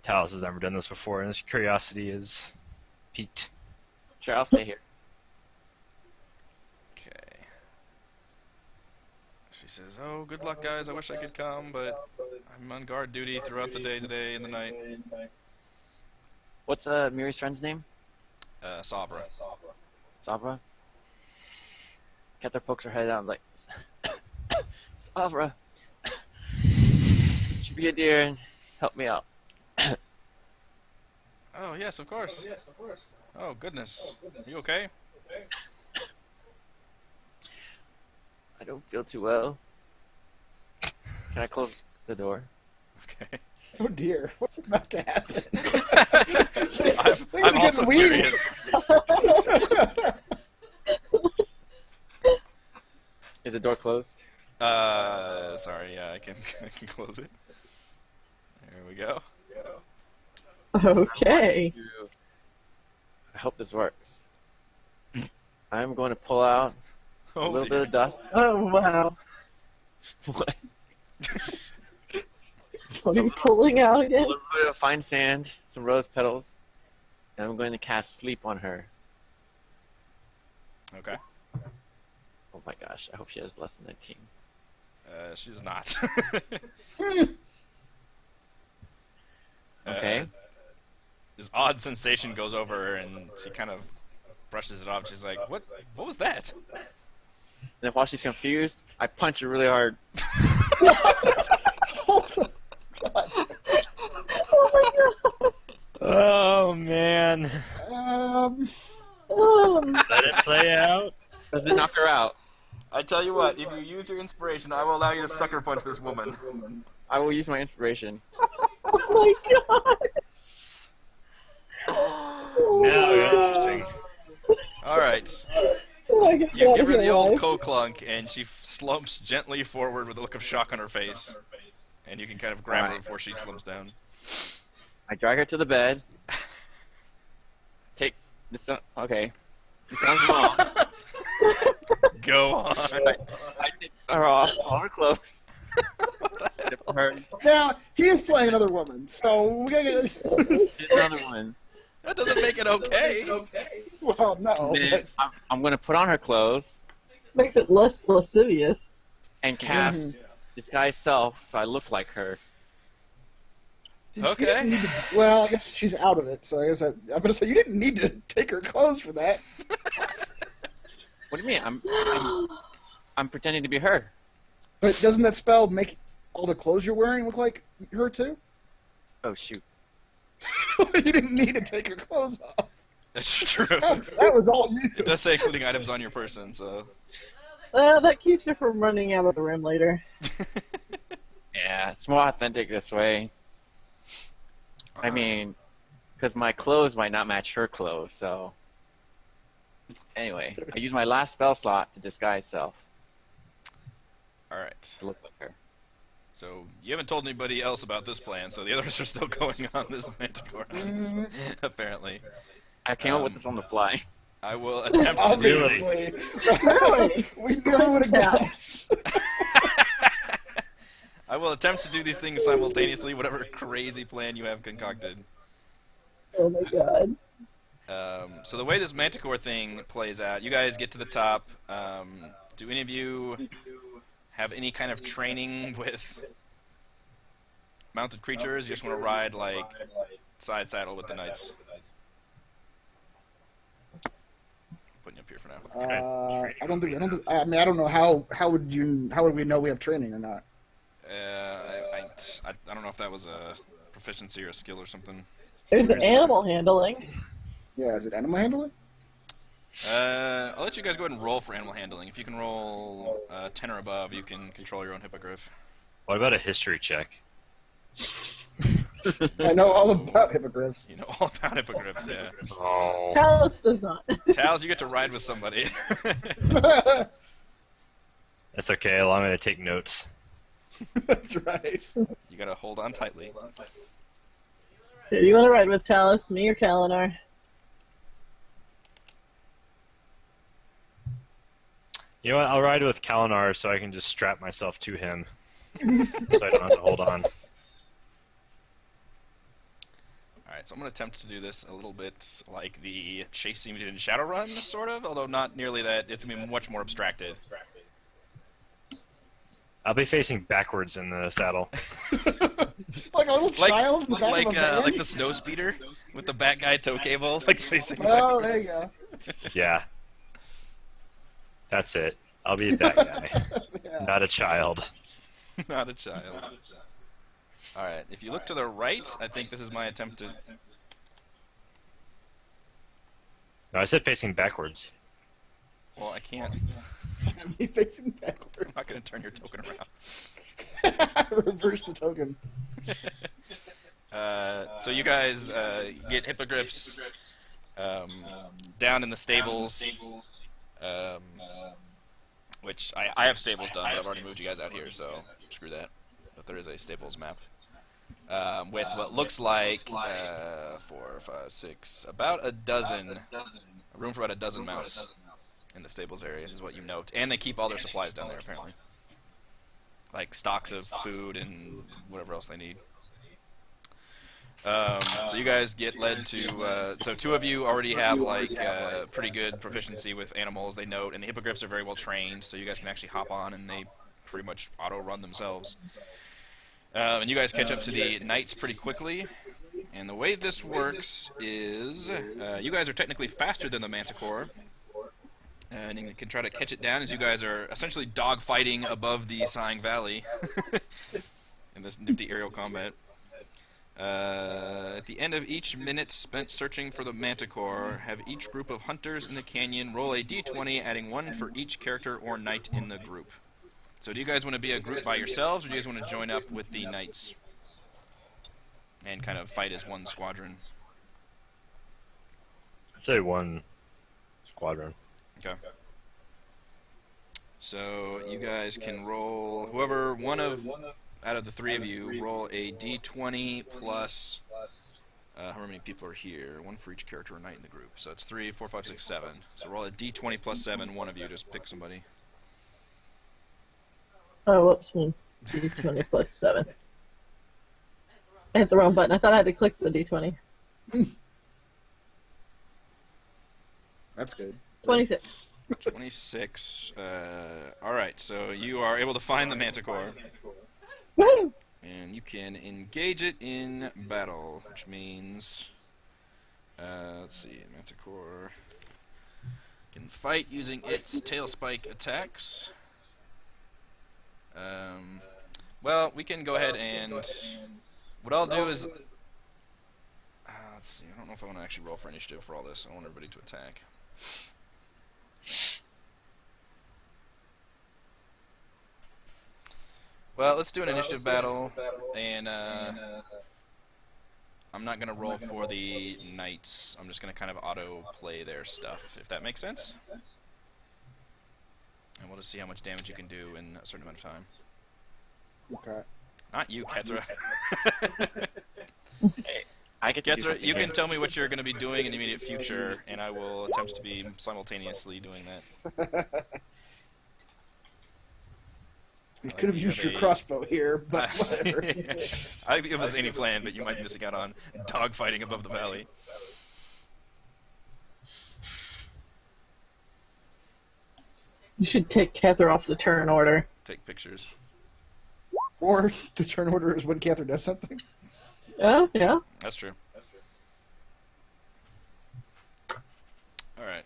Talos has never done this before, and his curiosity is piqued. Sure, I'll stay here. okay. She says, "Oh, good luck, guys. I wish I could come, but I'm on guard duty throughout the day today and the night." What's Miri's friend's name? Sabra. Sabra? Kether pokes her head out like, Sabra, should be a dear and help me out. Oh yes, of course. Oh goodness. Are you okay? I don't feel too well. Can I close the door? Okay. Oh dear, what's about to happen? I'm also curious. Is the door closed? Sorry. Yeah, I can close it. There we go. Okay. I hope this works. I'm going to pull out a Oh, little dear. bit of dust. Oh wow. What? What are you pulling out A again? little bit of fine sand, some rose petals, and I'm going to cast sleep on her. Okay. Oh my gosh, I hope she has less than 19. She's not. Okay. This odd sensation goes over her, and she kind of brushes it off. She's like, "What? What was that?" Then while she's confused, I punch her really hard. Oh man. Um, Let it play out. Does it knock her out? I tell you what, if you use your inspiration, I will allow you to sucker punch this woman. I will use my inspiration. Oh my god. Now interesting. All right. Oh my god. You give her the old alive. co-clunk, and she slumps gently forward with a look of shock on her face. And you can kind of grab her Alright. before she slumps down. I drag her to the bed. Take this. Okay. This sounds wrong. Go on. I take her off, all her clothes. Tip her. now, he is playing another woman, so we gotta She's another one. That doesn't make it okay. Well, no, Then but I'm gonna put on her clothes Makes it less lascivious. and cast Mhm. disguise self, so I look like her. did you Okay. didn't need to, well, I guess she's out of it, so I guess I'm gonna say you didn't need to take her clothes for that. What do you mean? I'm pretending to be her. But doesn't that spell make all the clothes you're wearing look like her too? Oh shoot. You didn't need to take her clothes off. That's true. That was all you. It does say including items on your person, so. That keeps her from running out of the room later. Yeah, it's more authentic this way. I mean, because my clothes might not match her clothes, so. Anyway, I use my last spell slot to disguise self All right. to look like her. So you haven't told anybody else about this plan, so the others are still going on this manticore hunt, apparently. I came up with this on the fly. I will attempt to do it. Obviously. Really? We never would have Yeah. guessed. I will attempt to do these things simultaneously, whatever crazy plan you have concocted. Oh my god. So the way this manticore thing plays out, you guys get to the top. Do any of you have any kind of training with mounted creatures? You just want to ride like side saddle with the knights? Putting you up here for now. I don't think. I mean, I don't know how would we know we have training or not? I don't know if that was a proficiency or a skill or something. There's animal handling. Yeah, is it animal handling? I'll let you guys go ahead and roll for animal handling. If you can roll 10 or above, you can control your own hippogriff. What about a history check? I know all about hippogriffs. You know all about hippogriffs, yeah. Oh. Talos does not. Tals, you get to ride with somebody. That's okay, allow me to take notes. That's right. You gotta hold on tightly. Who do you want to ride with, Talos? Me or Kalinar? You know what, I'll ride with Kalinar so I can just strap myself to him. so I don't have to hold on. Alright, so I'm going to attempt to do this a little bit like the chase scene we did in Shadowrun, sort of, although not nearly that. It's going to be much more abstracted. I'll be facing backwards in the saddle. Like a little child in the back of a van? Like the snow speeder with the back guy tow cable, like facing Oh, backwards. there you go. Yeah. That's it. I'll be that guy. Yeah. Not a child. Not a child. Alright, if you look to the right, I think this is my attempt to... No, I said facing backwards. Well, I can't. Be facing I'm backwards. not going to turn your token around. Reverse the token. So you guys get hippogriffs down in the stables, which I have stables done, but I've already moved you guys out here, so screw that. But there is a stables map with what looks like 4, 5, 6, about a dozen, room for about a dozen mounts in the stables area is what you note, and they keep all their supplies down there apparently, like stocks of food and whatever else they need. So you guys get led to. So 2 of you already have like pretty good proficiency with animals. They note, and the hippogriffs are very well trained, so you guys can actually hop on and they pretty much auto-run themselves. And you guys catch up to the knights pretty quickly. And the way this works is you guys are technically faster than the manticore. And you can try to catch it down as you guys are essentially dogfighting above the Sighing Valley in this nifty aerial combat. At the end of each minute spent searching for the manticore, have each group of hunters in the canyon roll a d20, adding 1 for each character or knight in the group. So do you guys want to be a group by yourselves, or do you guys want to join up with the knights and kind of fight as one squadron? I'd say 1 squadron. Okay. So you guys can roll, whoever out of the 3 of you, roll a d20 plus however many people are here. 1 for each character or knight in the group. So it's 3, 4, 5, 6, 7. So roll a d20 plus 7. One of you just pick somebody. Oh, whoops, D20 plus 7. I hit the wrong button. I thought I had to click the D20. That's good. 26. 26. Alright, so you are able to find the manticore. Woo! And you can engage it in battle, which means... let's see, manticore can fight using its tail spike attacks. Well, we can go ahead and... What I'll do is... let's see, I don't know if I want to actually roll for initiative for all this. I want everybody to attack. Well, let's do an initiative battle, and I'm not going to roll for the knights. I'm just going to kind of auto-play their stuff, if that makes sense. And we'll just see how much damage you can do in a certain amount of time. Okay. Not you, Ketra. Hey, I get to do Ketra, something you here. can tell me what you're going to be doing in the immediate future, and I will attempt to be simultaneously doing that. You could have used your crossbow here, but whatever. I don't think it was any plan, but you might be missing out on dogfighting above the valley. You should take Cather off the turn order. Take pictures. Or the turn order is when Cather does something. Oh, yeah. That's true. Alright.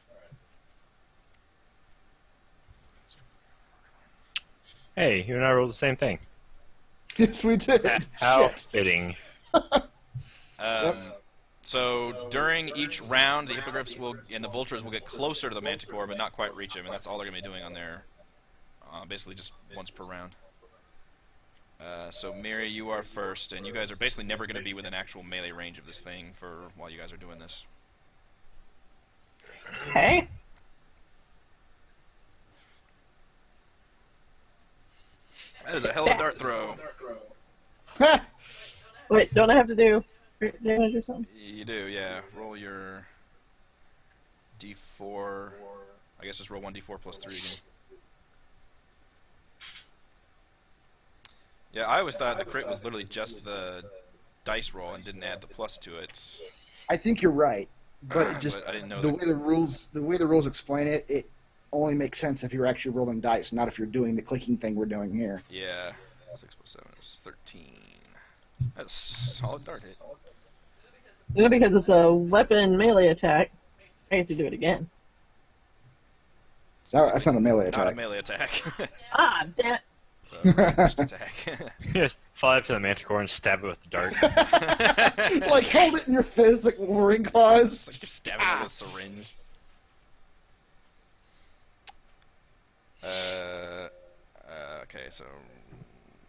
Hey, you and I rolled the same thing. Yes, we did. How Shit. fitting. So during each round, the hippogriffs and the vultures will get closer to the manticore, but not quite reach him, and that's all they're going to be doing on their, basically just once per round. So Miri, you are first, and you guys are basically never going to be within actual melee range of this thing while you guys are doing this. Okay. That is a hell of a dart throw. Wait, don't I have to do crit damage or something? You do, yeah. Roll your d4. I guess just roll 1d4 plus 3 again. Yeah, I always thought the crit was literally just the dice roll and didn't add the plus to it. I think you're right, but it just But I didn't know the that. way the rules explain it, it only makes sense if you're actually rolling dice, not if you're doing the clicking thing we're doing here. Yeah, 6 plus 7 is 13. That's a solid dart hit. You know, because it's a weapon melee attack, I have to do it again. No, that's not a melee Not a attack. melee attack. Ah, damn it. It's a ranged attack. Just fly up to the manticore and stab it with the dart. Like hold it in your fist like Wolverine claws. It's like you're stabbing it with a syringe. Okay, so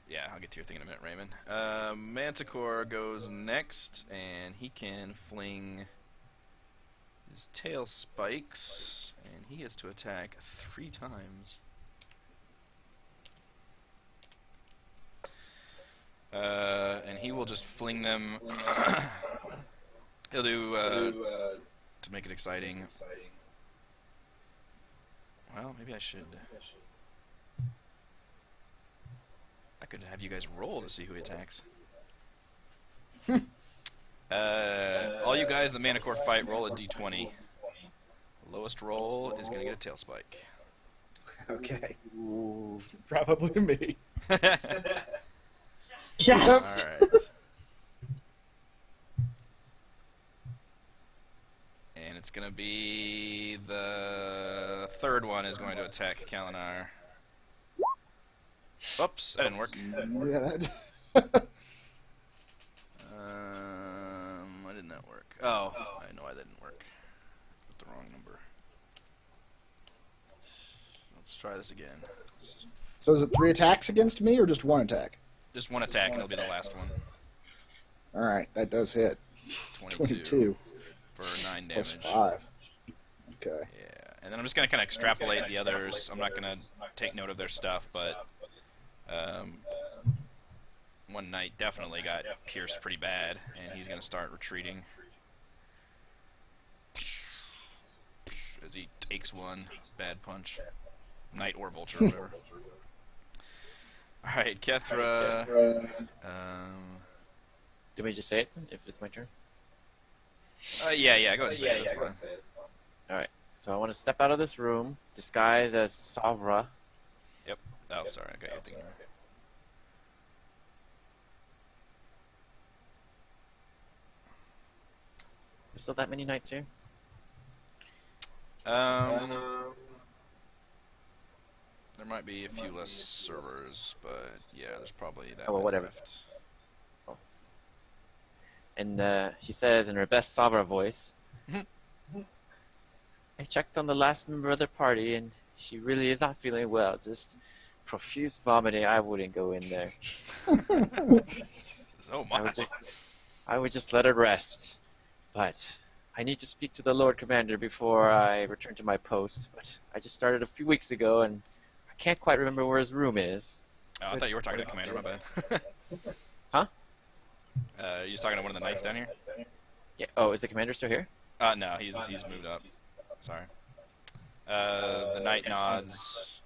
yeah, I'll get to your thing in a minute, Raymond. Manticore goes next, and he can fling his tail spikes, and he gets to attack 3 times. And he will just fling them. He'll do to make it exciting. Well, maybe I should. I could have you guys roll to see who he attacks. All you guys in the Manticore fight, roll a d20. The lowest roll is going to get a tail spike. Okay. Ooh, probably me. Yes! Alright. And it's going to be the third one is going to attack Kalinar. Oops, that didn't work. Why didn't that work? Oh, I know why that didn't work. Put the wrong number. Let's try this again. So is it 3 attacks against me or just 1 attack? Just one attack and it'll be the last one. Alright, that does hit. 22. For 9 Plus damage. 5. Okay. Yeah, and then I'm just going to kind of extrapolate the others. I'm not going to take note of their stuff, but one knight definitely got pierced pretty bad, and he's going to start retreating. As he takes one bad punch. Knight or vulture, whatever. Alright, Kethra. Do we just say it if it's my turn? Yeah, go ahead and say it. That's fine. Alright. So I want to step out of this room, disguised as Savra. Yep. Oh, sorry, I got your thing. There's still that many knights here? There might be a few less servers, but yeah, there's probably that Oh, well, many whatever. left. And she says in her best Savra voice, I checked on the last member of the party and she really is not feeling well. Just profuse vomiting. I wouldn't go in there. Oh my. I would just let her rest. But I need to speak to the Lord Commander before I return to my post. But I just started a few weeks ago and I can't quite remember where his room is. Oh, I thought you were talking to the commander, my bad. Huh? You just talking to one of the knights down here? Yeah. Oh, is the commander still here? No, he's moved up. Sorry. The knight nods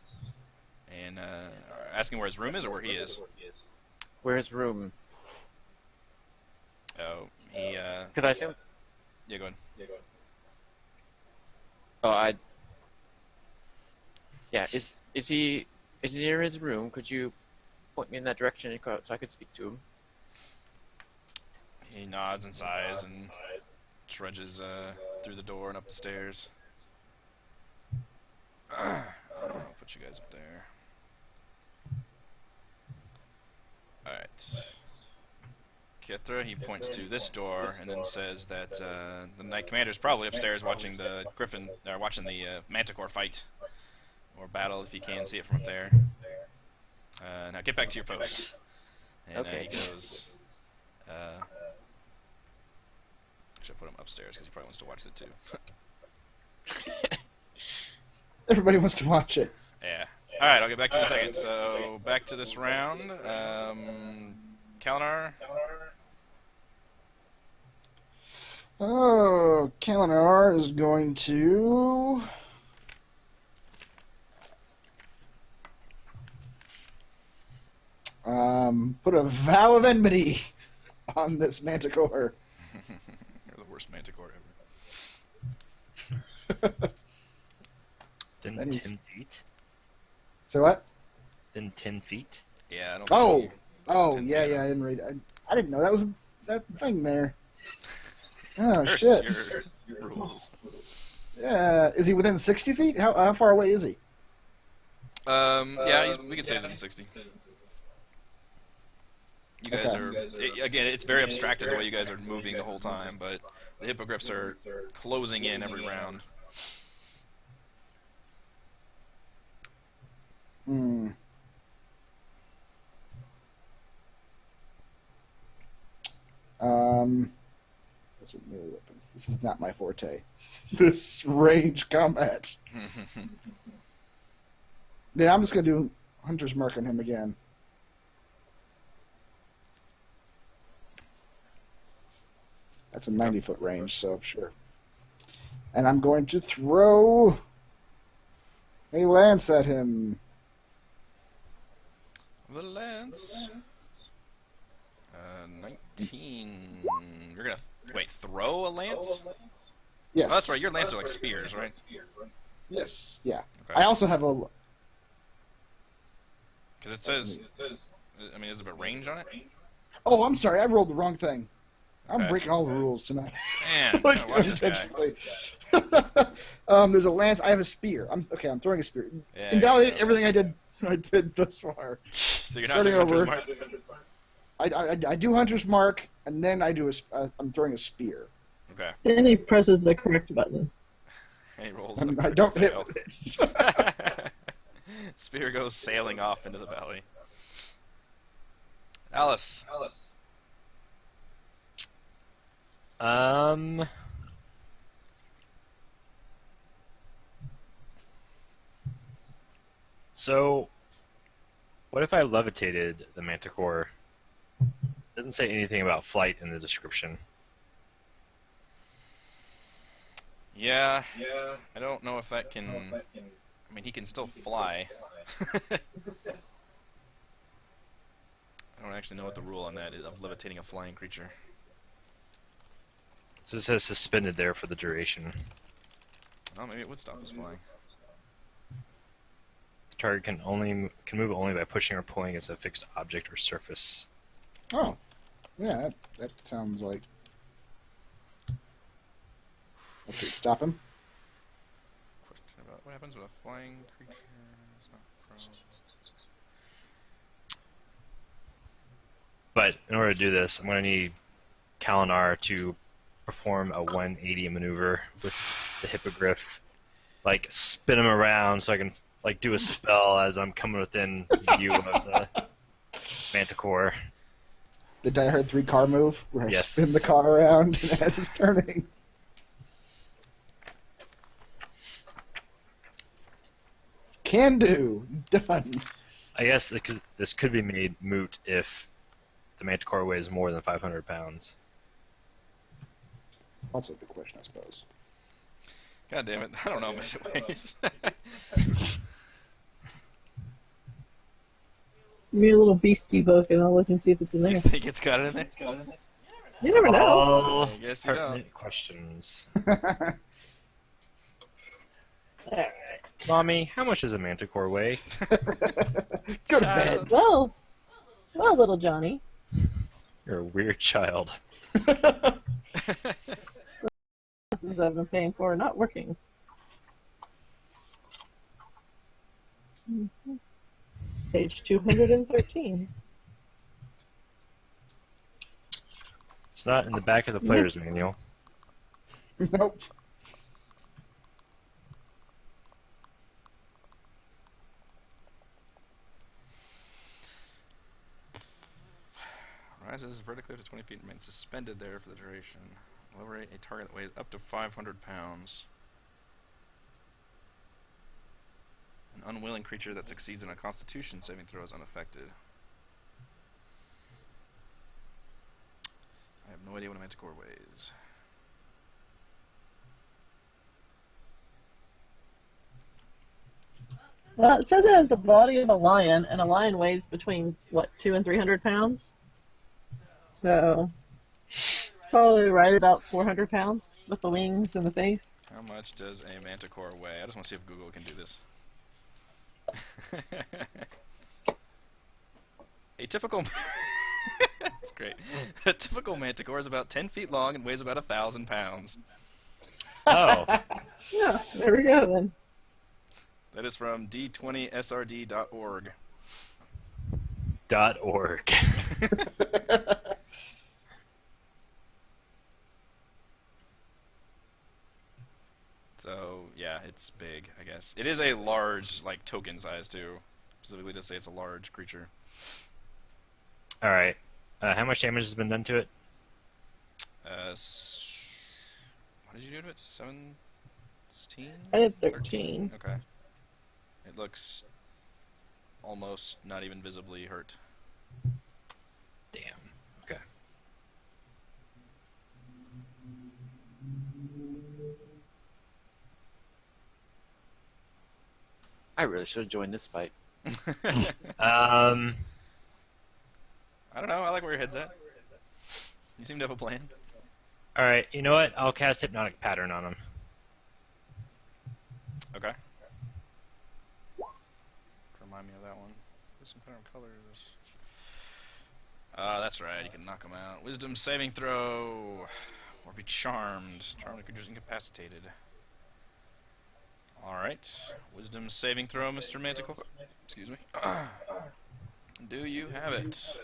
and asking where his room is or where he is. Where's his room? Oh, he. Because I assume. Yeah, go ahead. Oh, Yeah. Is he near his room? Could you point me in that direction so I could speak to him? He nods and sighs and trudges through the door and up the stairs. I'll put you guys up there. Alright. Kithra, he points to this door and then says that the Knight Commander is probably upstairs watching the Griffin, or watching the Manticore fight or battle if he can see it from up there. Now get back to your post. And Okay. he goes. Should put him upstairs because he probably wants to watch it too. Everybody wants to watch it. Yeah. All right, I'll get back to you in a second. So back to this round. Kalinar. Oh, Kalinar is going to... Put a vow of enmity on this manticore. You're the worst manticore Then Then he's- 10 feet. So what? Then 10 feet. ever. Yeah, I don't. Oh, think oh, 10 yeah, feet. yeah. I didn't read. I didn't know that was that thing there. Oh Curse shit. your rules. Yeah, is he within 60 feet? How far away is he? Yeah, we could say he's in 60. You guys Okay. are again. It's very abstracted the way you guys are moving the whole time, but the hippogriffs are closing in every round. Hmm. Those are melee weapons. This is not my forte. This range combat. Yeah, I'm just gonna do Hunter's Mark on him again. That's a 90-foot range, so sure. And I'm going to throw a lance at him. The lance. 19. You're gonna wait. Throw a lance? Yes. Oh, that's right. Your lance are like spears, right? Yes. Yeah. Okay. I also have a. Because it says. I mean, is there a range on it? Oh, I'm sorry. I rolled the wrong thing. I'm Okay. breaking all the rules tonight. Man, Like, watch this guy. intentionally. There's a lance. I have a spear. I'm throwing a spear. Yeah, Invalidate yeah. everything I did thus far. So you're not Starting doing Hunter's over. Mark? I do Hunter's Mark, and then I do I'm throwing a spear. Okay. Then he presses the correct button. He rolls. I a don't hit fail. with it. Spear goes sailing off into the valley. Alice. So, what if I levitated the manticore? It doesn't say anything about flight in the description. Yeah. I don't know if that can. I mean, he can still fly. I don't actually know what the rule on that is of levitating a flying creature. So it says suspended there for the duration. Oh, maybe it would stop his flying. The target can move only by pushing or pulling against a fixed object or surface. Oh, yeah. That sounds like. Okay, stop him. Question about what happens with a flying creature. It's not prone. But in order to do this, I'm going to need Kalinar to perform a 180 maneuver with the hippogriff. Like, spin him around so I can, like, do a spell as I'm coming within view of the manticore. The Die Hard 3 car move, where I Yes. spin the car around as it's turning. Can do. Done. I guess this could be made moot if the manticore weighs more than 500 pounds. Also a good question, I suppose. God damn it! I don't know how much it weighs. Give me a little beastie book and I'll look and see if it's in You there. think it's got it in there? You never know. Oh, I guess you don't. pertinent questions. Alright. Mommy, how much does a manticore weigh? Go to bed. Well, little Johnny. You're a weird child. Lessons I've been paying for are not working. Page 213. It's not in the back of the player's manual. Nope. Rises vertically up to 20 feet and remains suspended there for the duration. Liberate a target that weighs up to 500 pounds. An unwilling creature that succeeds in a Constitution saving throw is unaffected. I have no idea what a manticore weighs. Well, it says it has the body of a lion, and a lion weighs between, what, 200 and 300 pounds? So, it's probably right about 400 pounds with the wings and the face. How much does a manticore weigh? I just want to see if Google can do this. A typical... That's great. A typical manticore is about 10 feet long and weighs about 1,000 pounds. Oh, Yeah, there we go then. That is from d20srd.org. .org. So, yeah, it's big, I guess. It is a large, like, token size, too. Specifically to say it's a large creature. All right. How much damage has been done to it? What did you do to it? 17? I did 13. Okay. It looks almost not even visibly hurt. Damn. Okay. I really should have joined this fight. I don't know. I like where your head's at. You seem to have a plan. All right. You know what? I'll cast Hypnotic Pattern on him. Okay. Remind me of that one. What's some kind of color is this? That's right. You can knock him out. Wisdom saving throw. Or be charmed. Charmed creature's incapacitated. Alright. Wisdom saving throw, Mr. Manticore. Excuse me. Do you have it?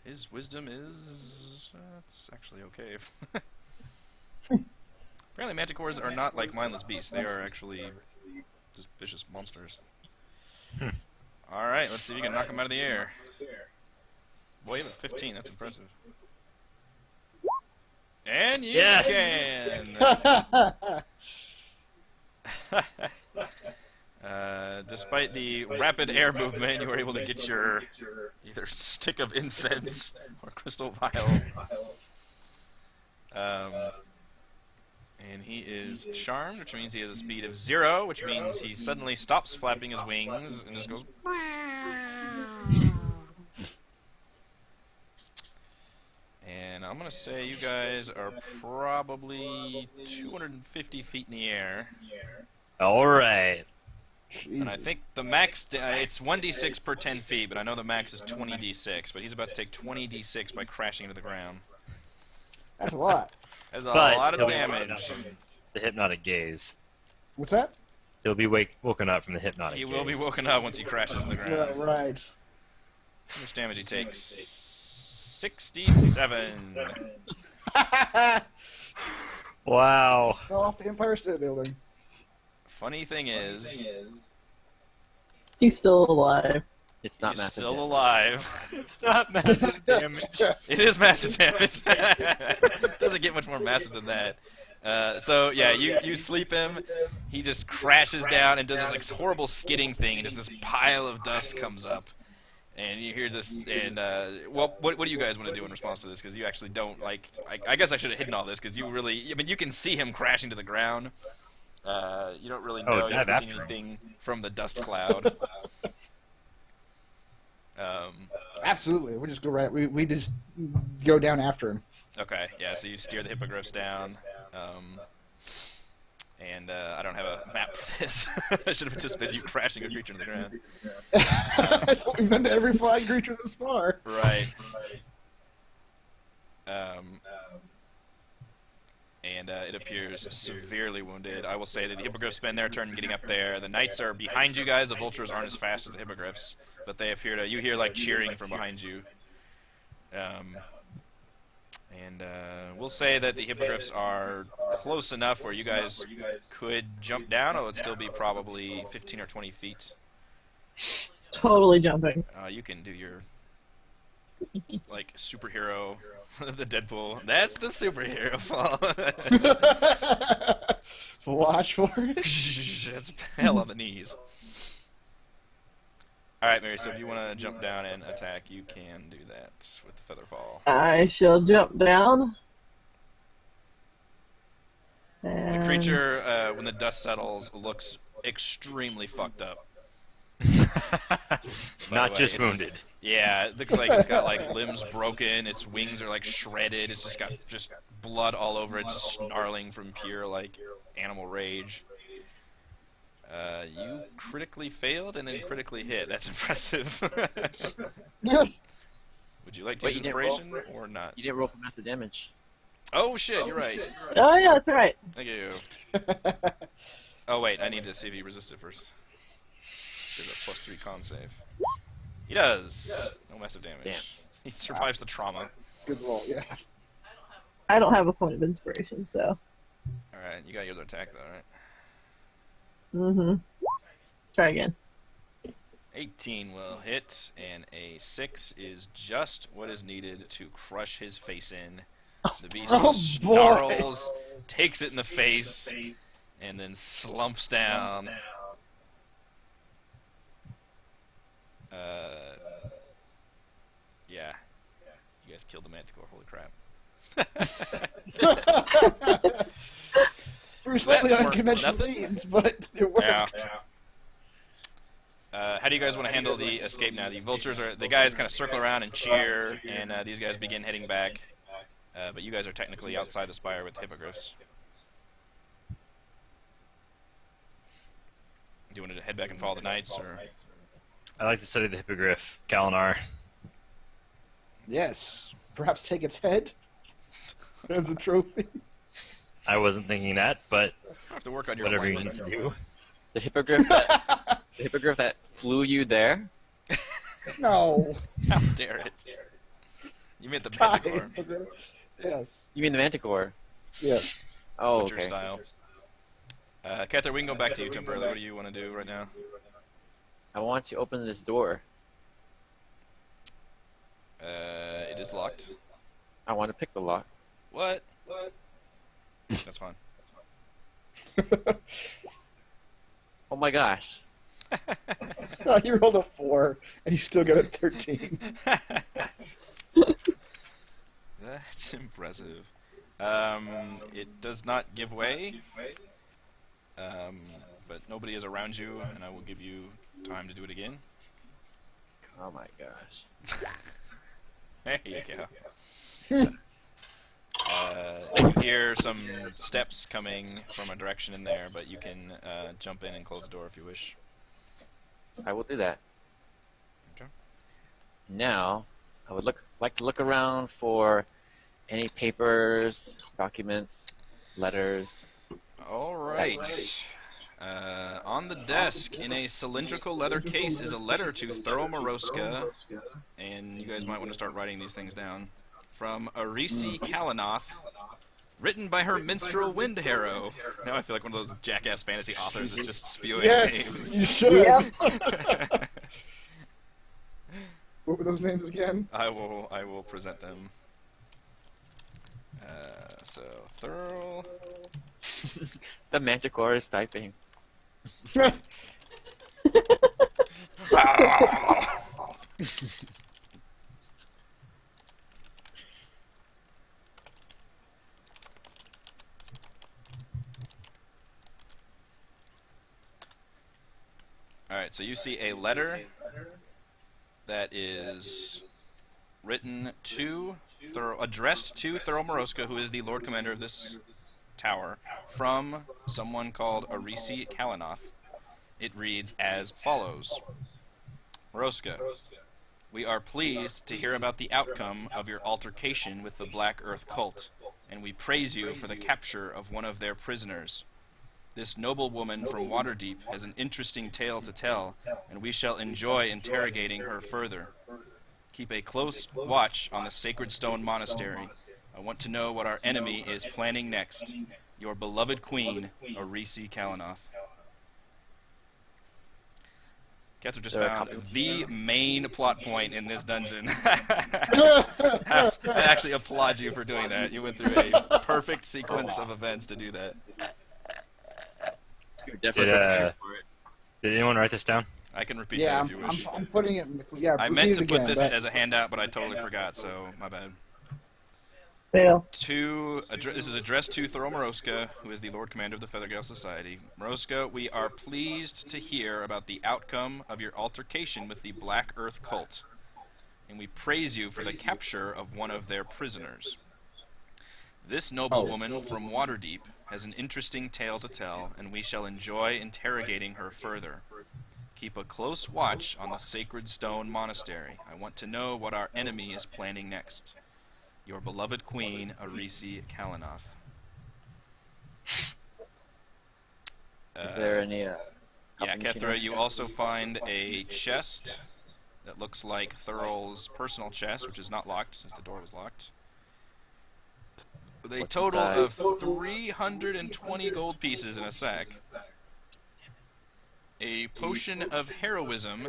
His wisdom is... that's actually okay. Apparently manticores are not like mindless beasts. They are actually just vicious monsters. Alright, let's see if you can knock him out of the air. Boy, you have a 15. That's impressive. And you can! Despite the rapid air movement, you were able to get your either stick of incense or crystal vial. And he is charmed, which means he has a speed of 0, which means he suddenly stops flapping his wings and just goes... And I'm going to say you guys are probably 250 feet in the air. All right. And I think the max, it's 1d6 per 10 feet, but I know the max is 20d6, but he's about to take 20d6 by crashing into the ground. That's a lot. That's a But lot of he'll be damage. woken up from the hypnotic gaze. What's that? He'll be woken up from the hypnotic He gaze. will be woken up once he crashes in the Yeah, ground. right. How much damage he takes? 67. Wow. Fell off the Empire State Building. Funny thing is, He's still alive. It's not he's massive. still damage. alive. It's not massive damage. It is massive damage. Doesn't get much more massive than that. So yeah, you sleep him. He just crashes down and does this like horrible skidding thing, and just this pile of dust comes up. And you hear this, and well, what do you guys want to do in response to this? Because you actually don't like. I guess I should have hidden all this because you really. I mean, you can see him crashing to the ground. You don't really know. You dive haven't seen after him. anything from the dust cloud. Absolutely. We just go right. We just go down after him. Okay, yeah. So you steer the hippogriffs down. And I don't have a map for this. I should have anticipated you crashing a creature to the ground. That's what we've done to every flying creature this far. Right. And it appears severely wounded. I will say that the hippogriffs spend their turn getting up there. The knights are behind you guys. The vultures aren't as fast as the hippogriffs, but they appear to. You hear like cheering from behind you. And we'll say that the hippogriffs are close enough where you guys could jump down. It would still be probably 15 or 20 feet. Totally jumping. You can do your like superhero, the Deadpool. That's the superhero fall. Watch for it. That's hell on the knees. All right, Mary. So if you want to jump down and attack, you can do that with the feather fall. I shall jump down. The And creature, when the dust settles, looks extremely fucked up. Not way, just it's- wounded. Yeah, it looks like it's got like limbs broken. Its wings are like shredded. It's just got just blood all over it, just snarling from pure like animal rage. You critically failed and then critically hit. That's impressive. Would you like to Wait, use you didn't roll inspiration or not? You didn't roll for massive damage. Oh shit, you're right. Oh yeah, that's right. Thank you. Oh wait, I need to see if he resisted first. This is a +3 con save. He does. No massive damage. Damn. He survives the trauma. Good roll, yeah. I don't have a point of inspiration, so. Alright, you got your other attack though, right? Mm-hmm. Try again. 18 will hit, and a 6 is just what is needed to crush his face in. The beast Oh, boy. snarls, takes it in the face, and then slumps down. Yeah. You guys killed the manticore, holy crap. For slightly That's unconventional nothing. means, but it worked. Yeah. How do you guys want to handle the escape now? The vultures are the guys kind of circle around and cheer, and these guys begin heading back. But you guys are technically outside the spire with hippogriffs. Do you want to head back and follow the knights, or? I like to study the hippogriff, Kalinar. Yes. Perhaps take its head as a trophy. I wasn't thinking that, but I have to work on your whatever you alignment. need to do. The hippogriff that flew you there. No. How dare it? You meant the Die. manticore. Yes. You mean the manticore? Yes. Oh, Witcher okay. style. Cather, we can go back to you temporarily. What do you want to do right now? I want to open this door. It is locked. I want to pick the lock. What? That's fine. Oh my gosh. You rolled a 4, and you still got a 13. That's impressive. It does not give way, but nobody is around you, and I will give you time to do it again. Oh my gosh. There you go. You hear some steps coming from a direction in there, but you can jump in and close the door if you wish. I will do that. Okay. Now, I would like to look around for any papers, documents, letters. All right. On the desk, in a cylindrical leather case, is a letter to Thurl Moroska, and you guys might want to start writing these things down. From Arisi Kalanoth, written by her minstrel Windharrow. Now I feel like one of those jackass fantasy authors is just spewing Yes, names. you should. Yep. What were those names again? I will present them. So Thurl. The manticore is typing. Alright, so you see a letter that is written to addressed to Thurl Moroska, who is the Lord Commander of this tower, from someone called Arisi Kalanoth. It reads as follows. Moroska, we are pleased to hear about the outcome of your altercation with the Black Earth cult, and we praise you for the capture of one of their prisoners. This noble woman from Waterdeep has an interesting tale to tell, and we shall enjoy interrogating her further. Keep a close watch on the Sacred Stone Monastery. I want to know what our enemy is planning next. Your beloved queen, Arisi Kalanoth. Cather just found the main plot point in this dungeon. I actually applaud you for doing that. You went through a perfect sequence of events to do that. You're definitely prepared for it. Did anyone write this down? I can repeat Yeah, that if you wish. I'm putting it in the... Yeah, I repeat meant it to put again, this but- as a handout, but I totally forgot, so my bad. Fail. This is addressed to Thurl Moroska, who is the Lord Commander of the Feathergale Society. Moroska, we are pleased to hear about the outcome of your altercation with the Black Earth cult, and we praise you for the capture of one of their prisoners. This noblewoman from Waterdeep has an interesting tale to tell, and we shall enjoy interrogating her further. Keep a close watch on the Sacred Stone Monastery. I want to know what our enemy is planning next. Your beloved queen, Arisi Kalanoth. Is there any? Yeah, Kethra, you also find a chest that looks like Thurl's personal chest, which is not locked since the door was locked. With a total of 320 gold pieces in a sack. A potion of heroism,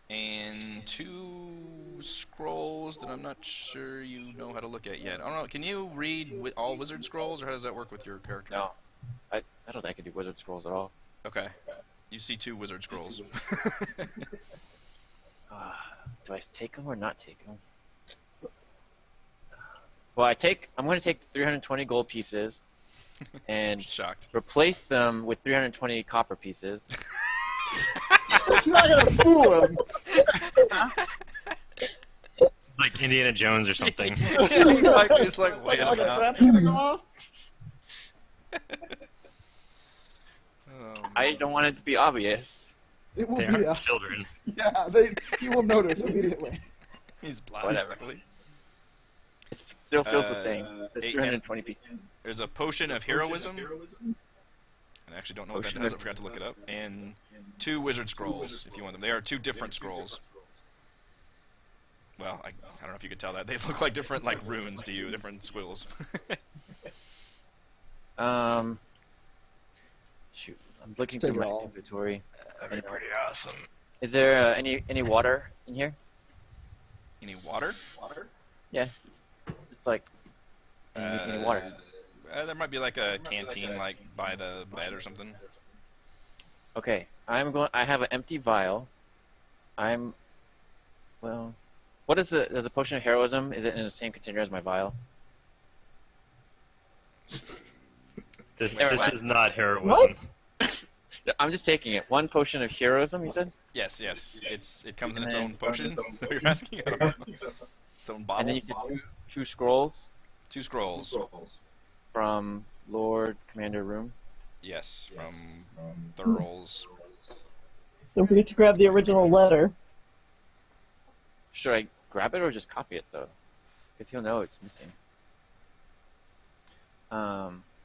and 2 scrolls that I'm not sure you know how to look at yet. I don't know, can you read all wizard scrolls, or how does that work with your character? No. I don't think I can do wizard scrolls at all. Okay. You see 2 wizard scrolls. Do I take them or not take them? Well, I'm going to take 320 gold pieces and Shocked. replace them with 320 copper pieces. It's not gonna fool him. It's like Indiana Jones or something. He's like, wait a minute. I don't want it to be obvious. It will They be. are children. Yeah, he will notice immediately. He's blind. Whatever. Luckily. It still feels the same. There's 8 320 pieces. There's a potion of heroism. I actually don't know what that does. I forgot to look it up. And 2 wizard scrolls, if you want them. They are 2 different scrolls. Well, I don't know if you could tell that. They look like different runes to you, different squills. Shoot, I'm looking Take through it my all. inventory. That'd be pretty awesome. Is there any water in here? Any water? Yeah. It's like any water. There might be like a canteen by the bed or something. Okay, I have an empty vial. What is there's a potion of heroism? Is it in the same container as my vial? This Never mind. is not heroism. What? I'm just taking it. 1 potion of heroism, you said? Yes. It comes in its And own then- potion. You're asking? I don't know. Its own bottle. And then you said 2 scrolls 2 scrolls. from Lord Commander Room. Yes, from Thurl's. Don't forget to grab the original letter. Should I grab it or just copy it, though? Because he'll know it's missing.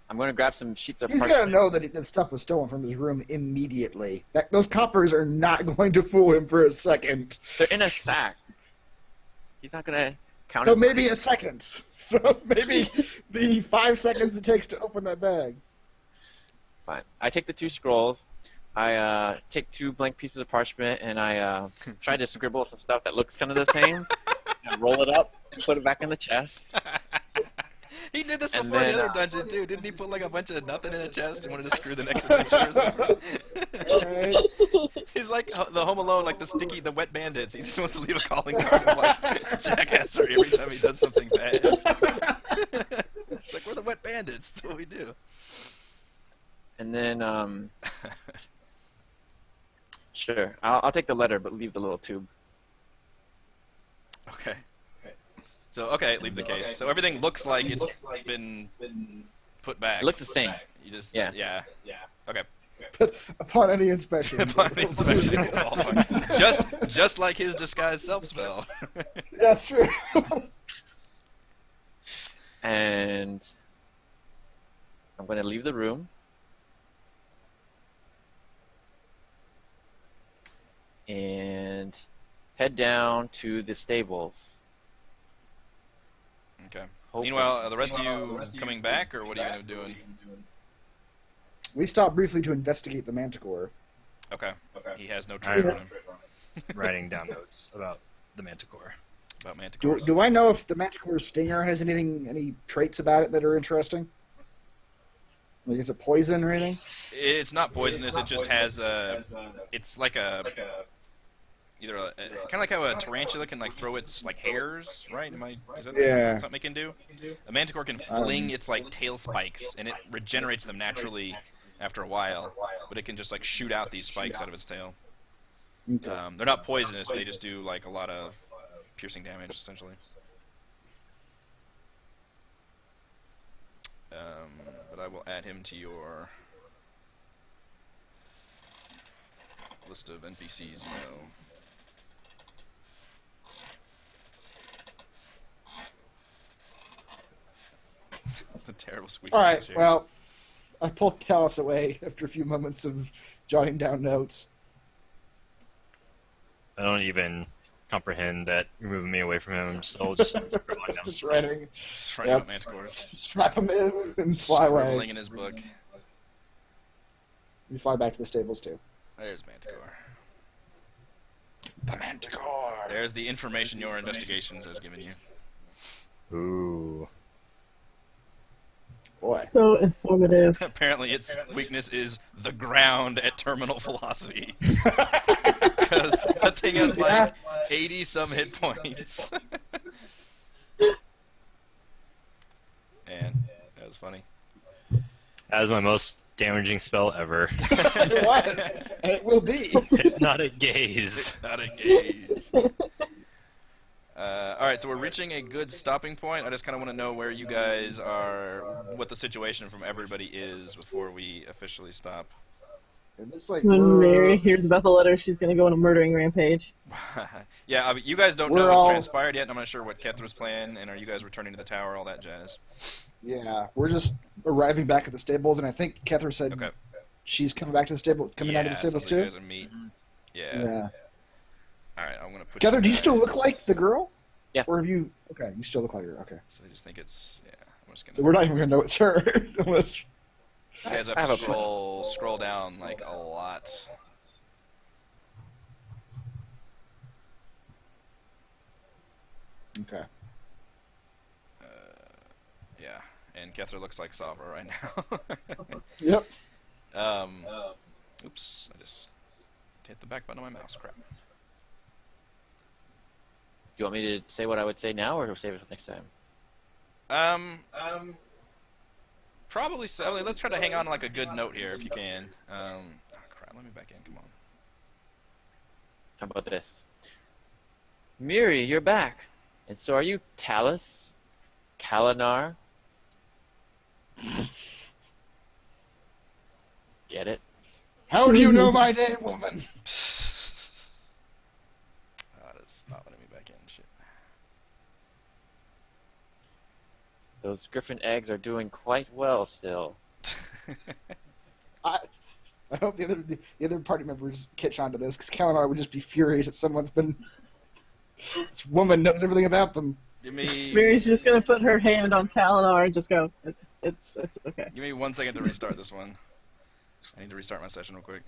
I'm going to grab some sheets of He's parchment. gonna know that stuff was stolen from his room immediately. Those coppers are not going to fool him for a second. They're in a sack. He's not going to count So it. maybe a second. So maybe the 5 seconds it takes to open that bag. Fine. I take the 2 scrolls. I take 2 blank pieces of parchment, and I try to scribble some stuff that looks kind of the same. And roll it up and put it back in the chest. He did this And before then, the other dungeon too. Didn't he put a bunch of nothing in a chest and wanted to screw the next adventure or something? Right? He's like the Home Alone, the wet bandits. He just wants to leave a calling card of jackassery every time he does something bad. We're the wet bandits. That's what we do. And then, sure, I'll take the letter, but leave the little tube. Okay. So leave the case. So everything looks like it's been put back. It looks the same. You just Yeah. Okay. But upon any inspection. Upon inspection, it will fall apart. Just like his disguised self spell. That's true. And I'm going to leave the room. And head down to the stables. Okay. Hopefully- Meanwhile, are the rest of you coming back, or what are you going to be doing? We stopped briefly to investigate the manticore. Okay. He has no trade on him Writing down notes about the manticore. about Do, manticores. do I know if the manticore stinger has any traits about it that are interesting? Like, is it poison or anything? It's not poisonous. It just has it's like a either kind of like how a tarantula can like throw its like hairs, right? Is that Yeah. something it can do? A manticore can fling its like tail spikes, and it regenerates them naturally after a while, but it can just like shoot out these spikes out of its tail. Okay. They're not poisonous, but they just do like a lot of piercing damage, essentially. But I will add him to your list of NPCs, you know. The terrible squeak. All right. Well, I pulled Talus away after a few moments of jotting down notes. I don't even comprehend that you're moving me away from him. I'm still just scrolling down. Just writing. Just writing out manticores. Strap him in and fly away. Scribbling in his book. We fly back to the stables too. There's manticore. The manticore. There's the information your investigations has given you. Ooh. Boy. So informative. Apparently, its weakness is the ground at terminal velocity. Because that thing has like 80 some hit points. Man, that was funny. That was my most damaging spell ever. It was. And it will be. Hypnotic gaze. Not a gaze. Alright, so we're reaching a good stopping point. I just kind of want to know where you guys are, what the situation from everybody is before we officially stop. It looks like When Mary hears about the letter, she's going to go on a murdering rampage. Yeah, you guys don't know what's transpired yet, and I'm not sure what Kethra's plan, and are you guys returning to the tower, all that jazz. Yeah, we're just arriving back at the stables, and I think Kethra said Okay. she's coming back to the stables, coming out of the stables it sounds like you too. guys will meet. Yeah. Yeah. Alright, I'm gonna put Kethra, you do you back. still look like the girl? Yeah. Or have you? Okay, you still look like her. Okay. So they just think it's, yeah, I'm just So gonna... we're not even gonna know it's her unless. You guys have I to have a scroll down, like, a lot. Okay. Yeah, and Kethra looks like Savra right now. Yep. Oops, I just hit the back button of my mouse, crap. Do you want me to say what I would say now, or save it for next time? Probably so. Let's try to hang on to, like, a good note here, if you can. Oh, crap, let me back in, come on. How about this? Miri, you're back. And so are you Talus? Kalinar? Get it? How do you know my name, woman? It's not letting me back in, shit. Those griffin eggs are doing quite well still. I hope the other party members catch on to this, because Kalinar would just be furious that someone's been. This woman knows everything about them. Give me Mary's just going to put her hand on Kalinar and just go, it's okay. 1 second to restart this one. I need to restart my session real quick.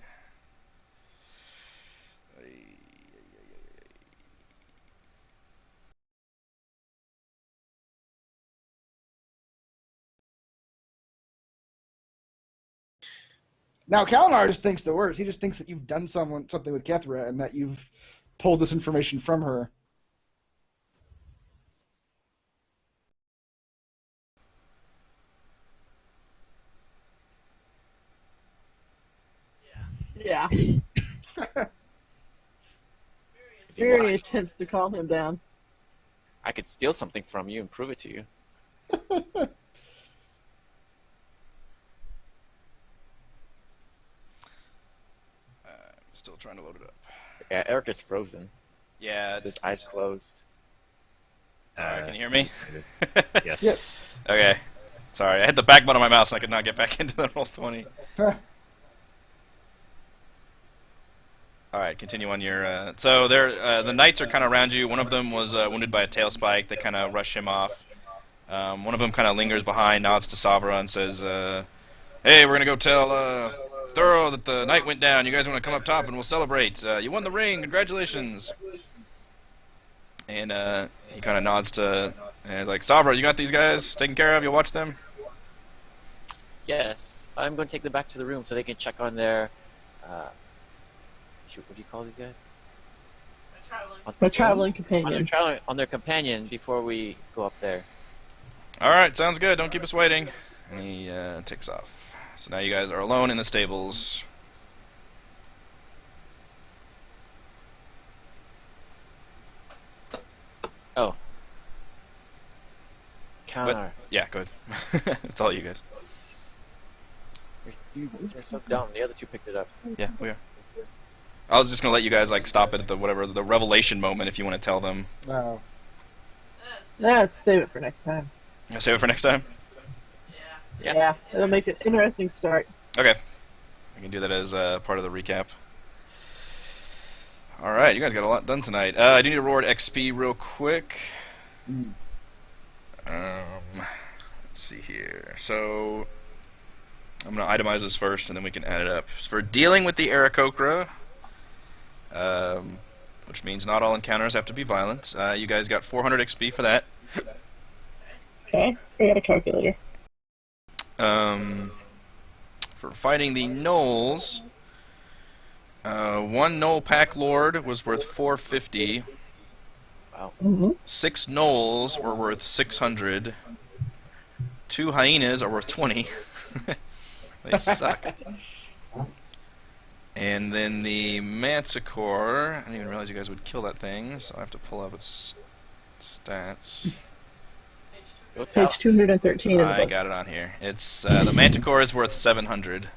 Now, Kalinar just thinks the worst. He just thinks that you've done something with Kethra and that you've pulled this information from her. Yeah. If you Mary want, attempts to calm him down. I could steal something from you and prove it to you. Still trying to load it up. Yeah, Eric is frozen. Yeah, His it's... eyes closed. Alright, can you hear me? Yes. Yes. Okay. Sorry, I hit the back button of my mouse and I could not get back into the Roll20. Alright, continue on your... So the knights are kind of around you. One of them was wounded by a tail spike. They kind of rush him off. One of them kind of lingers behind, nods to Savra and says, hey, we're going to go tell Thorough that the knight went down. You guys want to come up top and we'll celebrate. You won the ring. Congratulations. And he kind of nods to... like, Savra, you got these guys taken care of? You'll watch them? Yes, I'm going to take them back to the room so they can check on their... shoot, what do you call these guys? A traveling on companion. on their companion before we go up there. All right, sounds good. Don't keep us waiting. And he takes off. So now you guys are alone in the stables. Oh. Counter. Yeah, good. It's all you guys. You're so dumb. The other two picked it up. Yeah, we are. I was just gonna let you guys like stop it at the revelation moment if you want to tell them. Oh. Let's save it for next time. Save it for next time. Yeah. It'll make an interesting start. Okay, I can do that as part of the recap. All right, you guys got a lot done tonight. I do need to reward XP real quick. Let's see here. So I'm going to itemize this first, and then we can add it up. For dealing with the Aarakocra, which means not all encounters have to be violent, you guys got 400 XP for that. Okay, I got a calculator. For fighting the gnolls, one gnoll pack lord was worth 450. Mm-hmm. 6 gnolls were worth 600. 2 hyenas are worth 20. They suck. And then the manticore, I didn't even realize you guys would kill that thing, so I have to pull up its stats. Page 213 in the I book. got it on here. It's the manticore is worth 700.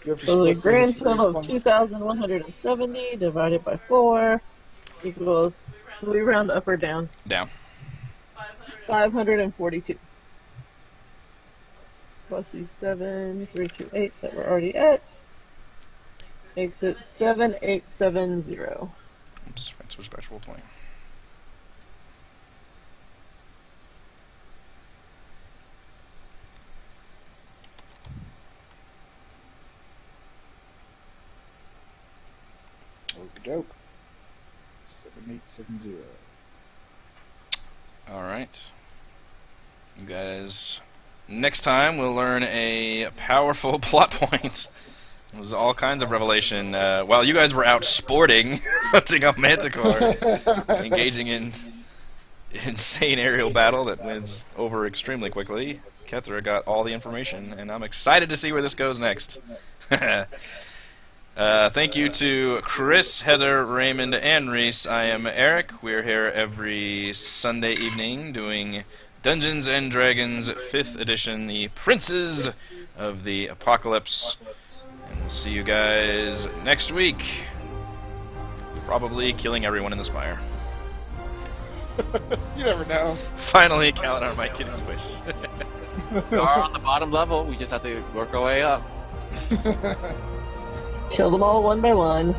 You have to So the split grand those total of points. 2,170 divided by 4 equals, do we round up or down? Down. 542. Plus these 7,328 that we're already at. Makes it 7,870. Oops, right, switch back to roll 20. Okey-doke. 7870. Alright. You guys, next time we'll learn a powerful plot point. It was all kinds of revelation. While you guys were out sporting, hunting up Manticore, engaging in insane aerial battle that wins over extremely quickly, Kethra got all the information, and I'm excited to see where this goes next. Thank you to Chris, Heather, Raymond, and Reese. I am Eric. We're here every Sunday evening doing Dungeons & Dragons 5th edition, the Princes of the Apocalypse. And we'll see you guys next week. Probably killing everyone in the Spire. You never know. Finally, Kalanar might get his wish. We are on the bottom level. We just have to work our way up. Kill them all one by one.